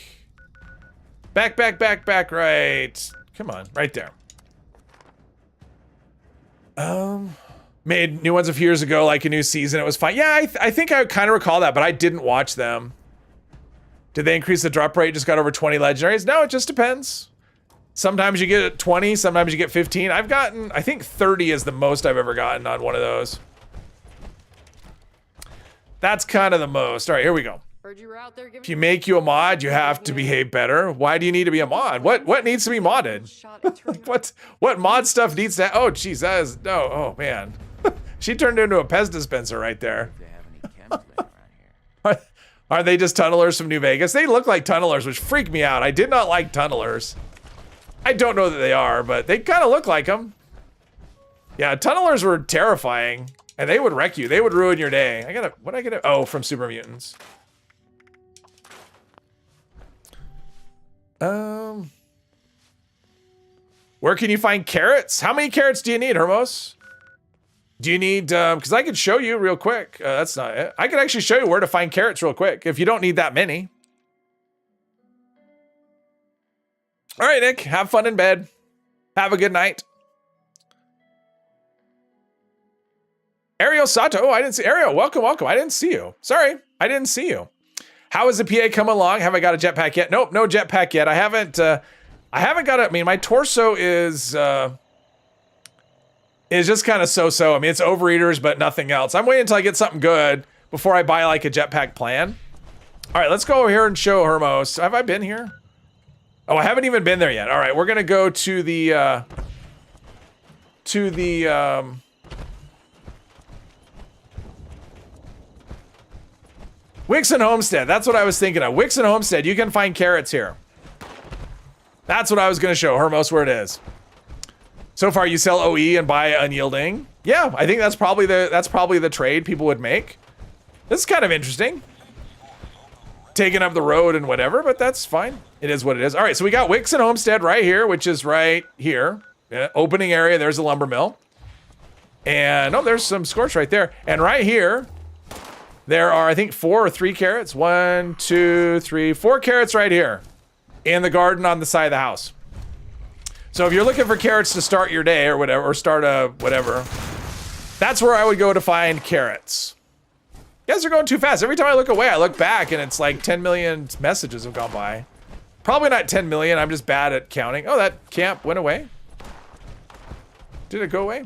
Speaker 1: Back, right. Come on, right there. Made new ones a few years ago, like a new season. It was fine. Yeah, I think I kind of recall that, but I didn't watch them. Did they increase the drop rate? Just got over 20 legendaries? No, it just depends. Sometimes you get 20, sometimes you get 15. I've gotten, I think 30 is the most I've ever gotten on one of those. That's kind of the most. All right, here we go.
Speaker 5: Heard you were out there giving
Speaker 1: If you make you a mod, you have to behave better. Why do you need to be a mod? What needs to be modded? What mod stuff needs to? Oh, geez, that is no. Oh man, she turned into a Pez dispenser right there. Are they just tunnelers from New Vegas? They look like tunnelers, which freak me out. I did not like tunnelers. I don't know that they are, but they kind of look like them. Yeah, tunnelers were terrifying, and they would wreck you. They would ruin your day. What I get? Oh, from Super Mutants. Where can you find carrots? How many carrots do you need, Hermos? Do you need, because I could show you real quick. That's not it. I could actually show you where to find carrots real quick if you don't need that many. All right, Nick, have fun in bed. Have a good night. Ariel Sato, oh, I didn't see, Ariel, welcome. I didn't see you. Sorry, I didn't see you. How is the PA coming along? Have I got a jetpack yet? Nope, no jetpack yet. I haven't got it. I mean, my torso is just kind of so-so. I mean, it's overeaters, but nothing else. I'm waiting until I get something good before I buy like a jetpack plan. All right, let's go over here and show Hermos. Have I been here? Oh, I haven't even been there yet. All right, we're gonna go to the Wixon Homestead. That's what I was thinking of. Wixon Homestead. You can find carrots here. That's what I was gonna show Hermos where it is. So far, you sell OE and buy Unyielding. Yeah, I think that's probably the trade people would make. This is kind of interesting. taking up the road and whatever, but that's fine. It is what it is. All right, so we got Wixon Homestead right here, which is right here. Opening area, there's a lumber mill. And, oh, there's some scorch right there. And right here, there are, I think, 4 or 3 carrots. 1, 2, 3, 4 carrots right here in the garden on the side of the house. So if you're looking for carrots to start your day or whatever, or start a whatever, that's where I would go to find carrots. You guys are going too fast. Every time I look away, I look back and it's like 10 million messages have gone by. Probably not 10 million. I'm just bad at counting. Oh, that camp went away. Did it go away?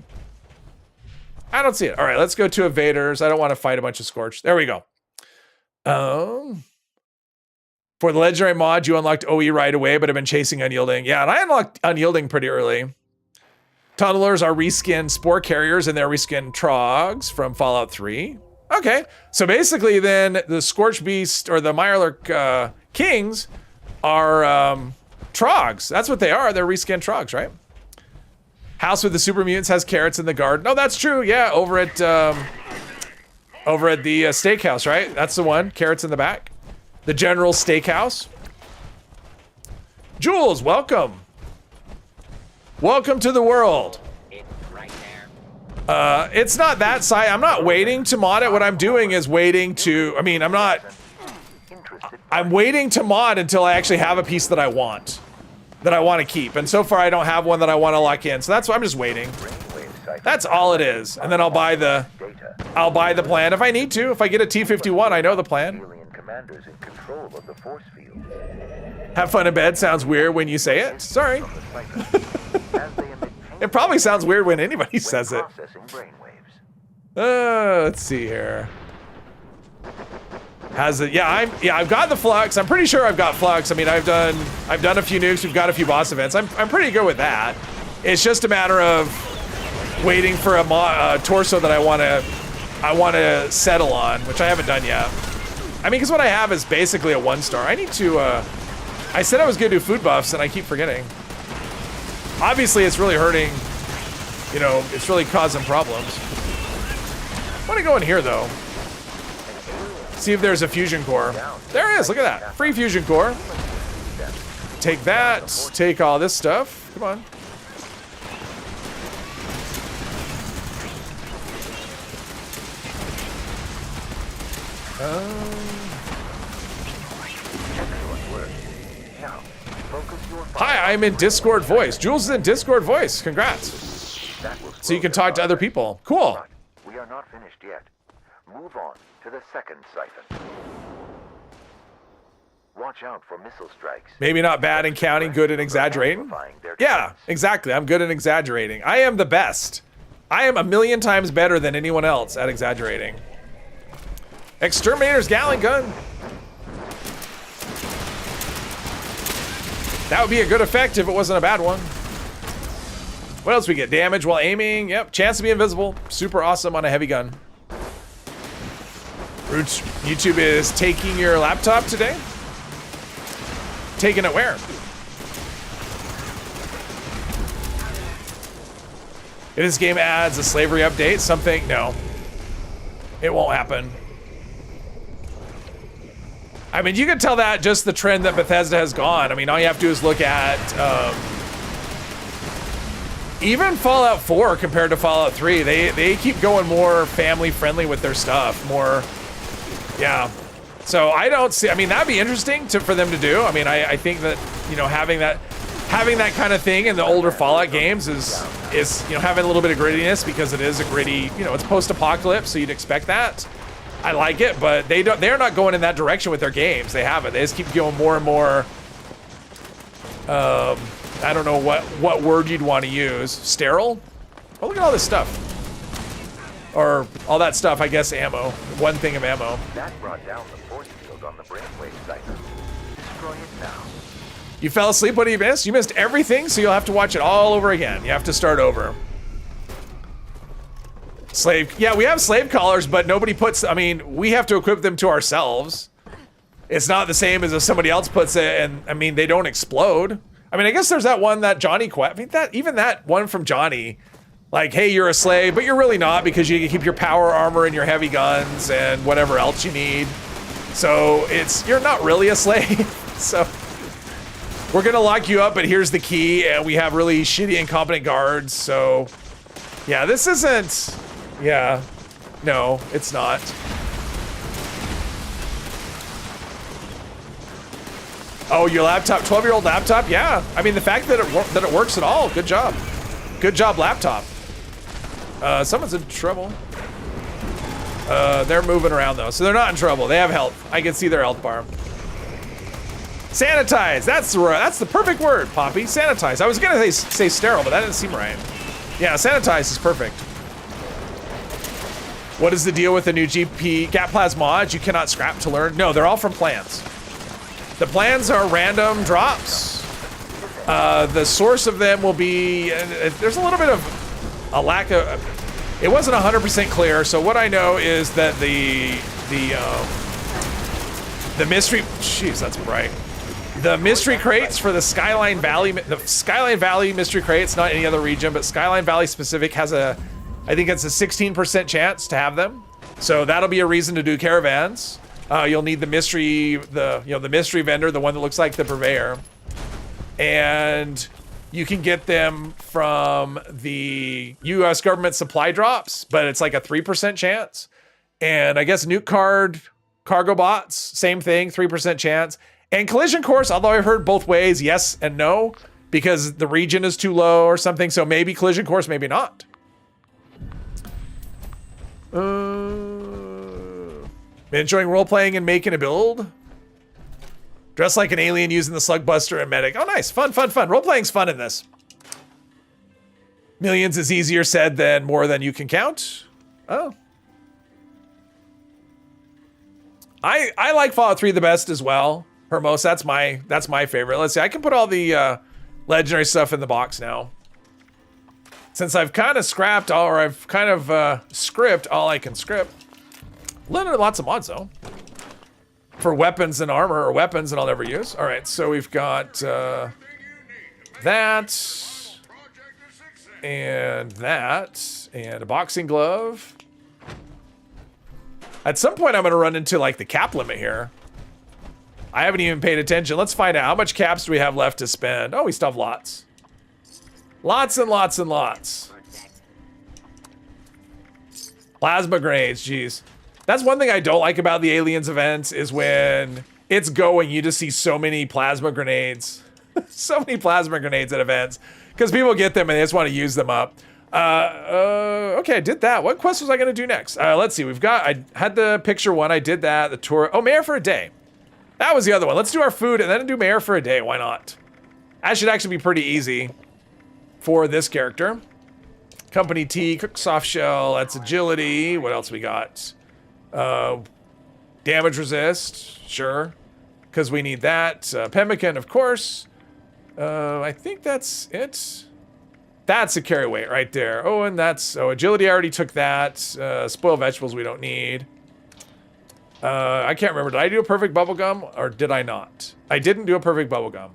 Speaker 1: I don't see it. All right, let's go to evaders. I don't want to fight a bunch of Scorch. There we go. For the legendary mod, you unlocked OE right away, but have been chasing Unyielding. Yeah, and I unlocked Unyielding pretty early. Tunnelers are reskinned Spore Carriers, and they're reskinned Trogs from Fallout 3. Okay, so basically then the Scorch Beast or the Mirelurk Kings are Trogs. That's what they are. They're reskinned Trogs, right? House with the Super Mutants has carrots in the garden. Oh, that's true. Yeah, over at the steakhouse, right? That's the one. Carrots in the back. The General Steakhouse. Jules, welcome. Welcome to the world. It's not that side. I'm not waiting to mod it. What I'm doing is waiting to, I'm waiting to mod until I actually have a piece that I want to keep. And so far I don't have one that I want to lock in. So that's why I'm just waiting. That's all it is. And then I'll buy the plan if I need to. If I get a T-51, I know the plan. Have fun in bed sounds weird when you say it. Sorry. It probably sounds weird when anybody says it. Let's see here. Has it? Yeah, I've got the flux. I'm pretty sure I've got flux. I mean, I've done a few nukes. We've got a few boss events. I'm pretty good with that. It's just a matter of waiting for a torso that I want to settle on, which I haven't done yet. I mean, because what I have is basically a 1-star. I need to. I said I was gonna do food buffs, and I keep forgetting. Obviously, it's really hurting. You know, it's really causing problems. I want to go in here though. See if there's a fusion core. There it is. Look at that. Free fusion core. Take that. Take all this stuff. Come on. Hi, I'm in Discord voice. Jules is in Discord voice. Congrats. So you can talk to other people. Cool.
Speaker 4: We are not finished yet. Move on to the second siphon. Watch out for missile strikes.
Speaker 1: Maybe not bad in counting, good in exaggerating. Yeah, exactly. I'm good at exaggerating. I am the best. I am 1,000,000 times better than anyone else at exaggerating. Exterminator's Gatling gun. That would be a good effect if it wasn't a bad one. What else we get? Damage while aiming. Yep. Chance to be invisible. Super awesome on a heavy gun. Roots, YouTube is taking your laptop today? Taking it where? If this game adds a slavery update, something, no. It won't happen. I mean, you can tell that just the trend that Bethesda has gone. I mean, all you have to do is look at even Fallout 4 compared to Fallout 3. They keep going more family friendly with their stuff. More, yeah. So I don't see. I mean, that'd be interesting for them to do. I mean, I think that, you know, having that kind of thing in the older Fallout games is you know, having a little bit of grittiness, because it is a gritty, you know, it's post-apocalypse, so you'd expect that. I like it, but they're not going in that direction with their games. They haven't. They just keep going more and more. I don't know what word you'd want to use. Sterile? Oh, look at all this stuff. Or all that stuff, I guess, ammo. One thing of ammo.
Speaker 4: That brought down the force field on the brainwave siphon. Destroy it now.
Speaker 1: You fell asleep? What did you miss? You missed everything, so you'll have to watch it all over again. You have to start over. Slave, yeah, we have slave collars, but nobody puts, I mean, we have to equip them to ourselves. It's not the same as if somebody else puts it, and I mean, they don't explode. I mean, I guess there's that one that Johnny quit. I mean, even that one from Johnny, like, hey, you're a slave, but you're really not, because you keep your power armor and your heavy guns and whatever else you need. So you're not really a slave. So we're gonna lock you up, but here's the key, and we have really shitty, incompetent guards. So yeah, this isn't. Yeah, no, it's not. Oh, your laptop, 12-year-old laptop? Yeah. I mean, the fact that it works at all, good job. Good job, laptop. Someone's in trouble. They're moving around though, so they're not in trouble. They have health. I can see their health bar. Sanitize. That's the perfect word, Poppy. Sanitize. I was gonna say sterile, but that didn't seem right. Yeah, sanitize is perfect. What is the deal with the new Gap Plasmods? You cannot scrap to learn. No, they're all from plans. The plans are random drops. The source of them will be. There's a little bit of a lack of. It wasn't 100% clear. So what I know is that the mystery. Jeez, that's bright. The mystery crates for the Skyline Valley mystery crates, not any other region, but Skyline Valley specific has I think it's a 16% chance to have them. So that'll be a reason to do caravans. You'll need the mystery vendor, the one that looks like the purveyor. And you can get them from the US government supply drops, but it's like a 3% chance. And I guess Nuke Card, Cargo Bots, same thing, 3% chance. And Collision Course, although I've heard both ways, yes and no, because the region is too low or something. So maybe Collision Course, maybe not. Enjoying role-playing and making a build? Dress like an alien using the slug buster and medic. Oh, nice. Fun, fun, fun. Role-playing's fun in this. Millions is easier said than more than you can count. Oh. I like Fallout 3 the best as well. Hermos, that's my favorite. Let's see. I can put all the legendary stuff in the box now. Since I've kind of scrapped all, or I've kind of script all I can script. Lots of mods though. For weapons and armor, or weapons that I'll never use. All right, so we've got that, and a boxing glove. At some point, I'm gonna run into like the cap limit here. I haven't even paid attention. Let's find out how much caps do we have left to spend. Oh, we still have lots. Lots and lots and lots. Plasma grenades, geez. That's one thing I don't like about the Aliens events is when it's going, you just see so many plasma grenades. So many plasma grenades at events. Because people get them and they just want to use them up. Okay, I did that. What quest was I going to do next? Let's see. I had the picture one. I did that. The tour. Oh, Mayor for a Day. That was the other one. Let's do our food and then do Mayor for a Day. Why not? That should actually be pretty easy for this character. Company T, cook soft shell. That's agility. What else we got? Damage resist. Sure. Because we need that. Pemmican, of course. I think that's it. That's a carry weight right there. Oh, and agility, I already took that. Spoiled vegetables we don't need. I can't remember. Did I do a perfect bubblegum or did I not? I didn't do a perfect bubblegum.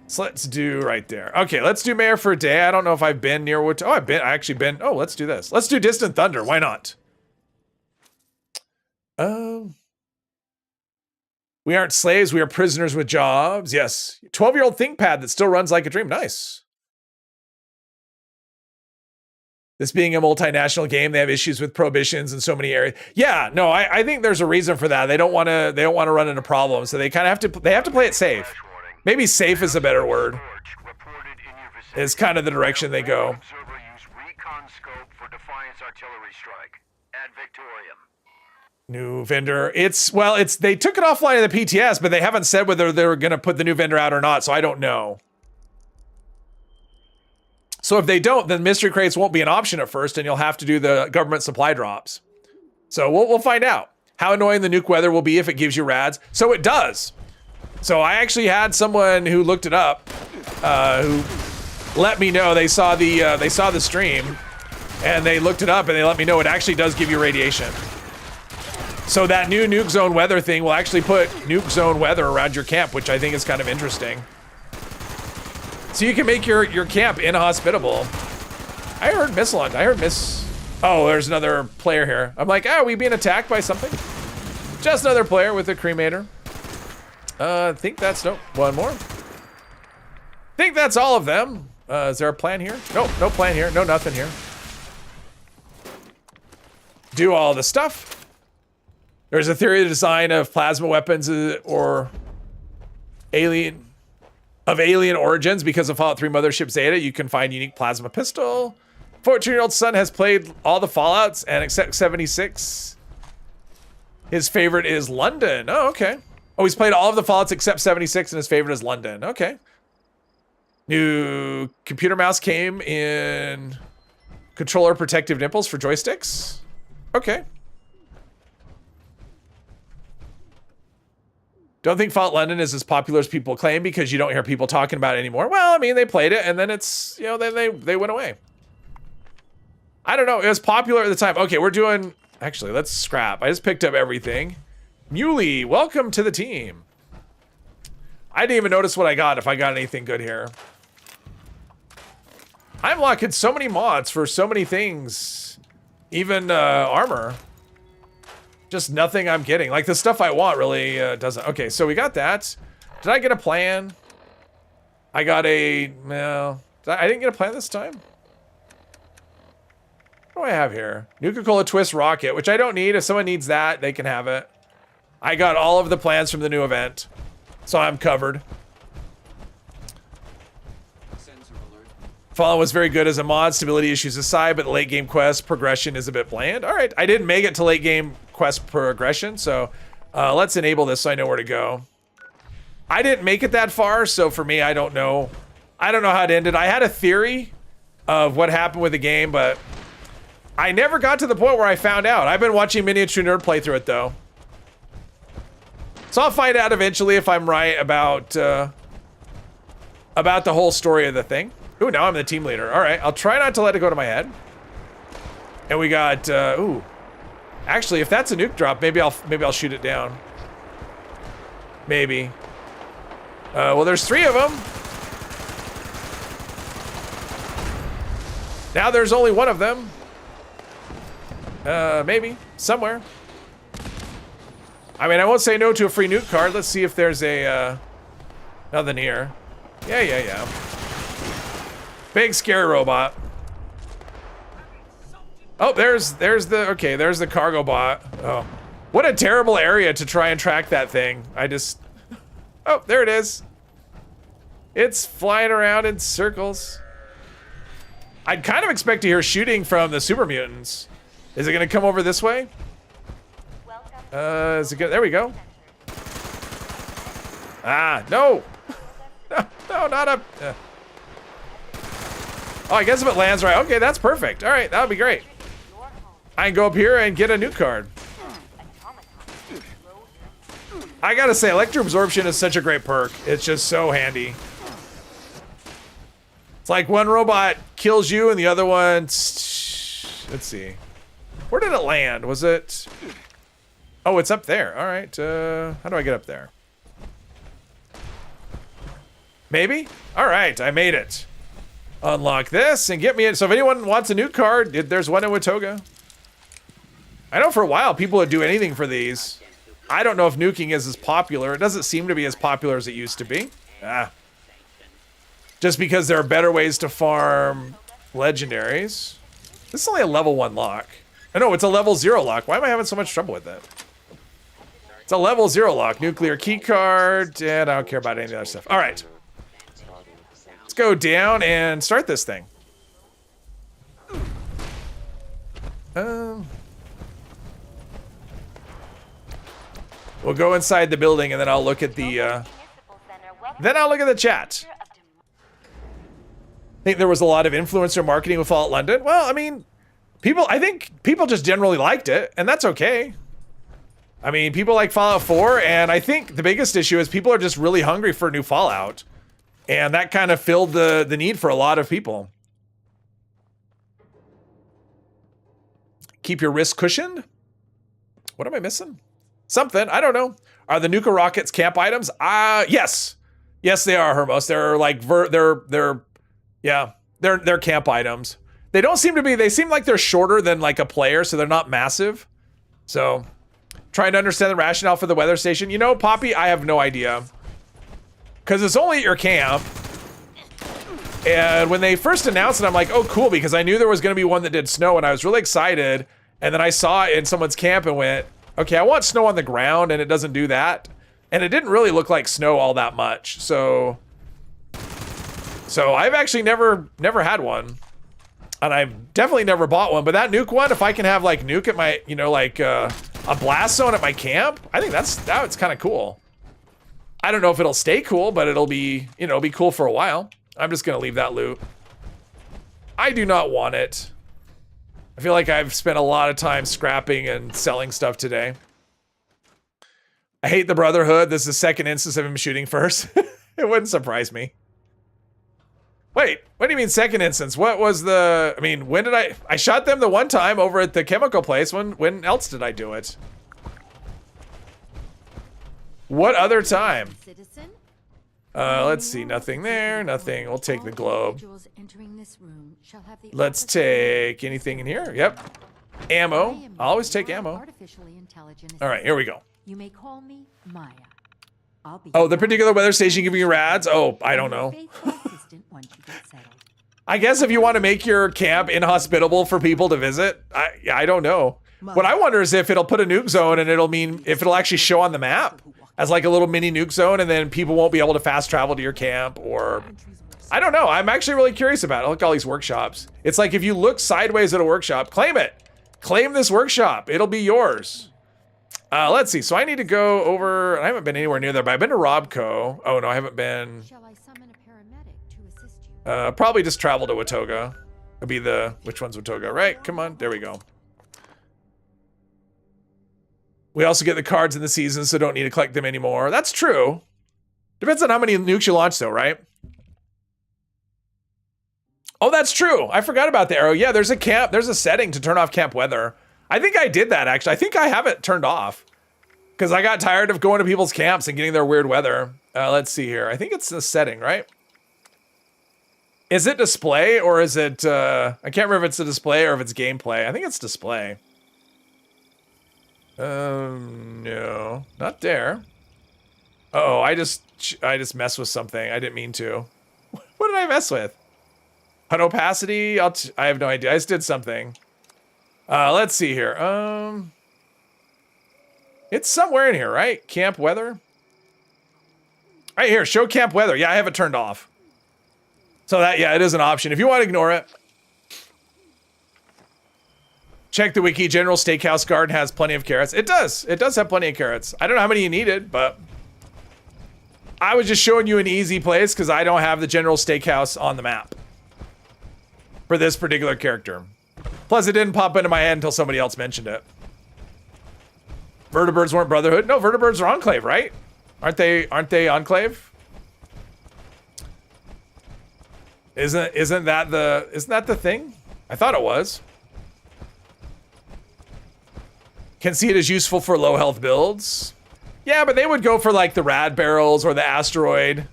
Speaker 1: So let's do right there. Okay, let's do Mayor for a Day. I don't know if I've been near what. Oh, I actually been. Oh, let's do this. Let's do Distant Thunder. Why not? We aren't slaves. We are prisoners with jobs. Yes. 12-year-old ThinkPad that still runs like a dream. Nice. This being a multinational game, they have issues with prohibitions in so many areas. Yeah, no, I think there's a reason for that. They don't want to run into problems, so they kind of have to play it safe. Maybe safe is a better word. Is kind of the direction they go. New vendor. They took it offline of the PTS, but they haven't said whether they were going to put the new vendor out or not, so I don't know. So if they don't, then mystery crates won't be an option at first, and you'll have to do the government supply drops. So we'll find out how annoying the nuke weather will be if it gives you rads. So it does. So I actually had someone who looked it up, who let me know they saw the stream, and they looked it up and they let me know it actually does give you radiation. So that new nuke zone weather thing will actually put nuke zone weather around your camp, which I think is kind of interesting. So you can make your camp inhospitable. I heard missile. Oh, there's another player here. I'm like, oh, are we being attacked by something? Just another player with a cremator. I think that's, nope, one more. Think that's all of them. Is there a plan here? Nope, no plan here. No, nothing here. Do all the stuff. There's a theory of the design of plasma weapons or alien origins because of Fallout 3 Mothership Zeta. You can find unique plasma pistol. 14-year-old son has played all the Fallouts and except 76. His favorite is London. Oh, okay. Oh, he's played all of the Fallouts except 76 and his favorite is London. Okay. New computer mouse came in controller protective nipples for joysticks. Okay. Don't think Fallout London is as popular as people claim because you don't hear people talking about it anymore. Well, I mean, they played it and then it's, you know, then they went away. I don't know. It was popular at the time. Okay, we're doing, actually, let's scrap. I just picked up everything. Muley, welcome to the team. I didn't even notice what I got, if I got anything good here. I'm locking so many mods for so many things. Even armor. Just nothing I'm getting. Like the stuff I want really doesn't. Okay, so we got that. Did I get a plan? I got a, no. I didn't get a plan this time. What do I have here? Nuka-Cola Twist Rocket, which I don't need. If someone needs that, they can have it. I got all of the plans from the new event. So I'm covered. Fallout was very good as a mod, stability issues aside, but the late game quest progression is a bit bland. All right, I didn't make it to late game quest progression, so let's enable this so I know where to go. I didn't make it that far, so for me, I don't know. I don't know how it ended. I had a theory of what happened with the game, but I never got to the point where I found out. I've been watching Miniature Nerd play through it, though. So I'll find out eventually if I'm right about the whole story of the thing. Ooh, now I'm the team leader. All right, I'll try not to let it go to my head. And we got, ooh. Actually, if that's a nuke drop, maybe I'll shoot it down. Maybe. Well, there's 3 of them. Now there's only 1 of them. Maybe. Somewhere. I mean, I won't say no to a free nuke card. Let's see if there's a, nothing here. Yeah. Big scary robot. Oh, there's the cargo bot. Oh, what a terrible area to try and track that thing. Oh, there it is. It's flying around in circles. I'd kind of expect to hear shooting from the super mutants. Is it gonna come over this way? Is it good? There we go. Ah, no. No, not up. Oh, I guess if it lands right. Okay, that's perfect. All right, that would be great. I can go up here and get a nuke card. I gotta say, electroabsorption is such a great perk. It's just so handy. It's like one robot kills you and the other one... Let's see. Where did it land? Was it... Oh, it's up there. All right. How do I get up there? Maybe? All right, I made it. Unlock this and get me in. So if anyone wants a nuke card, there's one in Watoga. I know for a while people would do anything for these. I don't know if nuking is as popular. It doesn't seem to be as popular as it used to be. Just because there are better ways to farm legendaries. This is only a level 1 lock. Oh no, it's a level 0 lock. Why am I having so much trouble with it? It's a level 0 lock. Nuclear key card, and I don't care about any of that stuff. All right. Let's go down and start this thing. We'll go inside the building and then I'll look at the chat. Think there was a lot of influencer marketing with Fallout London? Well, I mean, I think people just generally liked it, and that's okay. I mean, people like Fallout 4, and I think the biggest issue is people are just really hungry for a new Fallout. And that kind of filled the need for a lot of people. Keep your wrist cushioned? What am I missing? Something, I don't know. Are the Nuka rockets camp items? Yes. Yes, they are, Hermos. They're like, they're camp items. They seem like they're shorter than like a player, so they're not massive. So, Trying to understand the rationale for the weather station. You know, Poppy, I have no idea. Because it's only at your camp. And when they first announced it, I'm like, oh, cool, because I knew there was going to be one that did snow, and I was really excited. And then I saw it in someone's camp and went, okay, I want snow on the ground, and it doesn't do that. And it didn't really look like snow all that much. So I've actually never had one. And I've definitely never bought one. But that nuke one, if I can have like nuke at my, you know, like a blast zone at my camp, I think that's kind of cool. I don't know if it'll stay cool, but it'll be, you know, be cool for a while. I'm just gonna leave that loot. I do not want it. I feel like I've spent a lot of time scrapping and selling stuff today. I hate the Brotherhood. This is the second instance of him shooting first. It wouldn't surprise me. Wait, what do you mean second instance? What was the, I mean, when did I shot them the one time over at the chemical place. When else did I do it? What other time?
Speaker 5: Citizen?
Speaker 1: Let's see, nothing there, nothing. We'll take the globe. Let's take anything in here. Yep. Ammo. I'll always take ammo. All right, here we go.
Speaker 5: You may call me Maya.
Speaker 1: Oh, the particular weather station giving you rads? Oh, I don't know. I guess if you want to make your camp inhospitable for people to visit, I don't know. What I wonder is if it'll put a nuke zone and it'll mean if it'll actually show on the map as like a little mini nuke zone, and then people won't be able to fast travel to your camp, or I don't know. I'm actually really curious about it. Look at all these workshops. It's like if you look sideways at a workshop, claim it. Claim this workshop. It'll be yours. Let's see. So I need to go over. I haven't been anywhere near there, but I've been to Robco. Oh no, I haven't been.
Speaker 5: Shall I summon a paramedic to assist you?
Speaker 1: Probably just travel to Watoga. It'll be the, which one's Watoga? Right, come on, there we go. We also get the cards in the season, so don't need to collect them anymore. That's true. Depends on how many nukes you launch though, right? Oh, that's true. I forgot about the arrow. Yeah, there's a setting to turn off camp weather. I think I did that actually. I think I have it turned off because I got tired of going to people's camps and getting their weird weather. Let's see here. I think it's the setting, right? Is it display or is it, I can't remember if it's a display or if it's gameplay. I think it's display. No, not there. Uh-oh, I just messed with something. I didn't mean to. What did I mess with? HUD opacity? I have no idea. I just did something. Let's see here. It's somewhere in here, right? Camp weather? Right here, show camp weather. Yeah, I have it turned off. So that, yeah, it is an option. If you want to ignore it. Check the wiki. General Steakhouse Garden has plenty of carrots. It does. It does have plenty of carrots. I don't know how many you needed, but I was just showing you an easy place because I don't have the General Steakhouse on the map for this particular character. Plus, it didn't pop into my head until somebody else mentioned it. Vertibirds weren't Brotherhood. No, Vertibirds are Enclave, right? Aren't they Enclave? Isn't that the thing? I thought it was. Can see it as useful for low health builds. Yeah, but they would go for like the rad barrels or the asteroid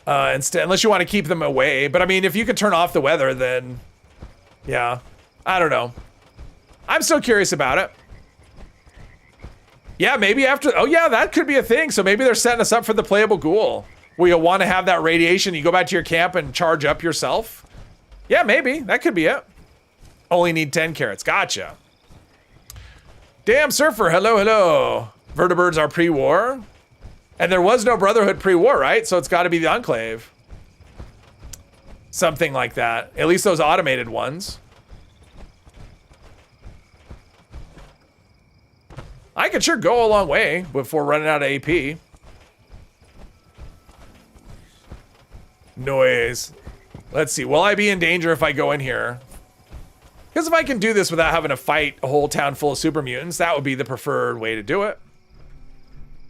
Speaker 1: instead, unless you want to keep them away. But I mean, if you could turn off the weather, then yeah, I don't know. I'm still curious about it. Yeah, maybe after, oh yeah, that could be a thing. So maybe they're setting us up for the playable ghoul, where you'll want to have that radiation. You go back to your camp and charge up yourself. Yeah, maybe that could be it. Only need 10 carrots. Gotcha. Damn Surfer, hello, hello. Vertibirds are pre-war. And there was no Brotherhood pre-war, right? So it's got to be the Enclave. Something like that. At least those automated ones. I could sure go a long way before running out of AP. Noise. Let's see. Will I be in danger if I go in here? Because if I can do this without having to fight a whole town full of super mutants, that would be the preferred way to do it.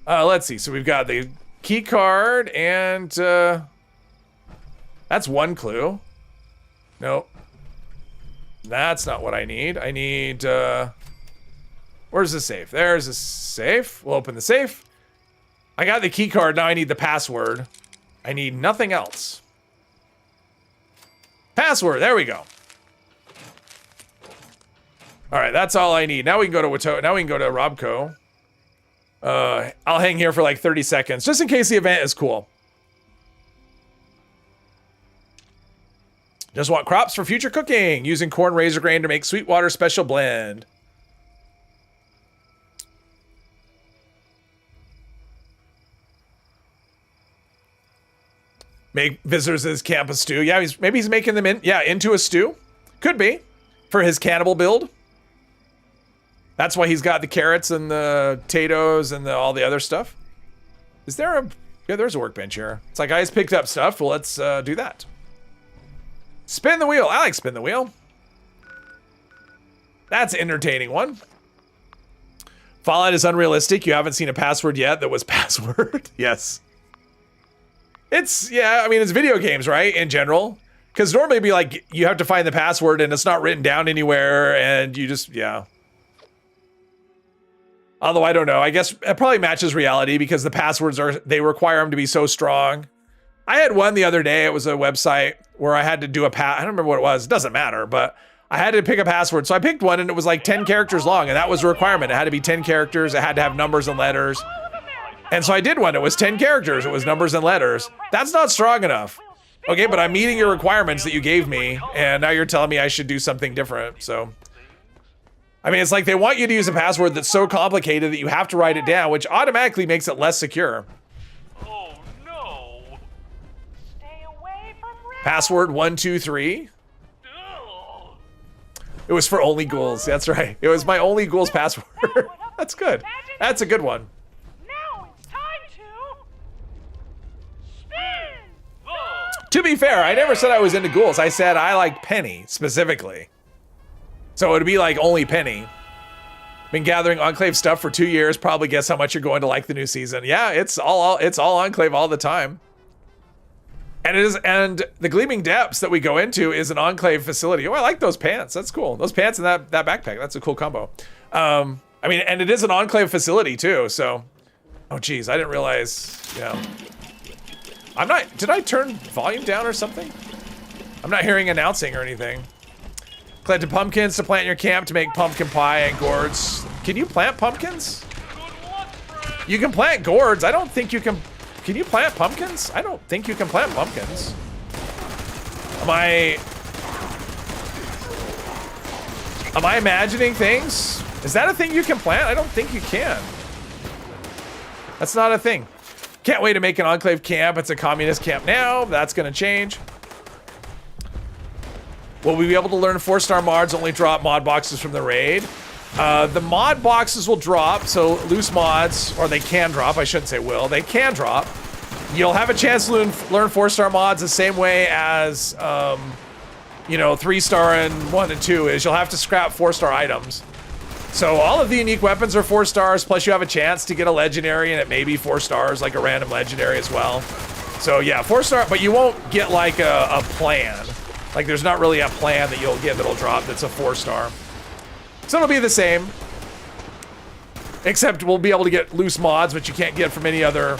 Speaker 1: Let's see. So we've got the key card and that's one clue. Nope. That's not what I need. I need, where's the safe? There's a safe. We'll open the safe. I got the key card. Now I need the password. I need nothing else. Password. There we go. All right, that's all I need. Now we can go to Now we can go to Robco. I'll hang here for like 30 seconds, just in case the event is cool. Just want crops for future cooking, using corn razor grain to make Sweetwater special blend. Make visitors his camp a stew. Yeah, maybe he's making them into a stew. Could be for his cannibal build. That's why he's got the carrots and the potatoes and all the other stuff. Is there a... Yeah, there's a workbench here. It's like, guys picked up stuff. Well, let's do that. Spin the wheel. I like spin the wheel. That's an entertaining one. Fallout is unrealistic. You haven't seen a password yet that was password. Yes. It's, yeah, I mean, it's video games, right? In general. Because normally it'd be like, you have to find the password and it's not written down anywhere and you just, yeah. Although I don't know. I guess it probably matches reality because the passwords they require them to be so strong. I had one the other day. It was a website where I had to do I don't remember what it was. It doesn't matter, but I had to pick a password. So I picked one and it was like 10 characters long and that was a requirement. It had to be 10 characters. It had to have numbers and letters. And so I did one. It was 10 characters. It was numbers and letters. That's not strong enough. Okay, but I'm meeting your requirements that you gave me and now you're telling me I should do something different. So, I mean, it's like they want you to use a password that's so complicated that you have to write it down, which automatically makes it less secure.
Speaker 3: Oh no!
Speaker 1: Password 123.
Speaker 3: Ugh.
Speaker 1: It was for only ghouls. That's right. It was my only ghouls password. That's good. That's a good one.
Speaker 3: Now it's time to spin.
Speaker 1: To be fair, I never said I was into ghouls. I said I liked Penny specifically. So it'd be like only Penny. Been gathering Enclave stuff for 2 years. Probably guess how much you're going to like the new season. Yeah, it's all Enclave all the time. And it is, and the Gleaming Depths that we go into is an Enclave facility. Oh, I like those pants. That's cool. Those pants and that backpack. That's a cool combo. I mean, and it is an Enclave facility too. So, oh geez, I didn't realize. Yeah, I'm not. Did I turn volume down or something? I'm not hearing announcing or anything. Collected pumpkins to plant in your camp to make pumpkin pie and gourds. Can you plant pumpkins? You can plant gourds. I don't think you can. Can you plant pumpkins? I don't think you can plant pumpkins. Am I imagining things? Is that a thing you can plant? I don't think you can. That's not a thing. Can't wait to make an Enclave camp. It's a communist camp now. That's gonna change. Will we be able to learn 4-star mods only drop mod boxes from the raid? The mod boxes will drop, so loose mods, or they can drop, I shouldn't say will, they can drop. You'll have a chance to learn 4-star mods the same way as, you know, 3-star and 1 and 2 is. You'll have to scrap 4-star items. So all of the unique weapons are 4 stars, plus you have a chance to get a legendary, and it may be 4 stars, like a random legendary as well. So yeah, 4-star, but you won't get like a plan. Like there's not really a plan that you'll get that'll drop that's a 4-star. So it'll be the same. Except we'll be able to get loose mods, which you can't get from any other...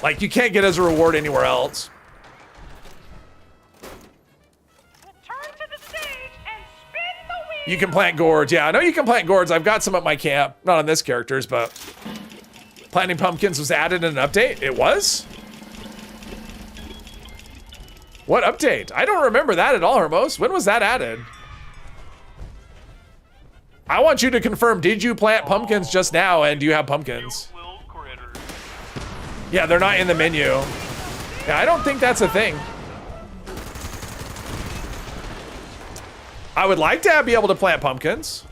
Speaker 1: Like, you can't get as a reward anywhere else.
Speaker 3: Return to the stage and spin the wheel.
Speaker 1: You can plant gourds. Yeah, I know you can plant gourds. I've got some at my camp. Not on this character's, but... Planting pumpkins was added in an update? It was? What update? I don't remember that at all, Hermos. When was that added? I want you to confirm, did you plant pumpkins just now, and do you have pumpkins? Yeah, they're not in the menu. Yeah, I don't think that's a thing. I would like to be able to plant pumpkins.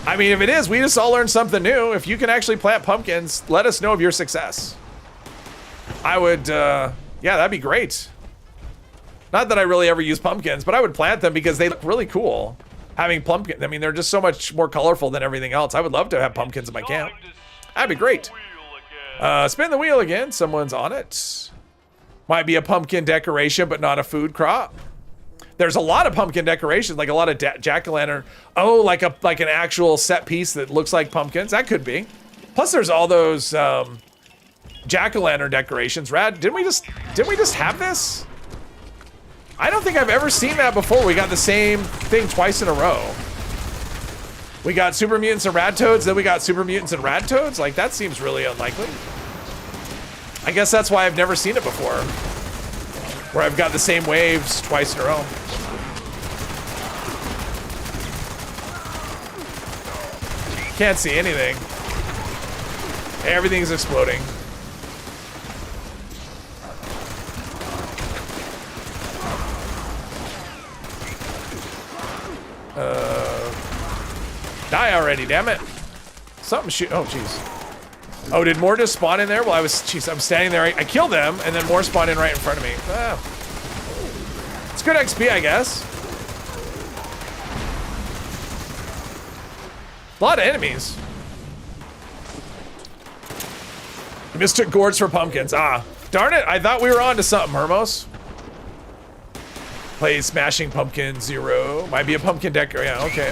Speaker 1: I mean, if it is, we just all learned something new. If you can actually plant pumpkins, let us know of your success. I would, yeah, that'd be great. Not that I really ever use pumpkins, but I would plant them because they look really cool. Having pumpkins, I mean, they're just so much more colorful than everything else. I would love to have pumpkins in my camp. That'd be great. Spin the wheel again. Someone's on it. Might be a pumpkin decoration, but not a food crop. There's a lot of pumpkin decorations, like a lot of jack-o'-lantern. Oh, like an actual set piece that looks like pumpkins. That could be. Plus, there's all those jack-o'-lantern decorations. Rad, didn't we just have this? I don't think I've ever seen that before. We got the same thing twice in a row. We got super mutants and rad toads, then we got super mutants and rad toads? Like, that seems really unlikely. I guess that's why I've never seen it before. Where I've got the same waves twice in a row. Can't see anything. Everything's exploding. Die already, damn it. Something shoot. Oh, jeez. Oh, did more just spawn in there? Well, I'm standing there. I killed them, and then more spawned in right in front of me. Ah. It's good XP, I guess. A lot of enemies. You mistook gourds for pumpkins. Ah, darn it. I thought we were on to something, Hermos. Play Smashing Pumpkin 0. Might be a pumpkin deck. Yeah, okay.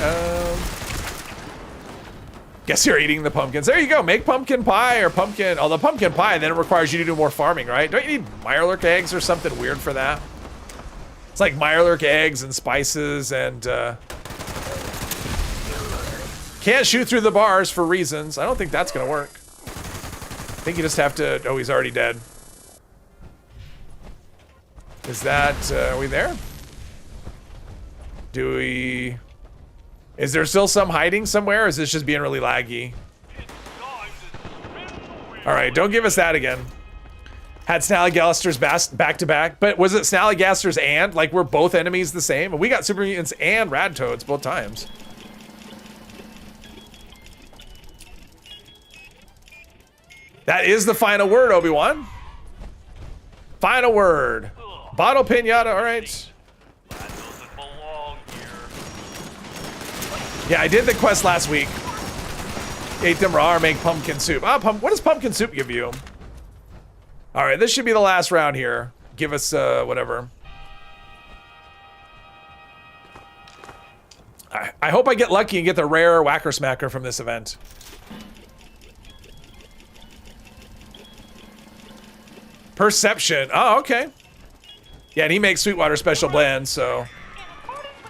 Speaker 1: Guess you're eating the pumpkins. There you go. Make pumpkin pie or pumpkin. Although pumpkin pie, then it requires you to do more farming, right? Don't you need Mirelurk eggs or something weird for that? It's like Mirelurk eggs and spices and can't shoot through the bars for reasons. I don't think that's gonna work. I think you just have to. Oh, he's already dead. Is that? Are we there? Do we? Is there still some hiding somewhere, or is this just being really laggy? Alright, don't give us that again. Had Snallygasters back to back, but was it Snallygasters and? Like, were both enemies the same? We got Super Mutants and Rad Toads both times. That is the final word, Obi-Wan. Final word. Bottle pinata, alright. Yeah, I did the quest last week. Ate them raw or make pumpkin soup. Ah, what does pumpkin soup give you? All right, this should be the last round here. Give us whatever. I hope I get lucky and get the rare Whacker Smacker from this event. Perception. Oh, okay. Yeah, and he makes Sweetwater Special Blend, so.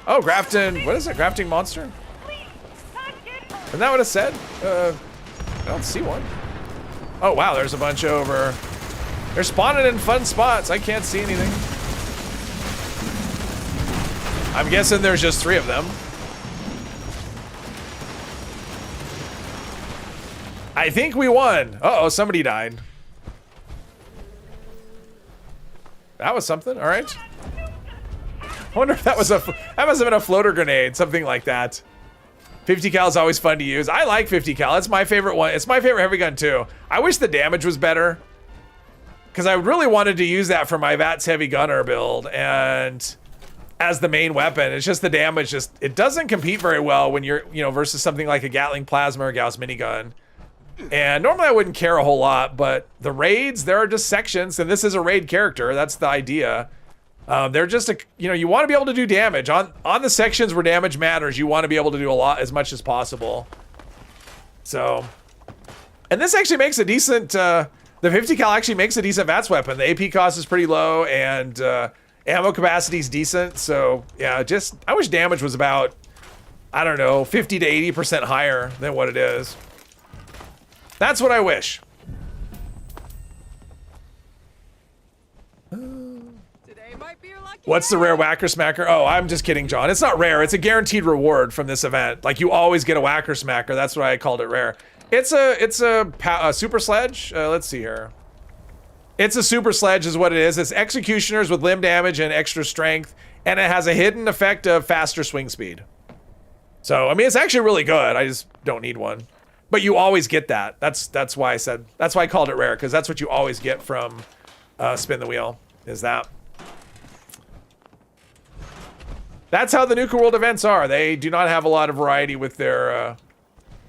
Speaker 1: Oh, Grafton. What is it? Grafting Monster? Isn't that what it said? I don't see one. Oh, wow, there's a bunch over. They're spawning in fun spots. I can't see anything. I'm guessing there's just 3 of them. I think we won. Uh-oh, somebody died. That was something, all right. I wonder if that was that must have been a floater grenade, something like that. 50 cal is always fun to use. I like 50 cal. It's my favorite one. It's my favorite heavy gun too. I wish the damage was better, because I really wanted to use that for my VATS heavy gunner build and as the main weapon. It's just the damage it doesn't compete very well when you're, versus something like a Gatling Plasma or Gauss minigun. And normally I wouldn't care a whole lot, but the raids, there are just sections, and this is a raid character. That's the idea. They're just you want to be able to do damage on the sections where damage matters. You want to be able to do as much as possible. So, and this actually makes a decent. The 50 cal actually makes a decent VATS weapon. The AP cost is pretty low, and ammo capacity is decent. So yeah, I wish damage was about, I don't know, 50 to 80% higher than what it is. That's what I wish. What's the rare Whacker Smacker? Oh, I'm just kidding, John. It's not rare. It's a guaranteed reward from this event. Like, you always get a Whacker Smacker. That's why I called it rare. It's a super sledge. Let's see here. It's a super sledge is what it is. It's executioners with limb damage and extra strength, and it has a hidden effect of faster swing speed. So, I mean, it's actually really good. I just don't need one. But you always get that. That's why I called it rare, because that's what you always get from Spin the Wheel, is that. That's how the Nuka World events are. They do not have a lot of variety with their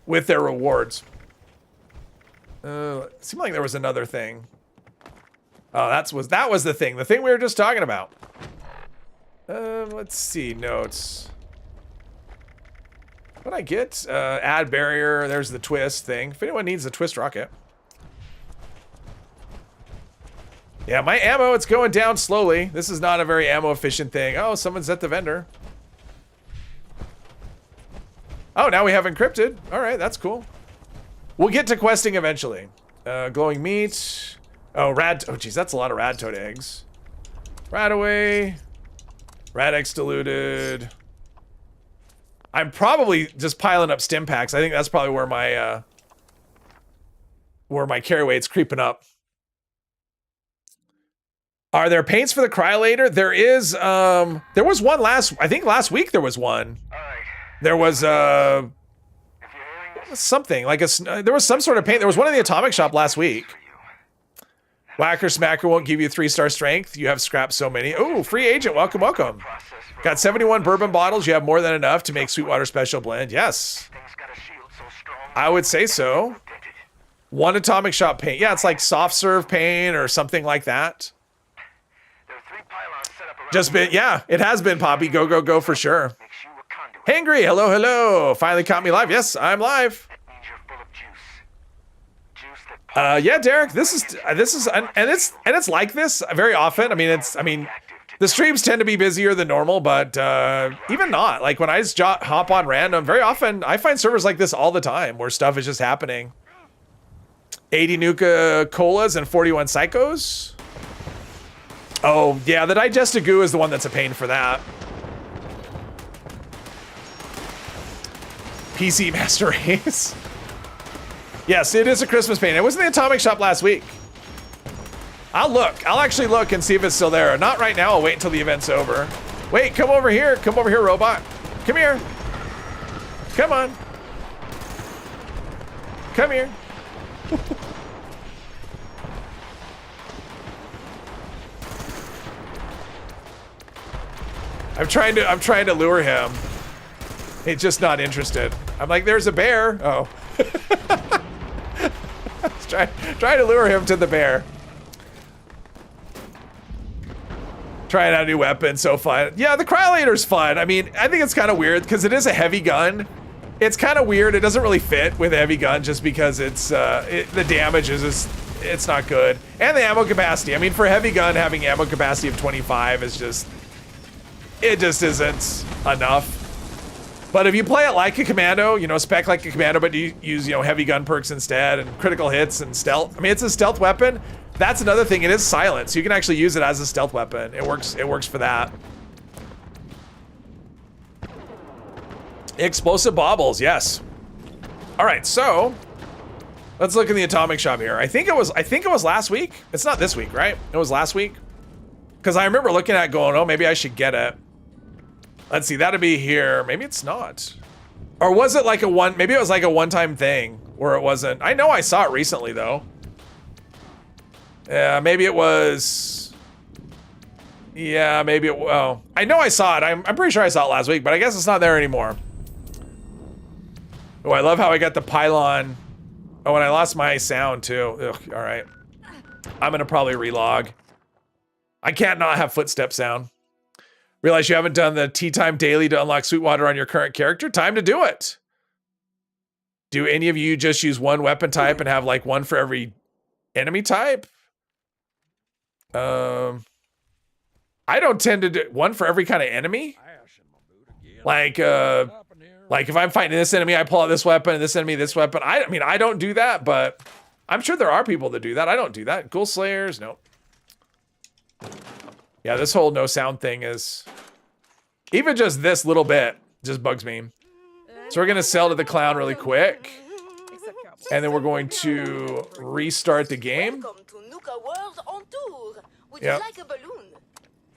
Speaker 1: rewards. It seemed like there was another thing. Oh, that was the thing. The thing we were just talking about. Let's see, notes. What'd I get? Add barrier. There's the twist thing. If anyone needs a twist rocket. Yeah, my ammo, it's going down slowly. This is not a very ammo efficient thing. Oh, someone's at the vendor. Oh, now we have encrypted. All right, that's cool. We'll get to questing eventually. Glowing meat. Oh, oh, geez, that's a lot of rad toad eggs. Rad away. Rad eggs diluted. I'm probably just piling up stim packs. I think that's probably where my carry weight's creeping up. Are there paints for the cryolator? There is. There was one I think last week there was one. There was something like there was some sort of paint. There was one in the atomic shop last week. Whacker Smacker won't give you 3-star strength. You have scrapped so many. Oh, free agent. Welcome, welcome. Got 71 bourbon bottles. You have more than enough to make Sweetwater Special Blend. Yes. I would say so. One atomic shop paint. Yeah, it's like soft serve paint or something like that. Just been, yeah, it has been, Poppy. Go, go, go for sure. Hangry, hello, hello. Finally caught me live. Yes, I'm live. Yeah, Derek, this is and it's like this very often. I mean, the streams tend to be busier than normal, but even not. Like when I just hop on random, very often I find servers like this all the time where stuff is just happening. 80 Nuka Colas and 41 Psychos. Oh, yeah, the Digested Goo is the one that's a pain for that. PC Master Race. Yes, it is a Christmas paint. It was in the Atomic Shop last week. I'll look. I'll actually look and see if it's still there. Not right now. I'll wait until the event's over. Wait, come over here. Come over here, robot. Come here. Come on. Come here. I'm trying to lure him. He's just not interested. I'm like, there's a bear. Oh. Try to lure him to the bear. Trying out a new weapon, so fun. Yeah, the cryolator's fun. I mean, I think it's kind of weird because it is a heavy gun. It's kind of weird. It doesn't really fit with a heavy gun just because it's the damage is it's not good. And the ammo capacity. I mean, for a heavy gun, having ammo capacity of 25 is just, it just isn't enough. But if you play it like a commando, you know, spec like a commando, but you use, you know, heavy gun perks instead and critical hits and stealth. I mean, it's a stealth weapon. That's another thing. It is silent, so you can actually use it as a stealth weapon. It works for that. Explosive baubles, yes. All right, so let's look in the atomic shop here. I think it was last week. It's not this week, right? It was last week. Because I remember looking at it going, oh, maybe I should get it. Let's see, that'd be here. Maybe it's not. Or was it like maybe it was like a one-time thing where it wasn't. I know I saw it recently though. Yeah, maybe it was. Yeah, maybe it, well, I know I saw it. I'm pretty sure I saw it last week, but I guess it's not there anymore. Oh, I love how I got the pylon. Oh, and I lost my sound too. Ugh, all right. I'm gonna probably relog. I can't not have footstep sound. Realize you haven't done the tea time daily to unlock Sweetwater on your current character? Time to do it. Do any of you just use one weapon type and have like one for every enemy type? I don't tend to do one for every kind of enemy. Like if I'm fighting this enemy, I pull out this weapon, and this enemy, this weapon. I mean, I don't do that, but I'm sure there are people that do that. I don't do that. Ghoul Slayers, nope. Yeah, this whole no sound thing is, even just this little bit just bugs me. So we're gonna sell to the clown really quick. And then we're going to restart the game. Yep.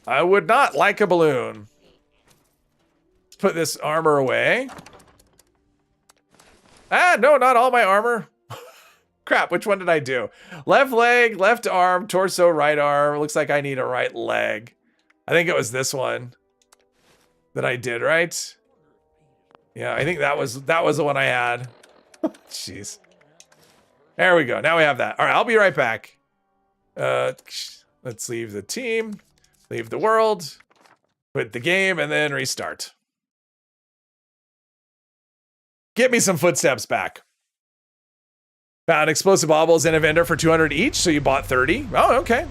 Speaker 1: I would not like a balloon. Let's put this armor away. Ah, no, not all my armor. Crap, which one did I do? Left leg, left arm, torso, right arm. Looks like I need a right leg. I think it was this one that I did, right? Yeah, I think that was the one I had. Jeez. There we go. Now we have that. All right, I'll be right back. Let's leave the team, leave the world, quit the game, and then restart. Get me some footsteps back. Found explosive baubles in a vendor for 200 each, so you bought 30. Oh, okay.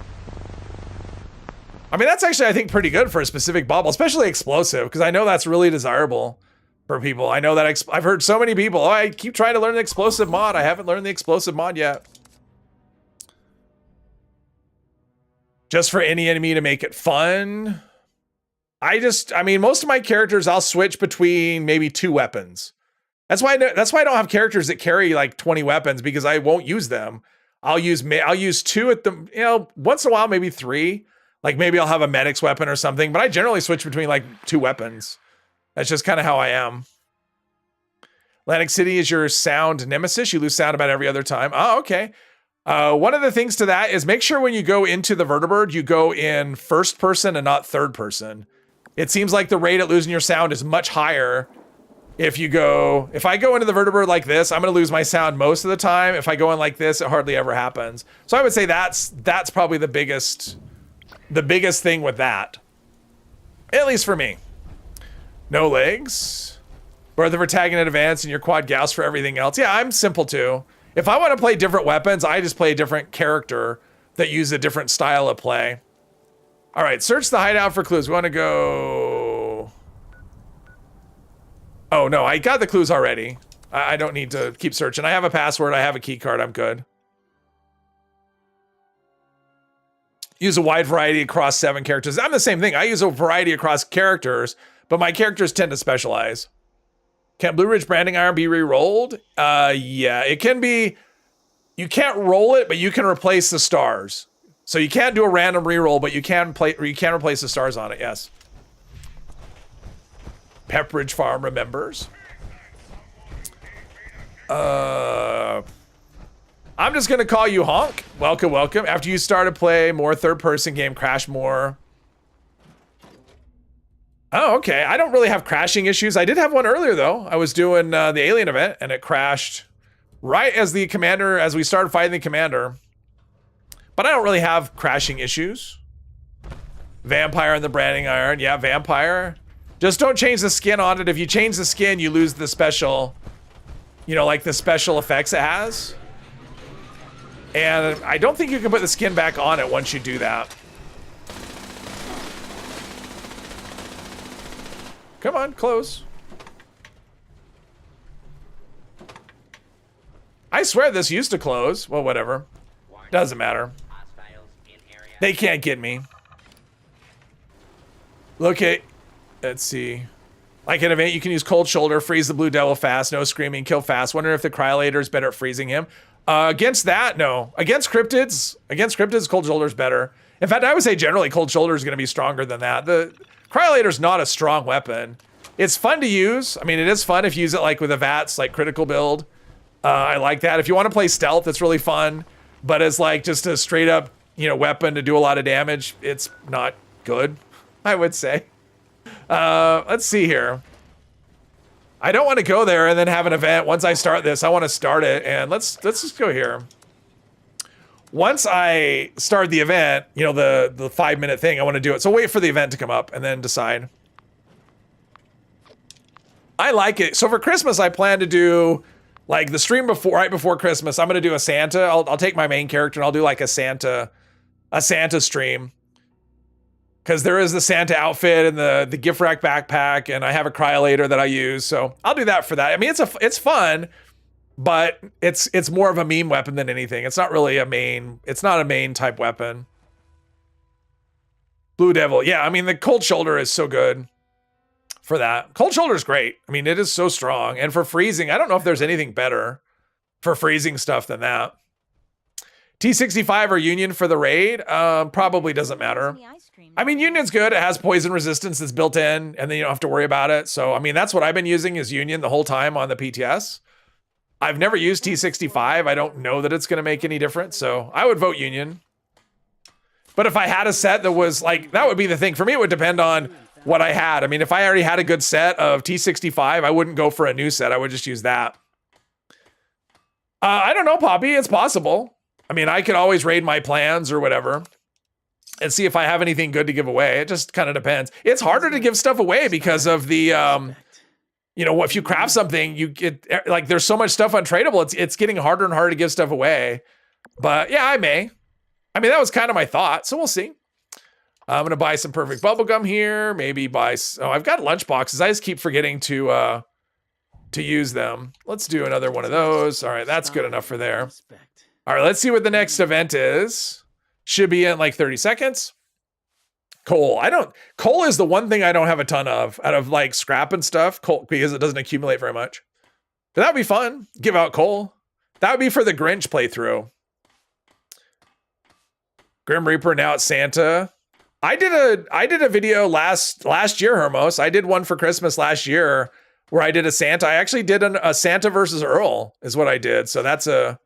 Speaker 1: I mean, that's actually, I think, pretty good for a specific bauble, especially explosive, because I know that's really desirable. for people. I know that I've heard so many people, oh, I keep trying to learn the explosive mod. I haven't learned the explosive mod yet. Just for any enemy to make it fun. I mean, most of my characters, I'll switch between maybe 2 weapons. That's why I don't have characters that carry like 20 weapons, because I won't use them. I'll use 2 at the, once in a while, maybe 3. Like maybe I'll have a medic's weapon or something, but I generally switch between like 2 weapons. That's just kind of how I am. Atlantic City is your sound nemesis. You lose sound about every other time. Oh, okay. One of the things to that is make sure when you go into the vertibird, you go in first person and not third person. It seems like the rate at losing your sound is much higher if I go into the vertibird like this, I'm going to lose my sound most of the time. If I go in like this, it hardly ever happens. So I would say that's probably the biggest thing with that. At least for me. No legs. Or the protagonist advance and your quad gauss for everything else. Yeah, I'm simple too. If I want to play different weapons, I just play a different character that uses a different style of play. All right, search the hideout for clues. We want to go... Oh, no, I got the clues already. I don't need to keep searching. I have a password. I have a key card. I'm good. Use a wide variety across 7 characters. I'm the same thing. I use a variety across characters, but my characters tend to specialize. Can Blue Ridge Branding Iron be re-rolled? Yeah, it can be. You can't roll it, but you can replace the stars. So you can't do a random re-roll, but you can replace the stars on it, yes. Pepperidge Farm remembers. I'm just gonna call you Honk. Welcome, welcome. After you start to play more third-person game, crash more. Oh, okay. I don't really have crashing issues. I did have one earlier though. I was doing the alien event and it crashed right as we started fighting the commander. But I don't really have crashing issues. Vampire and the branding iron. Yeah, vampire. Just don't change the skin on it. If you change the skin, you lose the special, like the special effects it has. And I don't think you can put the skin back on it once you do that. Come on, close. I swear this used to close. Well, whatever. Doesn't matter. They can't get me. Look at, let's see. Like an event, you can use Cold Shoulder, freeze the Blue Devil fast, no screaming, kill fast. Wonder if the Cryolator is better at freezing him. Against that, no. Against Cryptids, Cold Shoulder is better. In fact, I would say generally Cold Shoulder is going to be stronger than that. The Cryolator's not a strong weapon. It's fun to use. I mean, it is fun if you use it like with a VATS, like critical build. I like that. If you want to play stealth, it's really fun. But as like just a straight up, weapon to do a lot of damage, it's not good, I would say. Let's see here. I don't want to go there and then have an event. Once I start this, I want to start it. And let's just go here. Once I start the event, the 5-minute thing, I want to do it. So wait for the event to come up and then decide. I like it. So for Christmas, I plan to do like the stream right before Christmas. I'm going to do a Santa. I'll take my main character and I'll do like a Santa stream. Because there is the Santa outfit and the gift rack backpack, and I have a Cryolator that I use. So I'll do that for that. I mean, it's fun, but it's more of a meme weapon than anything. It's not really it's not a main type weapon. Blue Devil. Yeah, I mean, the Cold Shoulder is so good for that. Cold Shoulder is great. I mean, it is so strong. And for freezing, I don't know if there's anything better for freezing stuff than that. T65 or Union for the raid? Probably doesn't matter. I mean, Union's good. It has poison resistance that's built in, and then you don't have to worry about it. So, I mean, that's what I've been using is Union the whole time on the PTS. I've never used T65. I don't know that it's going to make any difference. So I would vote Union. But if I had a set that was like, that would be the thing. For me, it would depend on what I had. I mean, if I already had a good set of T65, I wouldn't go for a new set. I would just use that. I don't know, Poppy. It's possible. I mean, I could always raid my plans or whatever and see if I have anything good to give away. It just kind of depends. It's harder to give stuff away because of the, if you craft something, you get like, there's so much stuff untradeable. It's getting harder and harder to give stuff away. But yeah, I mean, that was kind of my thought. So we'll see. I'm going to buy some perfect bubblegum here. Maybe buy, I've got lunch boxes. I just keep forgetting to to use them. Let's do another one of those. All right, that's good enough for there. All right, let's see what the next event is. Should be in like 30 seconds. Coal. Coal is the one thing I don't have a ton of out of like scrap and stuff. Coal, because it doesn't accumulate very much. But that would be fun. Give out coal. That would be for the Grinch playthrough. Grim Reaper, now it's Santa. I did a video last year, Hermos. I did one for Christmas last year where I did a Santa. I actually did a Santa versus Earl is what I did. So that's a,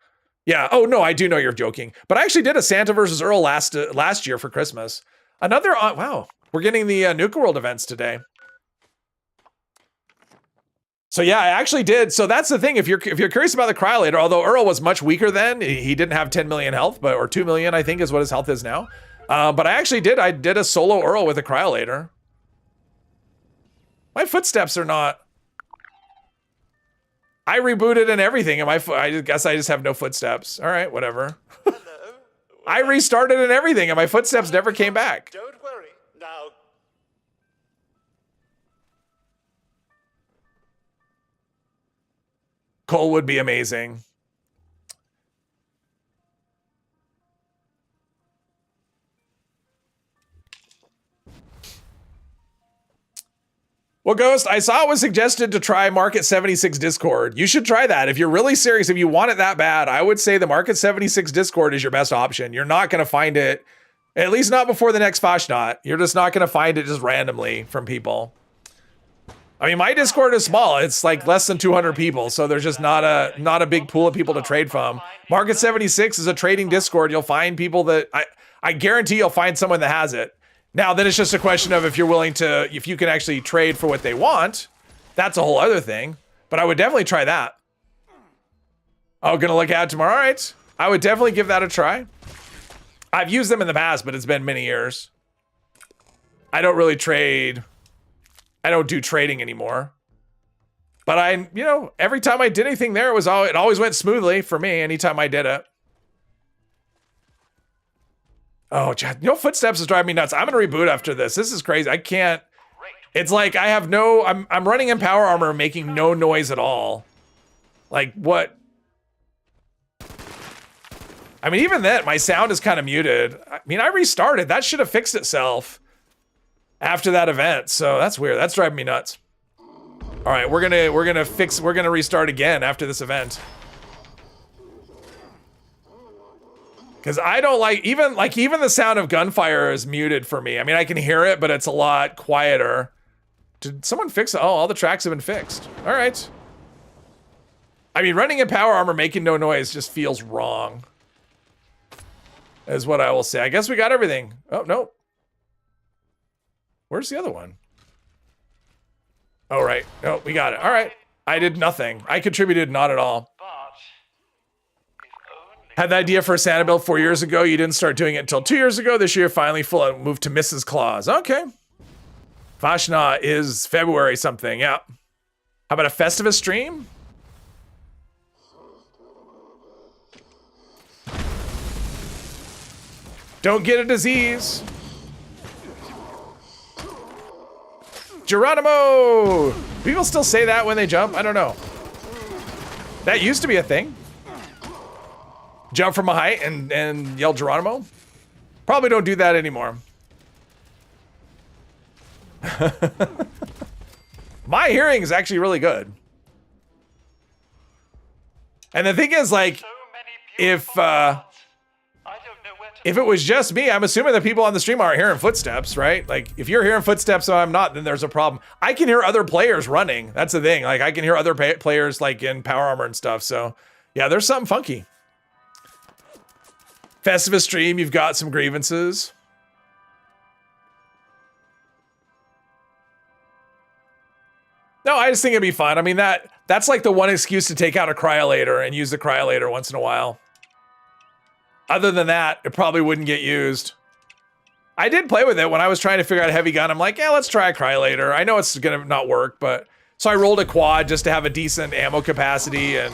Speaker 1: yeah. Oh no, I do know you're joking, but I actually did a Santa versus Earl last year for Christmas. Another, wow, we're getting the Nuka World events today. So yeah, I actually did. So that's the thing. If you're curious about the Cryolator, although Earl was much weaker then, he didn't have 10 million health, or 2 million, I think is what his health is now. But I did a solo Earl with a Cryolator. My footsteps are not. I rebooted and everything, and I guess I just have no footsteps. All right, whatever. I restarted and everything, and my footsteps never came back.
Speaker 9: Don't worry. Now,
Speaker 1: Cole would be amazing. Well, Ghost, I saw it was suggested to try Market 76 Discord. You should try that. If you're really serious, if you want it that bad, I would say the Market 76 Discord is your best option. You're not going to find it, at least not before the next Fashnot. You're just not going to find it just randomly from people. I mean, my Discord is small. It's like less than 200 people, so there's just not a big pool of people to trade from. Market 76 is a trading Discord. You'll find people that, I guarantee you'll find someone that has it. Now, then it's just a question of if you're willing to, if you can actually trade for what they want. That's a whole other thing. But I would definitely try that. Oh, gonna look at it tomorrow? All right. I would definitely give that a try. I've used them in the past, but it's been many years. I don't really trade. I don't do trading anymore. But every time I did anything there, it always went smoothly for me anytime I did it. Oh, footsteps is driving me nuts. I'm gonna reboot after this. This is crazy. I can't. It's like I have no. I'm running in power armor, making no noise at all. Like what? I mean, even then, my sound is kind of muted. I mean, I restarted. That should have fixed itself after that event. So that's weird. That's driving me nuts. All right, we're gonna restart again after this event. Because I don't like even the sound of gunfire is muted for me. I mean, I can hear it, but it's a lot quieter. Did someone fix it? Oh, all the tracks have been fixed. All right. I mean, running in power armor making no noise just feels wrong. Is what I will say. I guess we got everything. Oh, no. Where's the other one? Oh, right. No, we got it. All right. I did nothing. I contributed not at all. Had the idea for a Santa build 4 years ago. You didn't start doing it until 2 years ago. This year, finally full out moved to Mrs. Claus. Okay. Fashnot is February something. Yeah. How about a Festivus stream? Don't get a disease. Geronimo! People still say that when they jump? I don't know. That used to be a thing. Jump from a height and yell Geronimo? Probably don't do that anymore. My hearing is actually really good. And the thing is, like, if it was just me, I'm assuming that people on the stream aren't hearing footsteps, right? Like, if you're hearing footsteps and I'm not, then there's a problem. I can hear other players running. That's the thing. Like, I can hear other players, like, in power armor and stuff. So, yeah, there's something funky. Festivus stream, you've got some grievances. No, I just think it'd be fun. I mean, that's like the one excuse to take out a Cryolator and use the Cryolator once in a while. Other than that, it probably wouldn't get used. I did play with it when I was trying to figure out a heavy gun. I'm like, yeah, let's try a Cryolator. I know it's gonna not work, but... So I rolled a quad just to have a decent ammo capacity, and...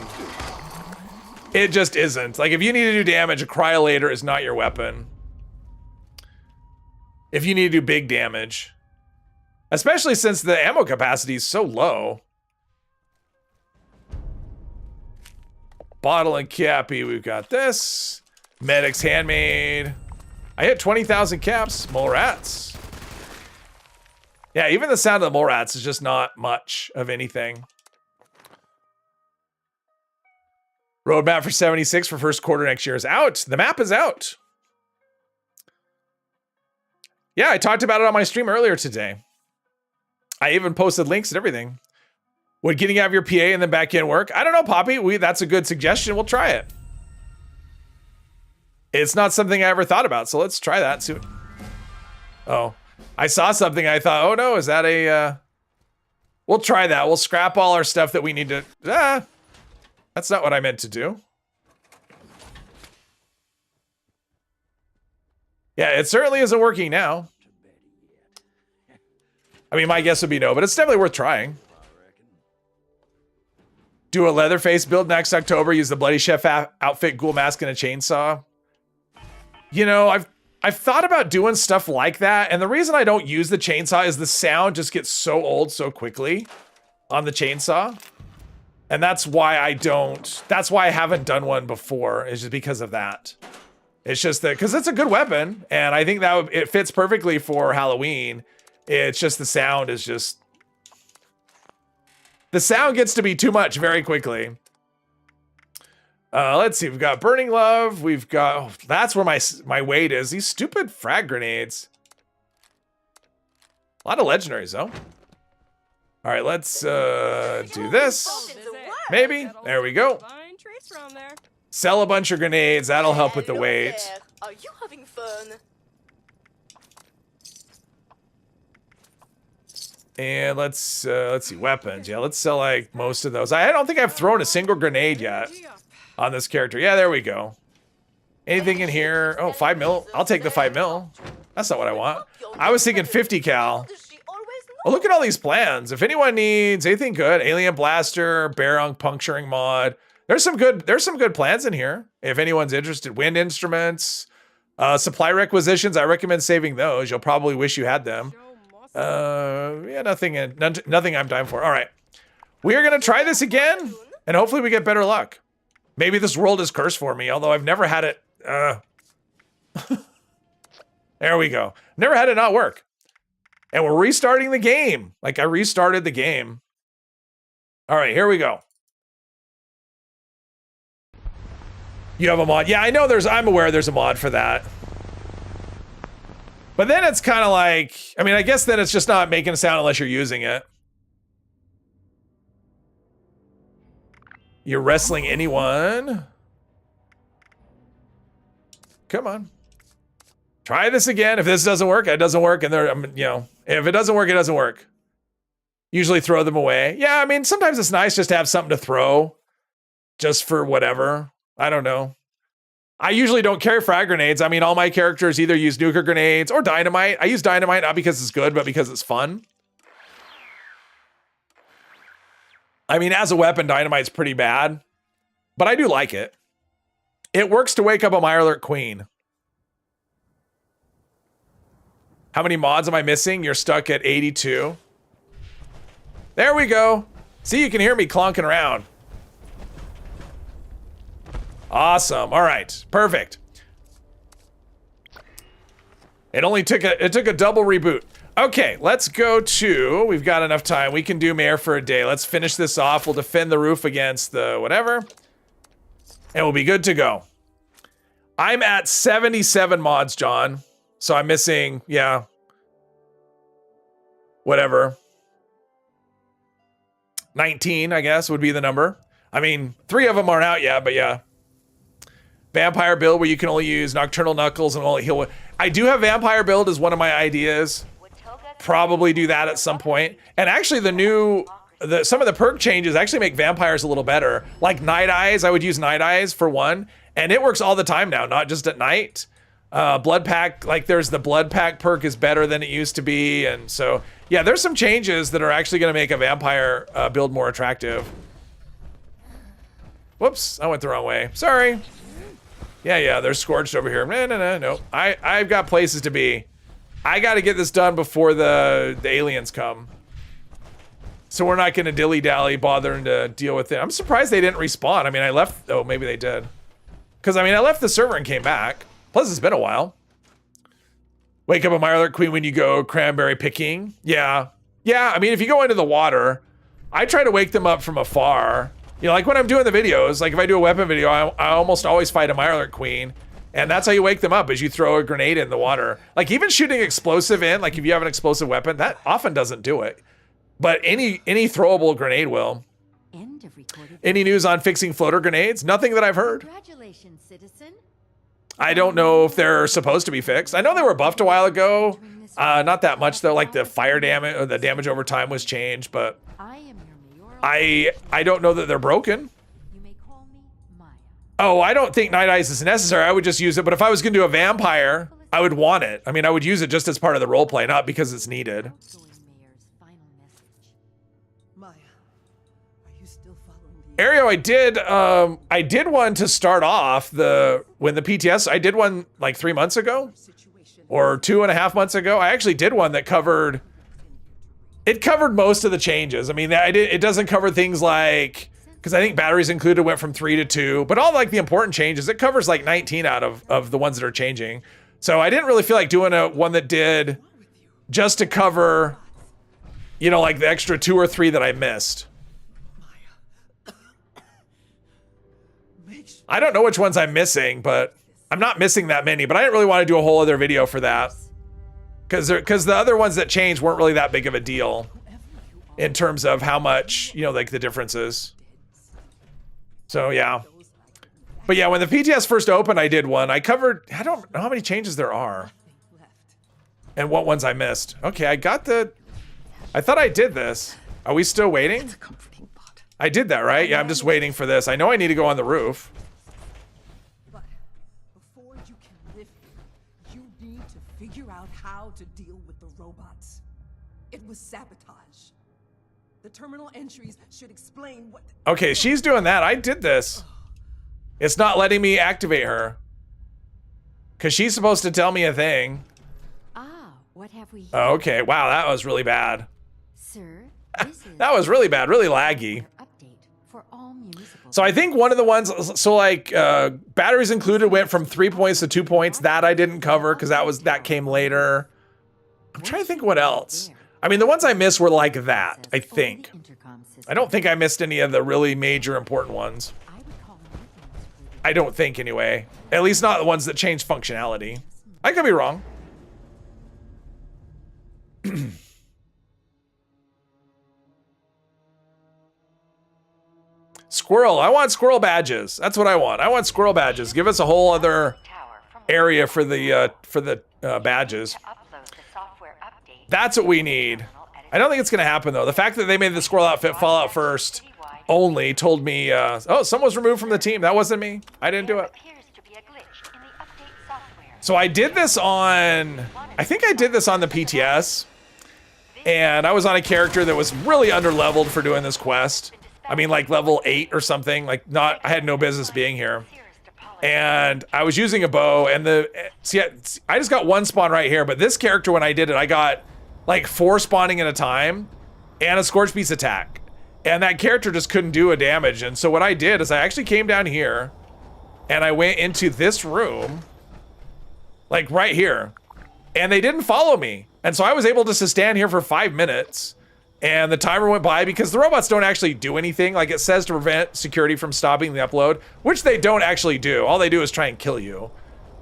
Speaker 1: it just isn't. Like, if you need to do damage, a Cryolator is not your weapon. If you need to do big damage. Especially since the ammo capacity is so low. Bottle and Cappy, we've got this. Medic's Handmade. I hit 20,000 caps. Mole rats. Yeah, even the sound of the mole rats is just not much of anything. Roadmap for 76 for first quarter next year is out. The map is out. Yeah, I talked about it on my stream earlier today. I even posted links and everything. Would getting out of your PA and then back in work? I don't know, Poppy. That's a good suggestion. We'll try it. It's not something I ever thought about, so let's try that soon. Oh, I saw something. I thought, oh no, is that a... We'll try that. We'll scrap all our stuff that we need to... That's not what I meant to do. Yeah, it certainly isn't working now. I mean, my guess would be no, but it's definitely worth trying. Do a Leatherface build next October. Use the Bloody Chef outfit, ghoul mask, and a chainsaw. You know, I've thought about doing stuff like that, and the reason I don't use the chainsaw is the sound just gets so old so quickly on the chainsaw. And that's why I haven't done one before, is just because of that. It's just that, because it's a good weapon, and I think that it fits perfectly for Halloween. It's just the sound is just... The sound gets to be too much very quickly. Let's see, we've got Burning Love, we've got... Oh, that's where my weight is. These stupid frag grenades. A lot of legendaries, though. All right, let's do this. Maybe. There we go. Sell a bunch of grenades. That'll help with the weight.
Speaker 9: Are you having fun?
Speaker 1: And let's see, weapons. Yeah, let's sell like most of those. I don't think I've thrown a single grenade yet on this character. Yeah, there we go. Anything in here? Oh, 5 mil. I'll take the 5 mil. That's not what I want. I was thinking 50 cal. Oh, look at all these plans. If anyone needs anything good, Alien Blaster, Barong Puncturing Mod. There's some good plans in here. If anyone's interested, wind instruments, supply requisitions. I recommend saving those. You'll probably wish you had them. Yeah, nothing I'm dying for. All right, we are gonna try this again, and hopefully we get better luck. Maybe this world is cursed for me, although I've never had it. There we go. Never had it not work. And we're restarting the game. Like I restarted the game. All right, here we go. You have a mod? Yeah, I know I'm aware there's a mod for that. But then it's kind of like, I mean, I guess then it's just not making a sound unless you're using it. You're wrestling anyone? Come on. Try this again. If this doesn't work, it doesn't work. And if it doesn't work, it doesn't work. Usually throw them away. Yeah, I mean, sometimes it's nice just to have something to throw. Just for whatever. I don't know. I usually don't carry frag grenades. I mean, all my characters either use nuker grenades or dynamite. I use dynamite not because it's good, but because it's fun. I mean, as a weapon, dynamite's pretty bad. But I do like it. It works to wake up a Mirelurk Queen. How many mods am I missing? You're stuck at 82. There we go. See, you can hear me clonking around. Awesome. All right. Perfect. It took a double reboot. Okay, let's go to, we've got enough time. We can do Mayor for a day. Let's finish this off. We'll defend the roof against the whatever. And we'll be good to go. I'm at 77 mods, John. So I'm missing, yeah. Whatever. 19, I guess, would be the number. I mean, 3 of them aren't out yet, but yeah. Vampire build where you can only use Nocturnal Knuckles and only heal. I do have Vampire build as one of my ideas. Probably do that at some point. And actually some of the perk changes actually make vampires a little better. Like Night Eyes, I would use Night Eyes for one. And it works all the time now, not just at night. Blood Pack, like there's the Blood Pack perk is better than it used to be. And so, yeah, there's some changes that are actually going to make a vampire build more attractive. Whoops, I went the wrong way. Sorry. Yeah, they're scorched over here. No. I've got places to be. I got to get this done before the aliens come. So we're not going to dilly-dally bothering to deal with it. I'm surprised they didn't respawn. I mean, I left... Oh, maybe they did. Because, I mean, I left the server and came back. Plus, it's been a while. Wake up a Mirelurk Queen when you go cranberry picking. Yeah. Yeah, I mean, if you go into the water, I try to wake them up from afar. You know, like when I'm doing the videos, like if I do a weapon video, I almost always fight a Mirelurk Queen. And that's how you wake them up, is you throw a grenade in the water. Like even shooting explosive in, like if you have an explosive weapon, that often doesn't do it. But any throwable grenade will.
Speaker 6: End of recorded.
Speaker 1: Any news on fixing floater grenades? Nothing that I've heard.
Speaker 6: Congratulations, citizen.
Speaker 1: I don't know if they're supposed to be fixed. I know they were buffed a while ago. Not that much though. Like the fire damage or the damage over time was changed, but
Speaker 6: I am your mayoral.
Speaker 1: I don't know that they're broken.
Speaker 6: You may call me Maya.
Speaker 1: Oh, I don't think Night Eyes is necessary. I would just use it. But if I was gonna do a vampire, I would want it. I mean, I would use it just as part of the roleplay, not because it's needed.
Speaker 6: Outgoing mayor's final message.
Speaker 7: Maya, are you still following the...
Speaker 1: Aereo, I did one to start off when the PTS, I did one like 3 months ago or 2.5 months ago. I actually did one that covered most of the changes. I mean, it doesn't cover things like, because I think batteries included went from 3 to 2, but all like the important changes, it covers like 19 out of the ones that are changing. So I didn't really feel like doing one that did just to cover, you know, like the extra 2 or 3 that I missed. I don't know which ones I'm missing, but I'm not missing that many, but I didn't really want to do a whole other video for that. Because the other ones that changed weren't really that big of a deal in terms of how much, you know, like the differences. So, yeah. But yeah, when the PTS first opened, I did one. I covered, I don't know how many changes there are. And what ones I missed. Okay, I thought I did this. Are we still waiting? I did that, right? Yeah, I'm just waiting for this. I know I need to go on the roof.
Speaker 7: But before you can live here, you need to figure out how to deal with the robots. It was sabotage. The terminal entries should explain what...
Speaker 1: Okay, she's doing that. I did this. It's not letting me activate her. Because she's supposed to tell me a thing.
Speaker 6: Ah, what have we here?
Speaker 1: Oh, okay, wow, that was really bad.
Speaker 6: Sir, this is
Speaker 1: That was really bad, really laggy.
Speaker 6: update for all municipal.
Speaker 1: So I think one of the ones, so like batteries included went from 3 points to 2 points. That I didn't cover because that came later. I'm trying to think what else. I mean, the ones I missed were like that, I think. I don't think I missed any of the really major important ones. I don't think anyway. At least not the ones that change functionality. I could be wrong. Squirrel. I want squirrel badges. That's what I want. I want squirrel badges. Give us a whole other area for the badges. That's what we need. I don't think it's gonna happen though. The fact that they made the squirrel outfit Fallout first only told me, oh, someone was removed from the team. That wasn't me. I didn't do it. So I did this on, I think I did this on the PTS, and I was on a character that was really under-leveled for doing this quest. I mean, like level 8 or something. Like I had no business being here. And I was using a bow, and see, I just got one spawn right here, but this character, when I did it, I got like 4 spawning at a time and a Scorch Beast attack. And that character just couldn't do a damage. And so what I did is I actually came down here and I went into this room, like right here, and they didn't follow me. And so I was able to just stand here for 5 minutes, and the timer went by because the robots don't actually do anything. Like it says to prevent security from stopping the upload, which they don't actually do. All they do is try and kill you.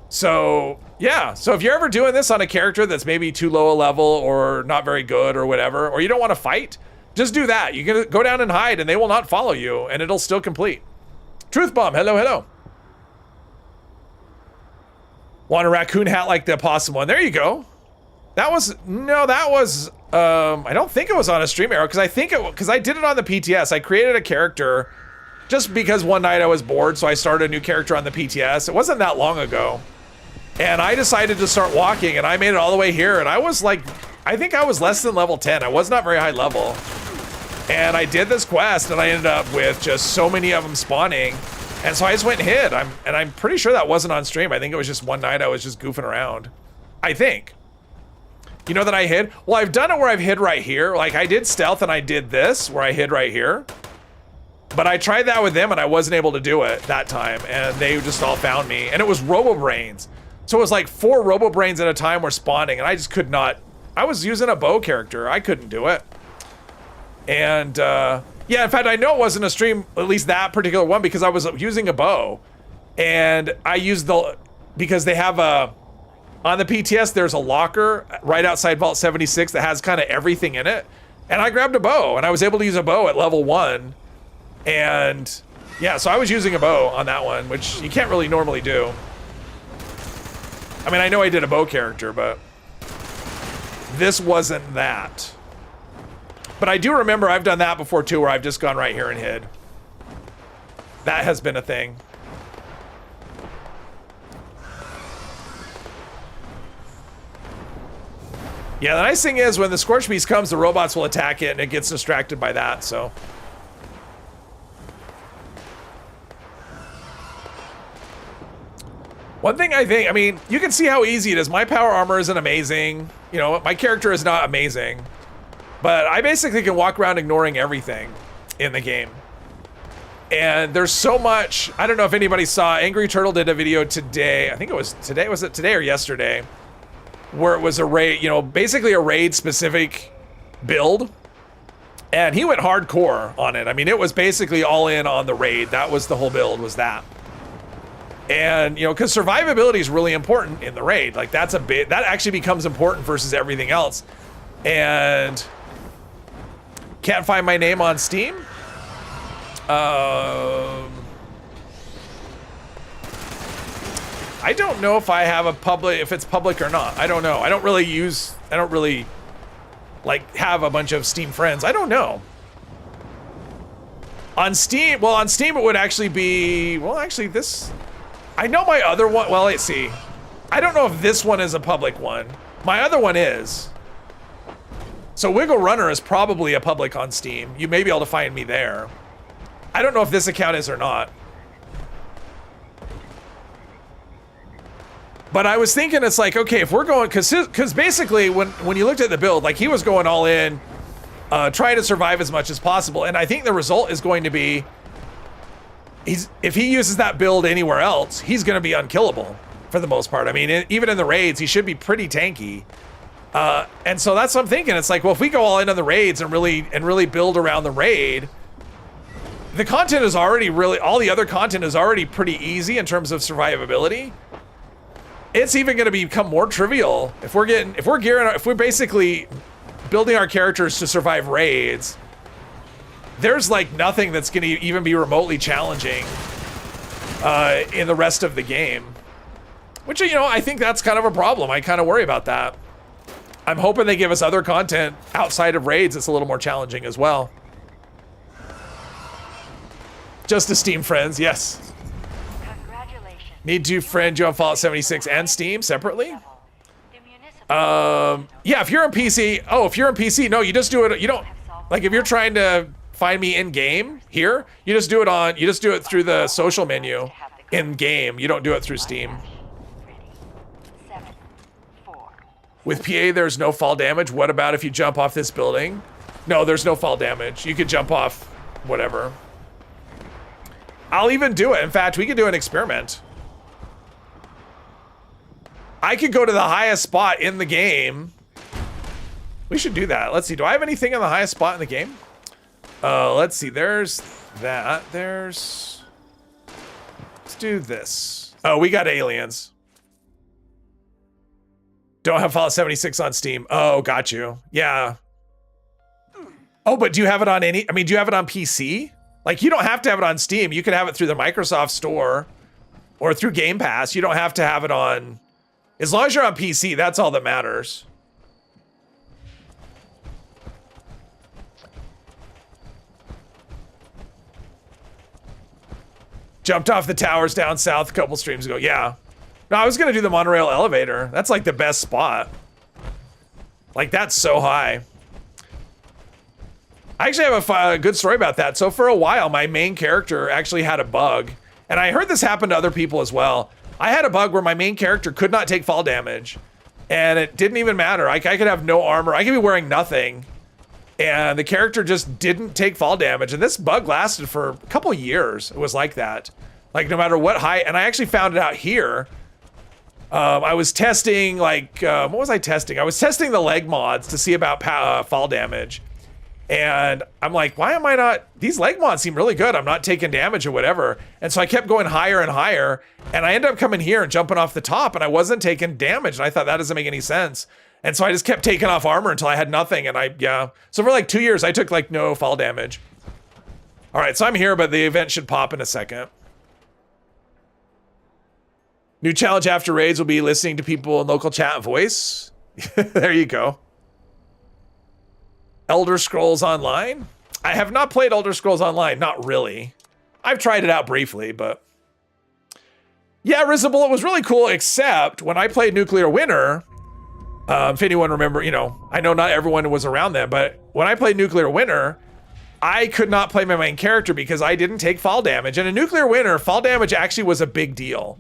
Speaker 1: So yeah, so if you're ever doing this on a character that's maybe too low a level or not very good or whatever, or you don't want to fight, just do that. You can go down and hide and they will not follow you and it'll still complete. Truth Bomb, hello, hello. Want a raccoon hat like the opossum one? There you go. That was, no, that was, I don't think it was on a stream arrow because I did it on the PTS. I created a character just because one night I was bored, so I started a new character on the PTS. It wasn't that long ago. And I decided to start walking and I made it all the way here and I was like, I think I was less than level 10. I was not very high level. And I did this quest and I ended up with just so many of them spawning. And so I just went and hid. I'm pretty sure that wasn't on stream. I think it was just one night I was just goofing around. I think. You know that I hid? Well, I've done it where I've hid right here. Like I did stealth and I did this where I hid right here. But I tried that with them and I wasn't able to do it that time. And they just all found me. And it was Robo-Brains. So it was like 4 Robo-Brains at a time were spawning and I just could not. I was using a bow character. I couldn't do it. And yeah, in fact, I know it wasn't a stream, at least that particular one, because I was using a bow. And I used because they have on the PTS, there's a locker right outside Vault 76 that has kind of everything in it. And I grabbed a bow, and I was able to use a bow at level 1. And yeah, so I was using a bow on that one, which you can't really normally do. I mean, I know I did a bow character, but this wasn't that. But I do remember I've done that before too, where I've just gone right here and hid. That has been a thing. Yeah, the nice thing is when the Scorch Beast comes, the robots will attack it and it gets distracted by that, so. One thing I think, I mean, you can see how easy it is. My power armor isn't amazing. You know, my character is not amazing. But I basically can walk around ignoring everything in the game. And there's so much, I don't know if anybody saw, Angry Turtle did a video today. I think it was today, was it today or yesterday? Where it was a raid, you know, basically a raid specific build. And he went hardcore on it. I mean, it was basically all in on the raid. That was the whole build, was that. And, you know, because survivability is really important in the raid. Like, that's a bit, that actually becomes important versus everything else. And can't find my name on Steam. I don't know if I have a public, if it's public or not. I don't know. I don't really like have a bunch of Steam friends. I don't know. On Steam, well, on Steam it would actually be, well, actually this, I know my other one, well, let's see. I don't know if this one is a public one. My other one is. So Wiggle Runner is probably a public on Steam. You may be able to find me there. I don't know if this account is or not. But I was thinking, it's like, okay, if we're going, because basically when you looked at the build, like he was going all in, trying to survive as much as possible. And I think the result is going to be, if he uses that build anywhere else, he's going to be unkillable for the most part. I mean, even in the raids, he should be pretty tanky. And so that's what I'm thinking. It's like, well, if we go all in on the raids and really build around the raid, the content is already all the other content is already pretty easy in terms of survivability. It's even going to become more trivial if we're basically building our characters to survive raids. There's like nothing that's going to even be remotely challenging in the rest of the game, which, you know, I think that's kind of a problem. I kind of worry about that. I'm hoping they give us other content outside of raids that's a little more challenging as well. Just to Steam friends, yes. Need to friend you on Fallout 76 and Steam separately? Yeah, if you're on PC, if you're on PC, no, you just do it, you don't, like if you're trying to find me in game here, you just do it through the social menu in game. You don't do it through Steam. With PA, there's no fall damage. What about if you jump off this building? No, there's no fall damage. You could jump off whatever. I'll even do it. In fact, we could do an experiment. I could go to the highest spot in the game. We should do that. Let's see. Do I have anything on the highest spot in the game? Let's see. There's that. Let's do this. Oh, we got aliens. Don't have Fallout 76 on Steam. Oh, got you. Yeah. Oh, but do you have it on do you have it on PC? Like, you don't have to have it on Steam. You can have it through the Microsoft Store or through Game Pass. You don't have to have it on, as long as you're on PC, that's all that matters. Jumped off the towers down south a couple streams ago. Yeah. No, I was gonna do the monorail elevator. That's like the best spot. Like, that's so high. I actually have a good story about that. So for a while, my main character actually had a bug. And I heard this happen to other people as well. I had a bug where my main character could not take fall damage. and it didn't even matter. I could have no armor. I could be wearing nothing, and the character just didn't take fall damage. And this bug lasted for a couple years. It was like that. Like no matter what height, and I actually found it out here. I was testing like, what was I testing? I was testing the leg mods to see about fall damage. And I'm like, why am I not, these leg mods seem really good. I'm not taking damage or whatever. And so I kept going higher and higher, and I ended up coming here and jumping off the top, and I wasn't taking damage. And I thought that doesn't make any sense. And so I just kept taking off armor until I had nothing. And so for like 2 years, I took like no fall damage. All right, so I'm here, but the event should pop in a second. New challenge after raids will be listening to people in local chat and voice. There you go. Elder Scrolls Online? I have not played Elder Scrolls Online, not really. I've tried it out briefly, but... Yeah, Risible, it was really cool, except when I played Nuclear Winter, if anyone remember, you know, I know not everyone was around then, but when I played Nuclear Winter, I could not play my main character because I didn't take fall damage. And in Nuclear Winter, fall damage actually was a big deal.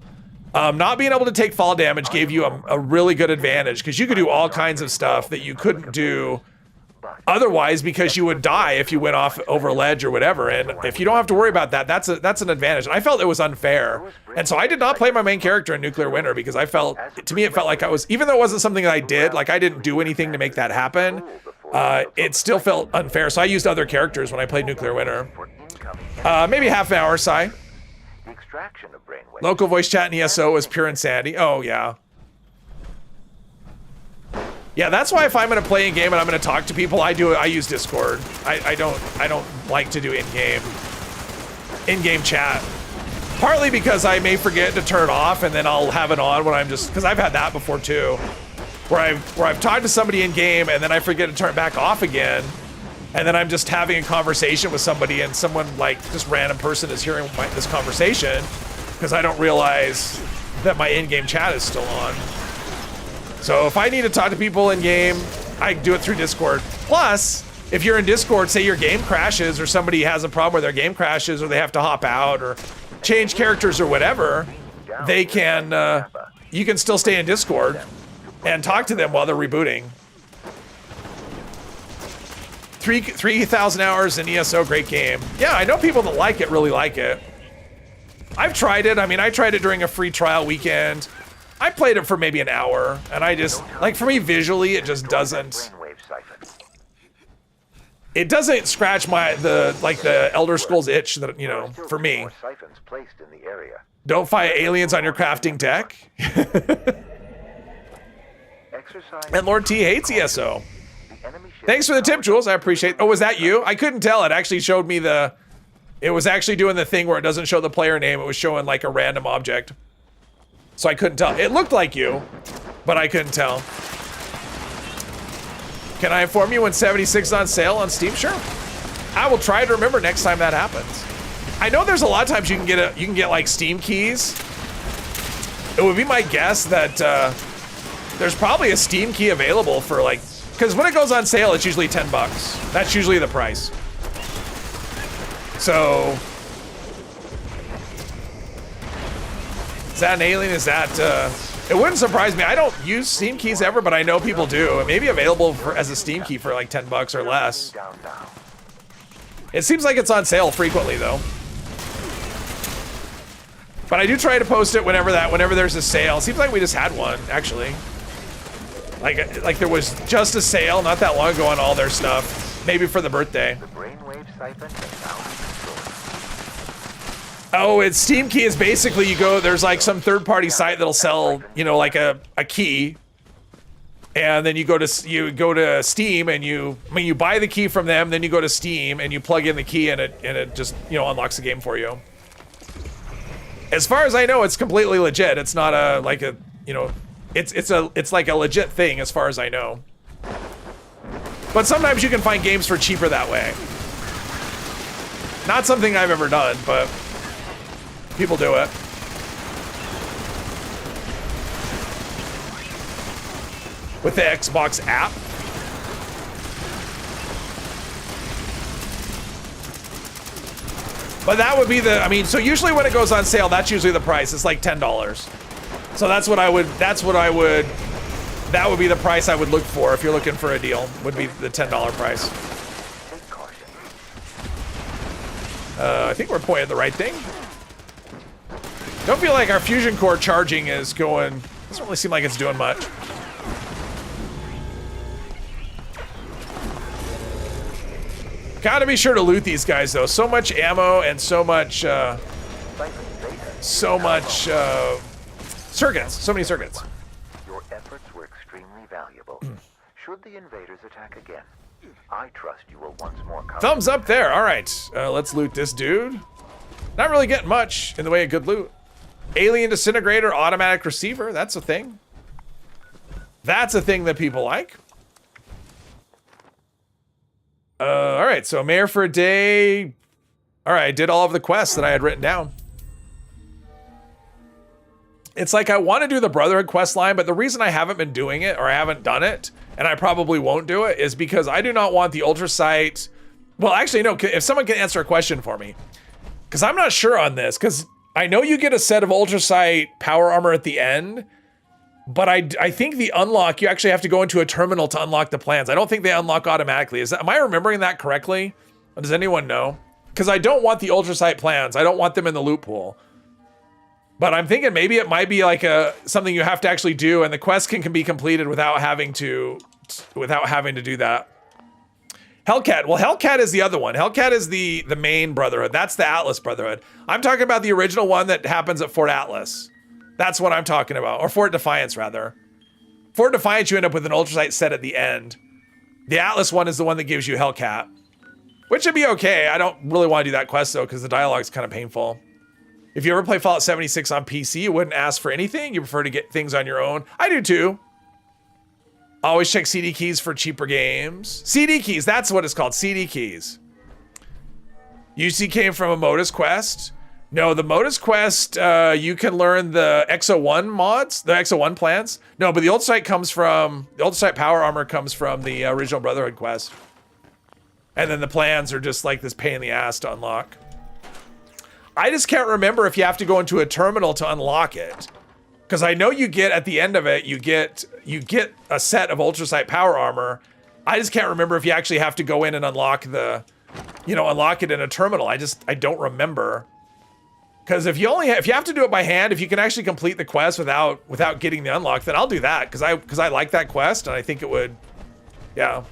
Speaker 1: Not being able to take fall damage gave you a really good advantage because you could do all kinds of stuff that you couldn't do otherwise because you would die if you went off over a ledge or whatever. And if you don't have to worry about that, that's an advantage. And I felt it was unfair. And so I did not play my main character in Nuclear Winter because I felt, to me, it felt like I was, even though it wasn't something that I did, like I didn't do anything to make that happen, it still felt unfair. So I used other characters when I played Nuclear Winter. Maybe half an hour, Si. Local voice chat in ESO is pure insanity. Oh, yeah. Yeah, that's why if I'm gonna play in game and I'm gonna talk to people, I use Discord. I don't like to do in-game chat. Partly because I may forget to turn it off and then I'll have it on when I'm just, because I've had that before too, where I've talked to somebody in game and then I forget to turn it back off again, and then I'm just having a conversation with somebody and someone like this random person is hearing this conversation because I don't realize that my in-game chat is still on. So if I need to talk to people in game, I do it through Discord. Plus, if you're in Discord, say your game crashes or somebody has a problem where their game crashes or they have to hop out or change characters or whatever, they can, you can still stay in Discord and talk to them while they're rebooting. 3,000 hours in ESO, great game. Yeah, I know people that like it, really like it. I've tried it. I mean, I tried it during a free trial weekend. I played it for maybe an hour, and I just, like, for me, visually, it just doesn't, it doesn't scratch the Elder Scrolls itch that, you know, for me. Don't fight aliens on your crafting deck. And Lord T hates ESO. Thanks for the tip, Jules, I appreciate it. Oh, was that you? I couldn't tell, it actually showed me it was actually doing the thing where it doesn't show the player name, it was showing like a random object. So I couldn't tell. It looked like you, but I couldn't tell. Can I inform you when 76 is on sale on Steam? Sure. I will try to remember next time that happens. I know there's a lot of times you can get like Steam keys. It would be my guess that there's probably a Steam key available for like, because when it goes on sale, it's usually $10. That's usually the price. So. Is that an alien? Is that, it wouldn't surprise me. I don't use Steam keys ever, but I know people do. It may be available as a Steam key for like $10 or less. It seems like it's on sale frequently though. But I do try to post it whenever there's a sale. It seems like we just had one, actually. Like there was just a sale not that long ago on all their stuff. Maybe for the birthday. Oh, it's Steam key is basically you go, there's like some third-party site that'll sell, you know, like a key. And then you go to Steam and you buy the key from them, then you go to Steam and you plug in the key and it just, you know, unlocks the game for you. As far as I know, it's completely legit. It's not it's like a legit thing as far as I know. But sometimes you can find games for cheaper that way. Not something I've ever done, but people do it. With the Xbox app. But that would be so usually when it goes on sale, that's usually the price. It's like $10. So that's what I would That would be the price I would look for if you're looking for a deal, would be the $10 price.
Speaker 4: Take caution.
Speaker 1: I think we're pointing at the right thing. Don't feel like our fusion core charging is going, doesn't really seem like it's doing much. Gotta be sure to loot these guys though. So much ammo and so much, circuits. So many circuits.
Speaker 4: Your efforts were extremely valuable. Should the invaders attack again, I trust you will once more come.
Speaker 1: Thumbs up there. All right, let's loot this dude. Not really getting much in the way of good loot. Alien disintegrator, automatic receiver. That's a thing. That's a thing that people like. All right, so mayor for a day. All right, I did all of the quests that I had written down. It's like I want to do the Brotherhood quest line, but the reason I haven't been doing it, or I haven't done it, and I probably won't do it, is because I do not want the Ultrasight. Well, actually, no, if someone can answer a question for me. Because I'm not sure on this, because I know you get a set of Ultrasight power armor at the end, but I think the unlock, you actually have to go into a terminal to unlock the plans. I don't think they unlock automatically. Am I remembering that correctly? Or does anyone know? Because I don't want the Ultrasight plans. I don't want them in the loot pool. But I'm thinking maybe it might be like something you have to actually do, and the quest can be completed without having to do that. Hellcat. Well, Hellcat is the other one. Hellcat is the main Brotherhood. That's the Atlas Brotherhood. I'm talking about the original one that happens at Fort Atlas. That's what I'm talking about. Or Fort Defiance, rather. Fort Defiance, you end up with an Ultrasight set at the end. The Atlas one is the one that gives you Hellcat. Which should be okay. I don't really want to do that quest, though, because the dialogue is kind of painful. If you ever play Fallout 76 on PC, you wouldn't ask for anything. You prefer to get things on your own. I do, too. Always check CD keys for cheaper games. CD keys, that's what it's called, CD keys. UC came from a Modus quest. No, the Modus quest, you can learn the XO1 mods, the XO1 plans. No, but the Ultrasight power armor comes from the original Brotherhood quest. And then the plans are just like this pain in the ass to unlock. I just can't remember if you have to go into a terminal to unlock it. Because I know you get, at the end of it, you get a set of Ultrasight power armor. I just can't remember if you actually have to go in and unlock unlock it in a terminal. I don't remember. Because if you have to do it by hand, if you can actually complete the quest without getting the unlock, then I'll do that. Because I like that quest, and I think it would, yeah.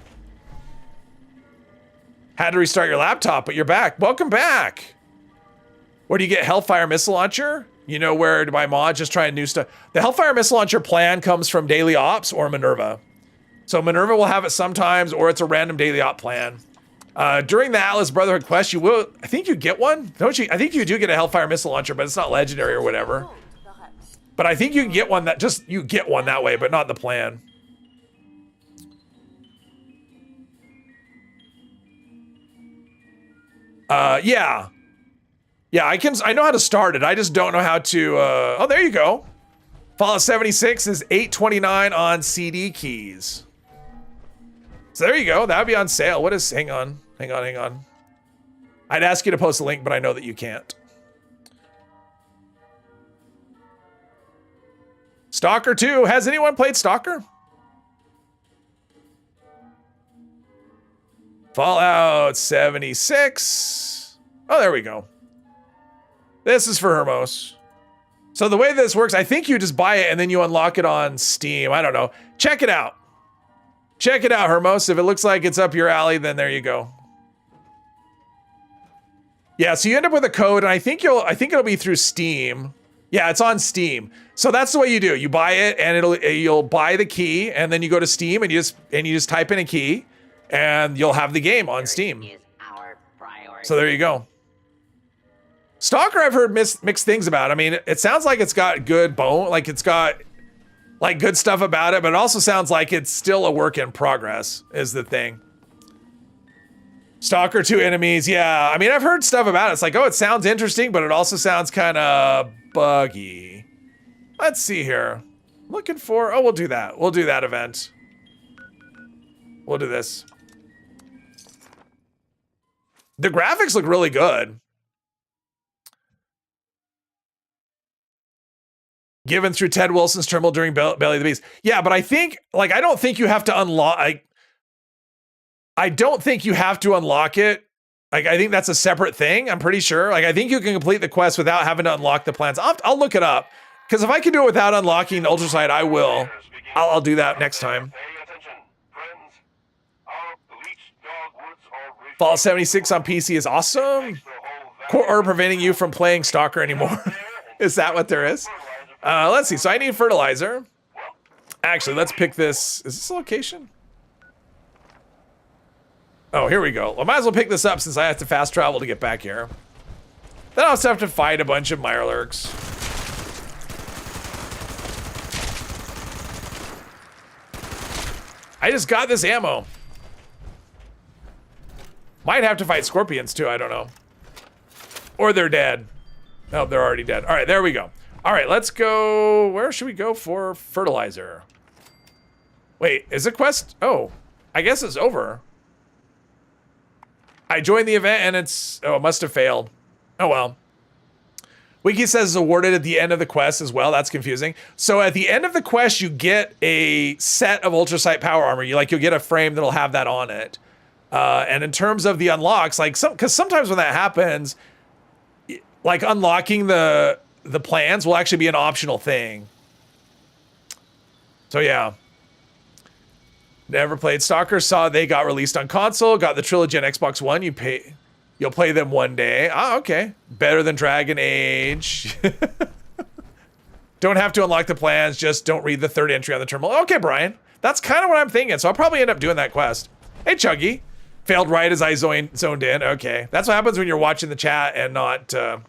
Speaker 1: Had to restart your laptop, but you're back. Welcome back. Where do you get Hellfire Missile Launcher? You know where to buy mods, just trying new stuff. The Hellfire Missile Launcher plan comes from Daily Ops or Minerva. So Minerva will have it sometimes, or it's a random Daily Op plan. During the Atlas Brotherhood quest, I think you get one, don't you? I think you do get a Hellfire Missile Launcher, but it's not legendary or whatever. But I think you can get one you get one that way, but not the plan. Yeah. Yeah, I know how to start it. I just don't know how to, oh, there you go. Fallout 76 is $8.29 on CD keys. So there you go. That would be on sale. Hang on. I'd ask you to post a link, but I know that you can't. Stalker 2. Has anyone played Stalker? Fallout 76. Oh, there we go. This is for Hermos. So the way this works, I think you just buy it and then you unlock it on Steam. I don't know. Check it out. Check it out, Hermos. If it looks like it's up your alley, then there you go. Yeah, so you end up with a code, and I think it'll be through Steam. Yeah, it's on Steam. So that's the way you do. You buy it, and you'll buy the key, and then you go to Steam and you just type in a key, and you'll have the game on Steam. So there you go. Stalker, I've heard mixed things about. I mean, it sounds like it's got good like it's got like good stuff about it, but it also sounds like it's still a work in progress is the thing. Stalker 2 enemies, yeah. I mean, I've heard stuff about it. It's like, oh, it sounds interesting, but it also sounds kind of buggy. Let's see here. Looking for, oh, we'll do that. We'll do that event. We'll do this. The graphics look really good. given through Ted Wilson's terminal during Belly of the Beast. Yeah, but I think, like, I don't think you have to unlock, I don't think you have to unlock it. Like, I think that's a separate thing. I'm pretty sure. Like, I think you can complete the quest without having to unlock the plans. I'll look it up. Because if I can do it without unlocking the ultrasight, I will. I'll do that next time. Fallout 76 on PC is awesome. Court order preventing you from playing Stalker anymore. Is that what there is? Let's see. So I need fertilizer. Actually, let's pick this. Is this a location? Oh, here we go. I might as well pick this up since I have to fast travel to get back here. Then I'll also have to fight a bunch of Mirelurks. I just got this ammo. Might have to fight scorpions too, I don't know. Or they're dead. No, they're already dead. All right, there we go. All right, let's go. Where should we go for fertilizer? Wait, is it quest? Oh, I guess it's over. I joined the event and it's, oh, it must have failed. Oh, well. Wiki says it's awarded at the end of the quest as well. That's confusing. So at the end of the quest, you get a set of ultrasight power armor. You'll get a frame that'll have that on it. And in terms of the unlocks, like because sometimes when that happens, like unlocking the plans will actually be an optional thing. So yeah. Never played Stalker. Saw they got released on console. Got the trilogy on Xbox One. You'll play them one day. Ah, okay. Better than Dragon Age. Don't have to unlock the plans. Just don't read the third entry on the terminal. Okay, Brian. That's kind of what I'm thinking. So I'll probably end up doing that quest. Hey, Chuggy. Failed right as I zoned in. Okay. That's what happens when you're watching the chat and not... All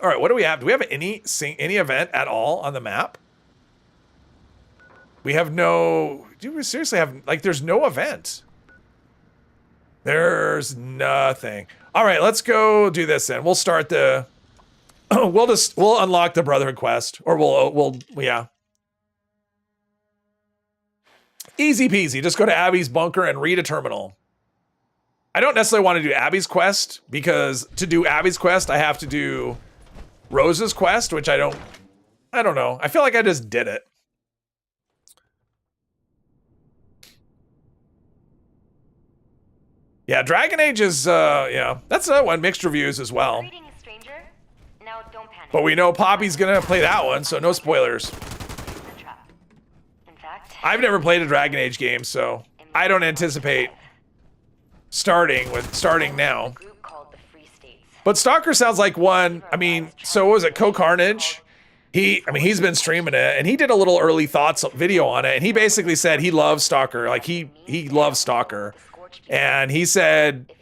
Speaker 1: right, what do we have? Do we have any event at all on the map? We have no... Do we seriously have... Like, there's no event. There's nothing. All right, let's go do this then. We'll start the... we'll unlock the Brotherhood quest. Or yeah. Easy peasy. Just go to Abby's bunker and read a terminal. I don't necessarily want to do Abby's quest, because to do Abby's quest, I have to do Rose's quest, which I don't know. I feel like I just did it. Yeah, Dragon Age is, yeah, that's another one, mixed reviews as well.
Speaker 9: Now, don't panic.
Speaker 1: But we know Poppy's gonna play that one, so no spoilers.
Speaker 9: In fact,
Speaker 1: I've never played a Dragon Age game, so I don't anticipate starting now. But Stalker sounds like one, I mean, so what was it, Co-Carnage? He's been streaming it, and he did a little early thoughts video on it, and he basically said he loves Stalker, like he loves Stalker. And he said,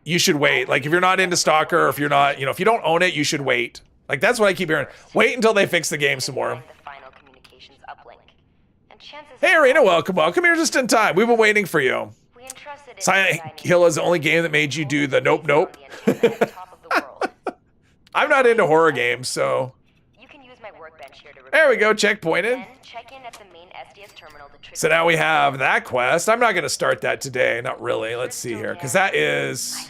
Speaker 1: you should wait. Like, if you're not into Stalker, or if you're not, if you don't own it, you should wait. Like, that's what I keep hearing. Wait until they fix the game some more. Hey, Arena, welcome. You're just in time. We've been waiting for you. Silent Hill is the only game that made you do the nope. I'm not into horror games, so. There we go, checkpointed. So now we have that quest. I'm not going to start that today. Not really. Let's see here. Because that is...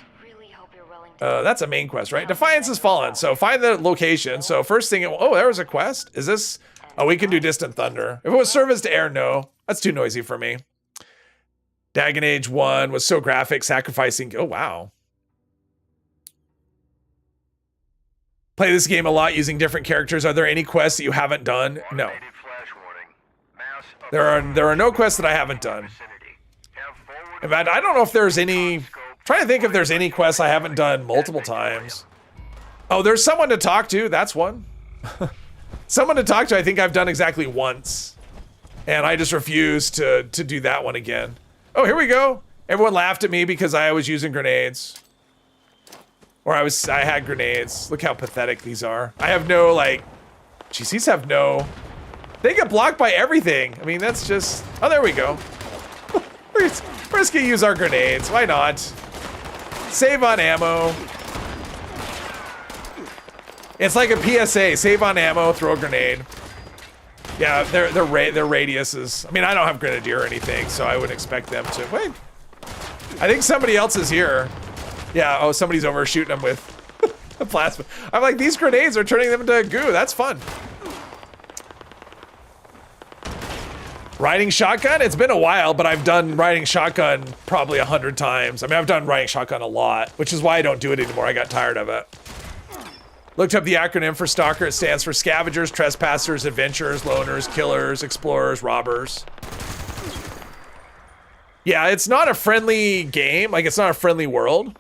Speaker 1: that's a main quest, right? Defiance has fallen. So find the location. So first thing... Oh, there was a quest. Is this... Oh, we can do Distant Thunder. If it was Service to Air, no. That's too noisy for me. Dragon Age 1 was so graphic, sacrificing... Oh, wow. Play this game a lot using different characters. Are there any quests that you haven't done? No. There are no quests that I haven't done. In fact, I don't know if there's any... I'm trying to think if there's any quests I haven't done multiple times. Oh, there's someone to talk to. That's one. Someone to talk to I think I've done exactly once. And I just refuse to do that one again. Oh, here we go. Everyone laughed at me because I was using grenades. Or I had grenades. Look how pathetic these are. I have no, like... Geez, these have no... They get blocked by everything. I mean, that's just... Oh, there we go. We're just gonna use our grenades. Why not? Save on ammo. It's like a PSA. Save on ammo, throw a grenade. Yeah, their radius is... I mean, I don't have Grenadier or anything, so I wouldn't expect them to... Wait. I think somebody else is here. Yeah, oh, somebody's over shooting them with a plasma. I'm like, these grenades are turning them into goo. That's fun. Riding shotgun? It's been a while, but I've done riding shotgun probably 100 times. I mean, I've done riding shotgun a lot, which is why I don't do it anymore. I got tired of it. Looked up the acronym for Stalker. It stands for Scavengers, Trespassers, Adventurers, Loners, Killers, Explorers, Robbers. Yeah, it's not a friendly game. Like, it's not a friendly world.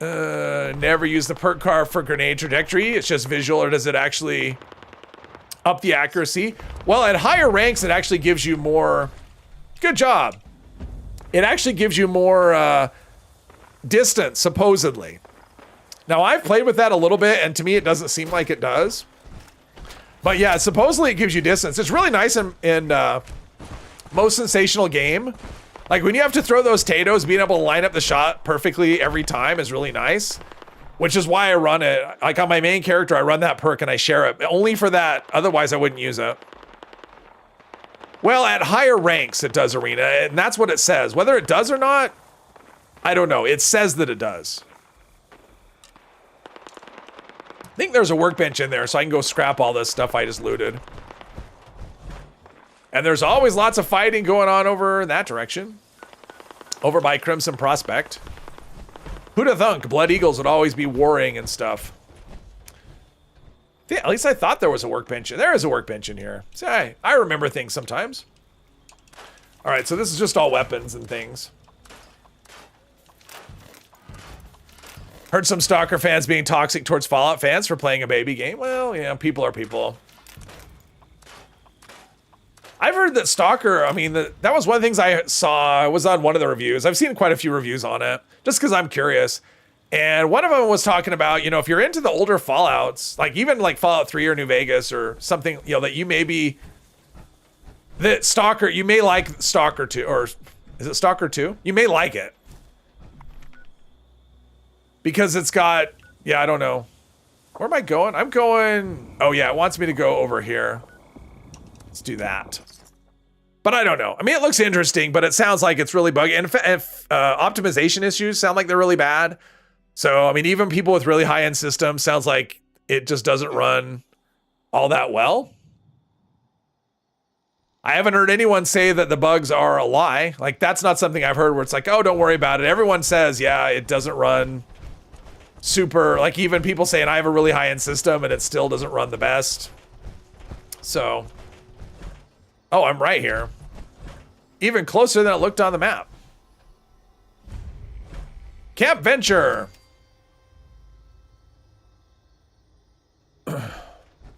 Speaker 1: Never use the perk card for grenade trajectory. It's just visual, or does it actually up the accuracy? Well, at higher ranks, it actually gives you more. Good job. It actually gives you more distance, supposedly. Now, I've played with that a little bit, and to me, it doesn't seem like it does. But yeah, supposedly it gives you distance. It's really nice in most sensational game. Like, when you have to throw those Tatos, being able to line up the shot perfectly every time is really nice. Which is why I run it. Like, on my main character, I run that perk and I share it. Only for that. Otherwise, I wouldn't use it. Well, at higher ranks, it does Arena. And that's what it says. Whether it does or not, I don't know. It says that it does. I think there's a workbench in there, so I can go scrap all this stuff I just looted. And there's always lots of fighting going on over in that direction. Over by Crimson Prospect. Who'd have thunk Blood Eagles would always be warring and stuff. Yeah, at least I thought there was a workbench. There is a workbench in here. See, I remember things sometimes. All right, so this is just all weapons and things. Heard some Stalker fans being toxic towards Fallout fans for playing a baby game. Well, yeah, people are people. I've heard that Stalker, I mean, that was one of the things I saw. I was on one of the reviews. I've seen quite a few reviews on it, just because I'm curious. And one of them was talking about, you know, if you're into the older Fallouts, like even like Fallout 3 or New Vegas or something, you know, that you may be, that Stalker, you may like Stalker 2, or is it Stalker 2? You may like it. Because it's got, yeah, I don't know. Where am I going? I'm going, oh yeah, it wants me to go over here. Let's do that. But I don't know. I mean, it looks interesting, but it sounds like it's really buggy. And if optimization issues sound like they're really bad. So, I mean, even people with really high-end systems sounds like it just doesn't run all that well. I haven't heard anyone say that the bugs are a lie. Like, that's not something I've heard where it's like, oh, don't worry about it. Everyone says, yeah, it doesn't run super. Like, even people saying I have a really high-end system and it still doesn't run the best. So... oh, I'm right here. Even closer than it looked on the map. Camp Venture.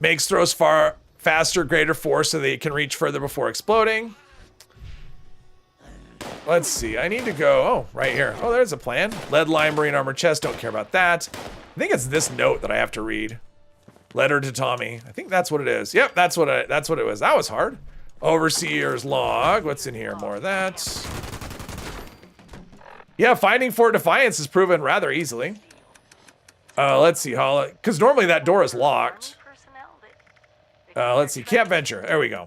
Speaker 1: Makes throws far faster, greater force so they can reach further before exploding. Let's see. I need to go. Oh, right here. Oh, there's a plan. Lead line, marine armor chest. Don't care about that. I think it's this note that I have to read. Letter to Tommy. I think that's what it is. Yep, that's what it was. That was hard. Overseer's log. What's in here? More of that. Yeah, finding Fort Defiance is proven rather easily. Let's see how, because normally that door is locked. Let's see, Camp Venture. There we go.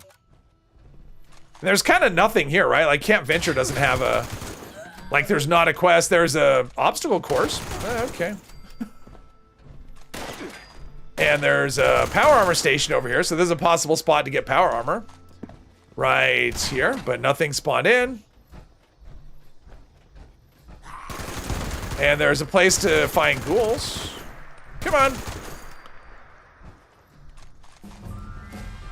Speaker 1: There's kind of nothing here, right? Like Camp Venture doesn't have a, like there's not a quest. There's a obstacle course. Okay. And there's a power armor station over here. So there's a possible spot to get power armor. Right here, but nothing spawned in. And there's a place to find ghouls. Come on.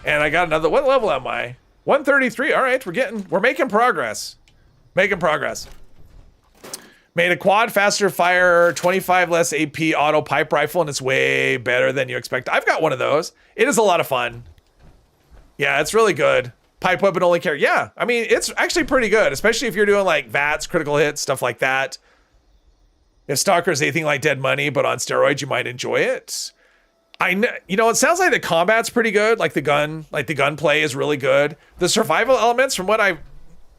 Speaker 1: And I got another, what level am I? 133, all right, we're making progress. Making progress. Made a quad faster fire, 25 less AP auto pipe rifle, and it's way better than you expect. I've got one of those. It is a lot of fun. Yeah, it's really good. Pipe weapon only carry. Yeah, I mean, it's actually pretty good, especially if you're doing like VATS, critical hits, stuff like that. If Stalker is anything like Dead Money, but on steroids, you might enjoy it. I know, you know, it sounds like the combat's pretty good. Like the gunplay is really good. The survival elements, from what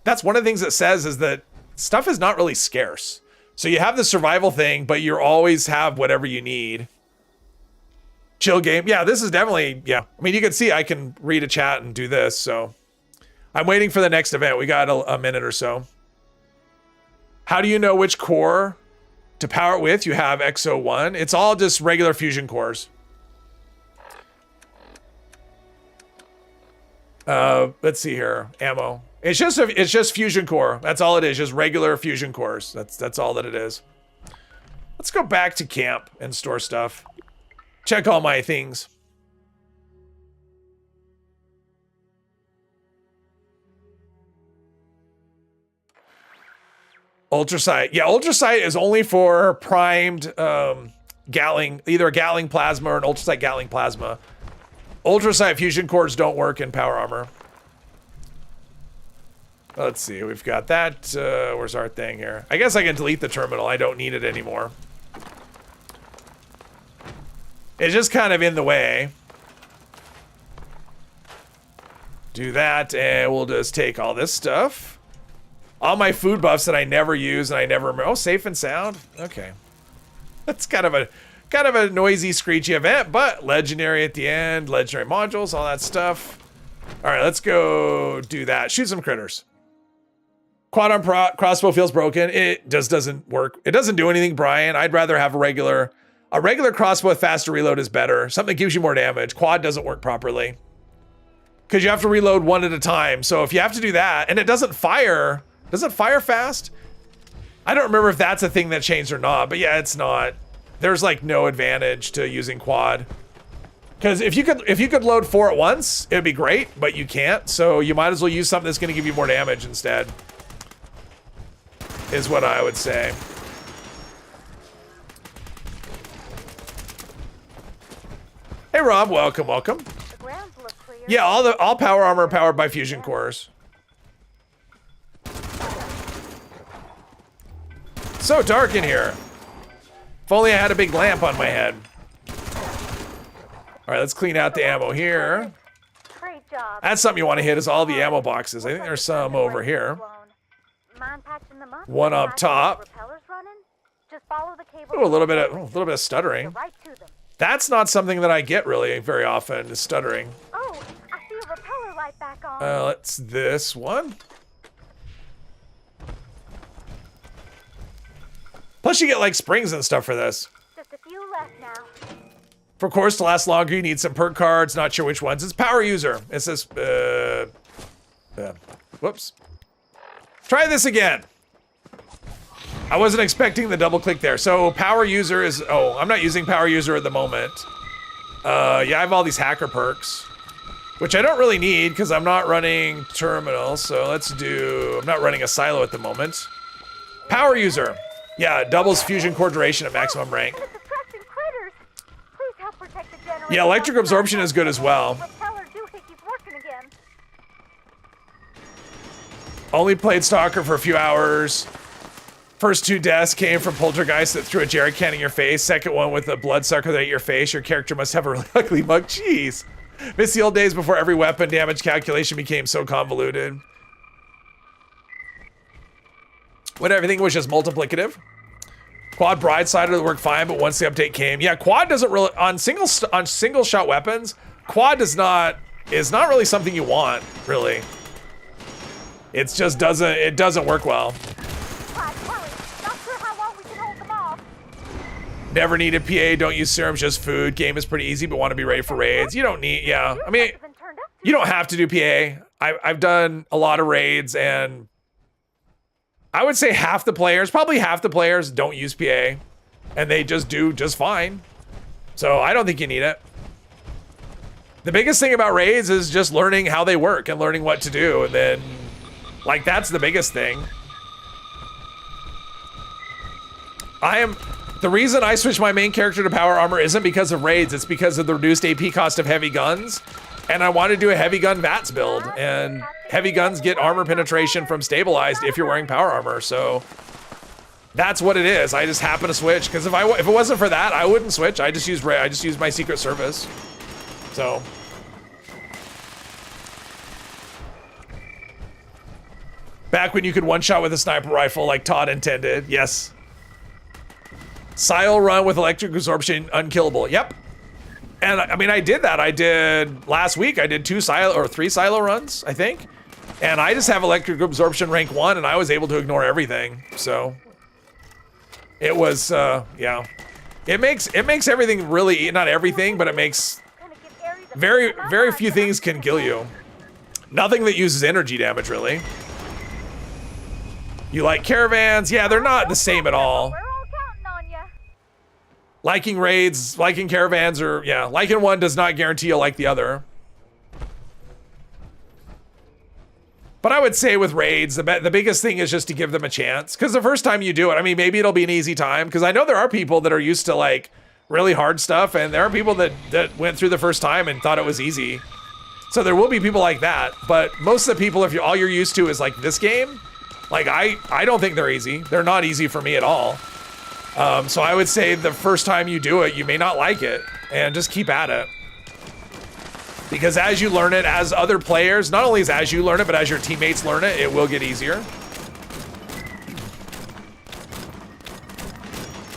Speaker 1: that's one of the things it says is that stuff is not really scarce. So you have the survival thing, but you always have whatever you need. Chill game. Yeah, this is definitely, yeah. I mean, you can see I can read a chat and do this, so. I'm waiting for the next event. We got a minute or so. How do you know which core to power it with? You have XO1. It's all just regular fusion cores. Let's see here. Ammo. It's just fusion core. That's all it is. Just regular fusion cores. That's all that it is. Let's go back to camp and store stuff. Check all my things. Ultrasight. Yeah, Ultrasight is only for primed Gatling, either a Gatling plasma or an Ultrasight Gatling plasma. Ultrasight fusion cores don't work in power armor. Let's see, we've got that. Where's our thing here? I guess I can delete the terminal. I don't need it anymore. It's just kind of in the way. Do that, and we'll just take all this stuff. All my food buffs that I never use and I never remember. Oh, safe and sound? Okay. That's kind of a noisy, screechy event, but legendary at the end, legendary modules, all that stuff. All right, let's go do that. Shoot some critters. Quad arm crossbow feels broken. It just doesn't work. It doesn't do anything, Brian. I'd rather have a regular crossbow with faster reload is better. Something that gives you more damage. Quad doesn't work properly because you have to reload one at a time. So if you have to do that and it doesn't fire, does it fire fast? I don't remember if that's a thing that changed or not, but yeah, it's not. There's like no advantage to using quad. Because if you could load 4 at once, it'd be great, but you can't. So you might as well use something that's going to give you more damage instead. Is what I would say. Hey Rob, welcome.
Speaker 9: The grounds look clear.
Speaker 1: Yeah, all power armor powered by fusion cores. So dark in here. If only I had a big lamp on my head. All right, let's clean out the ammo here.
Speaker 9: Great job.
Speaker 1: That's something you want to hit is all the ammo boxes. I think there's some over here.
Speaker 9: Mind patching them up?
Speaker 1: One up top.
Speaker 9: Propellers running? Just follow the cable.
Speaker 1: Ooh, a little bit of stuttering.
Speaker 9: Right to them.
Speaker 1: That's not something that I get really very often, is stuttering.
Speaker 9: Oh, I see a repeller light back on.
Speaker 1: Let's this one. Plus you get like springs and stuff for this.
Speaker 9: Just a few left now.
Speaker 1: For course to last longer, you need some perk cards. Not sure which ones. It's power user. It says, whoops. Try this again. I wasn't expecting the double click there. So power user is, oh, I'm not using power user at the moment. Yeah, I have all these hacker perks, which I don't really need because I'm not running terminal. So let's do, I'm not running a silo at the moment. Power user. Yeah, doubles fusion core duration at maximum rank. Yeah, electric absorption is good as well. Only played Stalker for a few hours. First 2 deaths came from Poltergeist that threw a jerry can in your face. Second one with a bloodsucker that ate your face. Your character must have a really ugly mug. Jeez. Miss the old days before every weapon damage calculation became so convoluted. When everything was just multiplicative. Quad broadside would work fine, but once the update came, yeah, quad doesn't really on single shot weapons. Quad is not really something you want, really. It just doesn't work well. Never needed PA. Don't use serums, just food. Game is pretty easy, but want to be ready for raids. You don't need, yeah. I mean, you don't have to do PA. I've done a lot of raids and. I would say probably half the players don't use PA and they just do just fine. So I don't think you need it. The biggest thing about raids is just learning how they work and learning what to do. And then like, that's the biggest thing. The reason I switched my main character to power armor isn't because of raids. It's because of the reduced AP cost of heavy guns. And I want to do a heavy gun VATS build, and heavy guns get armor penetration from stabilized if you're wearing power armor. So that's what it is. I just happen to switch because if it wasn't for that, I wouldn't switch. I just use my Secret Service. So back when you could one shot with a sniper rifle like Todd intended. Yes. Silo run with electric absorption unkillable. Yep. And I mean, I did that. I did last week. I did 3 silo runs, I think. And I just have electric absorption rank 1 and I was able to ignore everything. So it was, yeah. It makes everything really, not everything, but it makes very few things can kill you. Nothing that uses energy damage, really. You like caravans? Yeah, they're not the same at all.
Speaker 9: We're all counting on you.
Speaker 1: Liking raids, liking caravans, or yeah, liking one does not guarantee you'll like the other. But I would say with raids, the biggest thing is just to give them a chance. Because the first time you do it, I mean, maybe it'll be an easy time. Because I know there are people that are used to like really hard stuff. And there are people that went through the first time and thought it was easy. So there will be people like that. But most of the people, if all you're used to is like this game, like I don't think they're easy. They're not easy for me at all. So I would say the first time you do it, you may not like it. And just keep at it. Because as you learn it, as other players, not only as you learn it, but as your teammates learn it, it will get easier.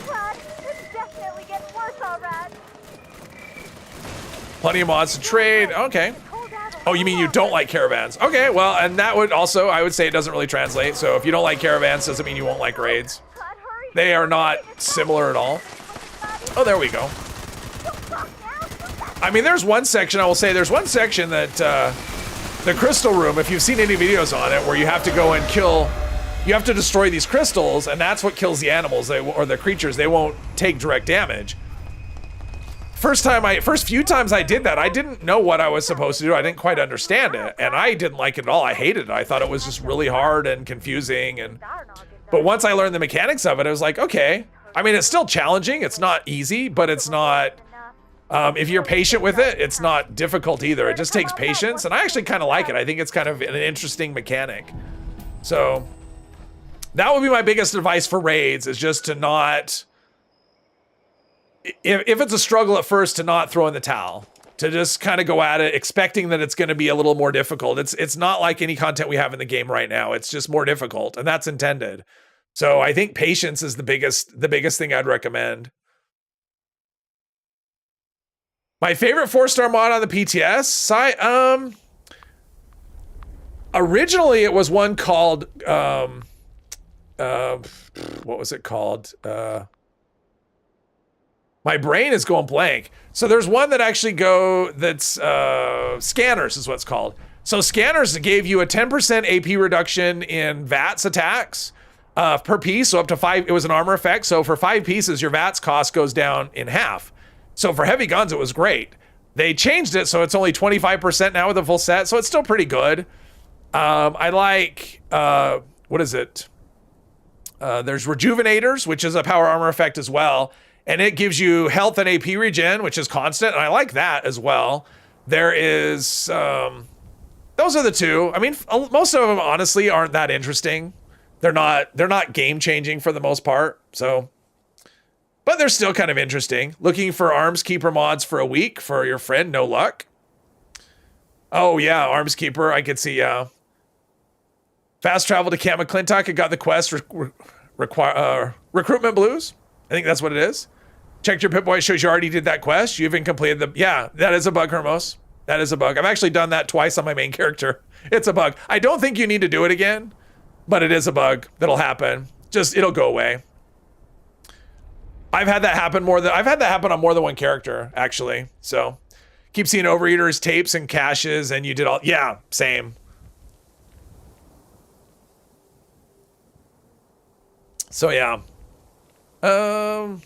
Speaker 9: Rod, it's definitely getting worse, all right.
Speaker 1: Plenty of mods to trade. Okay. Oh, you mean you don't like caravans? Okay, well, and that would also, I would say it doesn't really translate. So if you don't like caravans, doesn't mean you won't like raids. They are not similar at all. Oh, there we go. I mean, there's one section, I will say, there's one section that, the crystal room, if you've seen any videos on it, where you have to go and kill, you have to destroy these crystals, and that's what kills the animals, or the creatures. They won't take direct damage. First few times I did that, I didn't know what I was supposed to do. I didn't quite understand it, and I didn't like it at all. I hated it. I thought it was just really hard and confusing, but once I learned the mechanics of it, I was like, okay. I mean, it's still challenging. It's not easy, but it's not... if you're patient with it, it's not difficult either. It just takes patience, and I actually kind of like it. I think it's kind of an interesting mechanic. So that would be my biggest advice for raids, is just to not, if it's a struggle at first, to not throw in the towel, to just kind of go at it, expecting that it's going to be a little more difficult. It's not like any content we have in the game right now. It's just more difficult, and that's intended. So I think patience is the biggest thing I'd recommend. My favorite 4-star mod on the PTS, originally it was one called, what was it called? My brain is going blank. So there's one that actually that's Scanners is what it's called. So Scanners gave you a 10% AP reduction in VATS attacks per piece, so up to 5, it was an armor effect. So for 5 pieces, your VATS cost goes down in half. So for heavy guns, it was great. They changed it, so it's only 25% now with a full set, so it's still pretty good. I like, what is it? There's Rejuvenators, which is a power armor effect as well, and it gives you health and AP regen, which is constant, and I like that as well. There is, those are the two. I mean, most of them honestly aren't that interesting. They're not game-changing for the most part, so... But they're still kind of interesting. Looking for Arms Keeper mods for a week for your friend, no luck. Oh yeah, Arms Keeper, I could see, yeah. Fast travel to Camp McClintock, I got the quest, Recruitment Blues. I think that's what it is. Checked your Pip-Boy, shows you already did that quest. You even completed the, yeah, that is a bug, Hermos. That is a bug. I've actually done that twice on my main character. It's a bug. I don't think you need to do it again, but it is a bug that'll happen. Just, it'll go away. I've had that happen on more than one character, actually. So, keep seeing Overeaters, tapes, and caches, and you did all, yeah, same. So, yeah. Alan,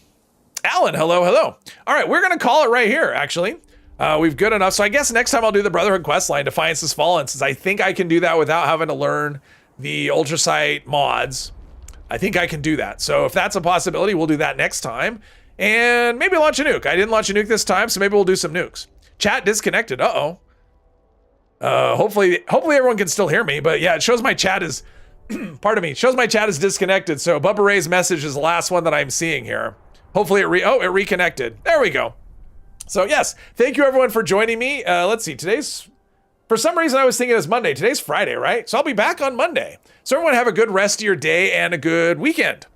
Speaker 1: hello. All right, we're going to call it right here, actually. We've good enough. So, I guess next time I'll do the Brotherhood quest line, Defiance Has Fallen, since I think I can do that without having to learn the Ultrasight mods. I think I can do that. So if that's a possibility, we'll do that next time. And maybe launch a nuke. I didn't launch a nuke this time, so maybe we'll do some nukes. Chat disconnected. Uh-oh. Hopefully everyone can still hear me. But yeah, it shows my chat is, pardon me, it shows my chat is disconnected. So Bubba Ray's message is the last one that I'm seeing here. Hopefully it reconnected. There we go. So yes, thank you everyone for joining me. Let's see, for some reason I was thinking it was Monday. Today's Friday, right? So I'll be back on Monday. So everyone have a good rest of your day and a good weekend.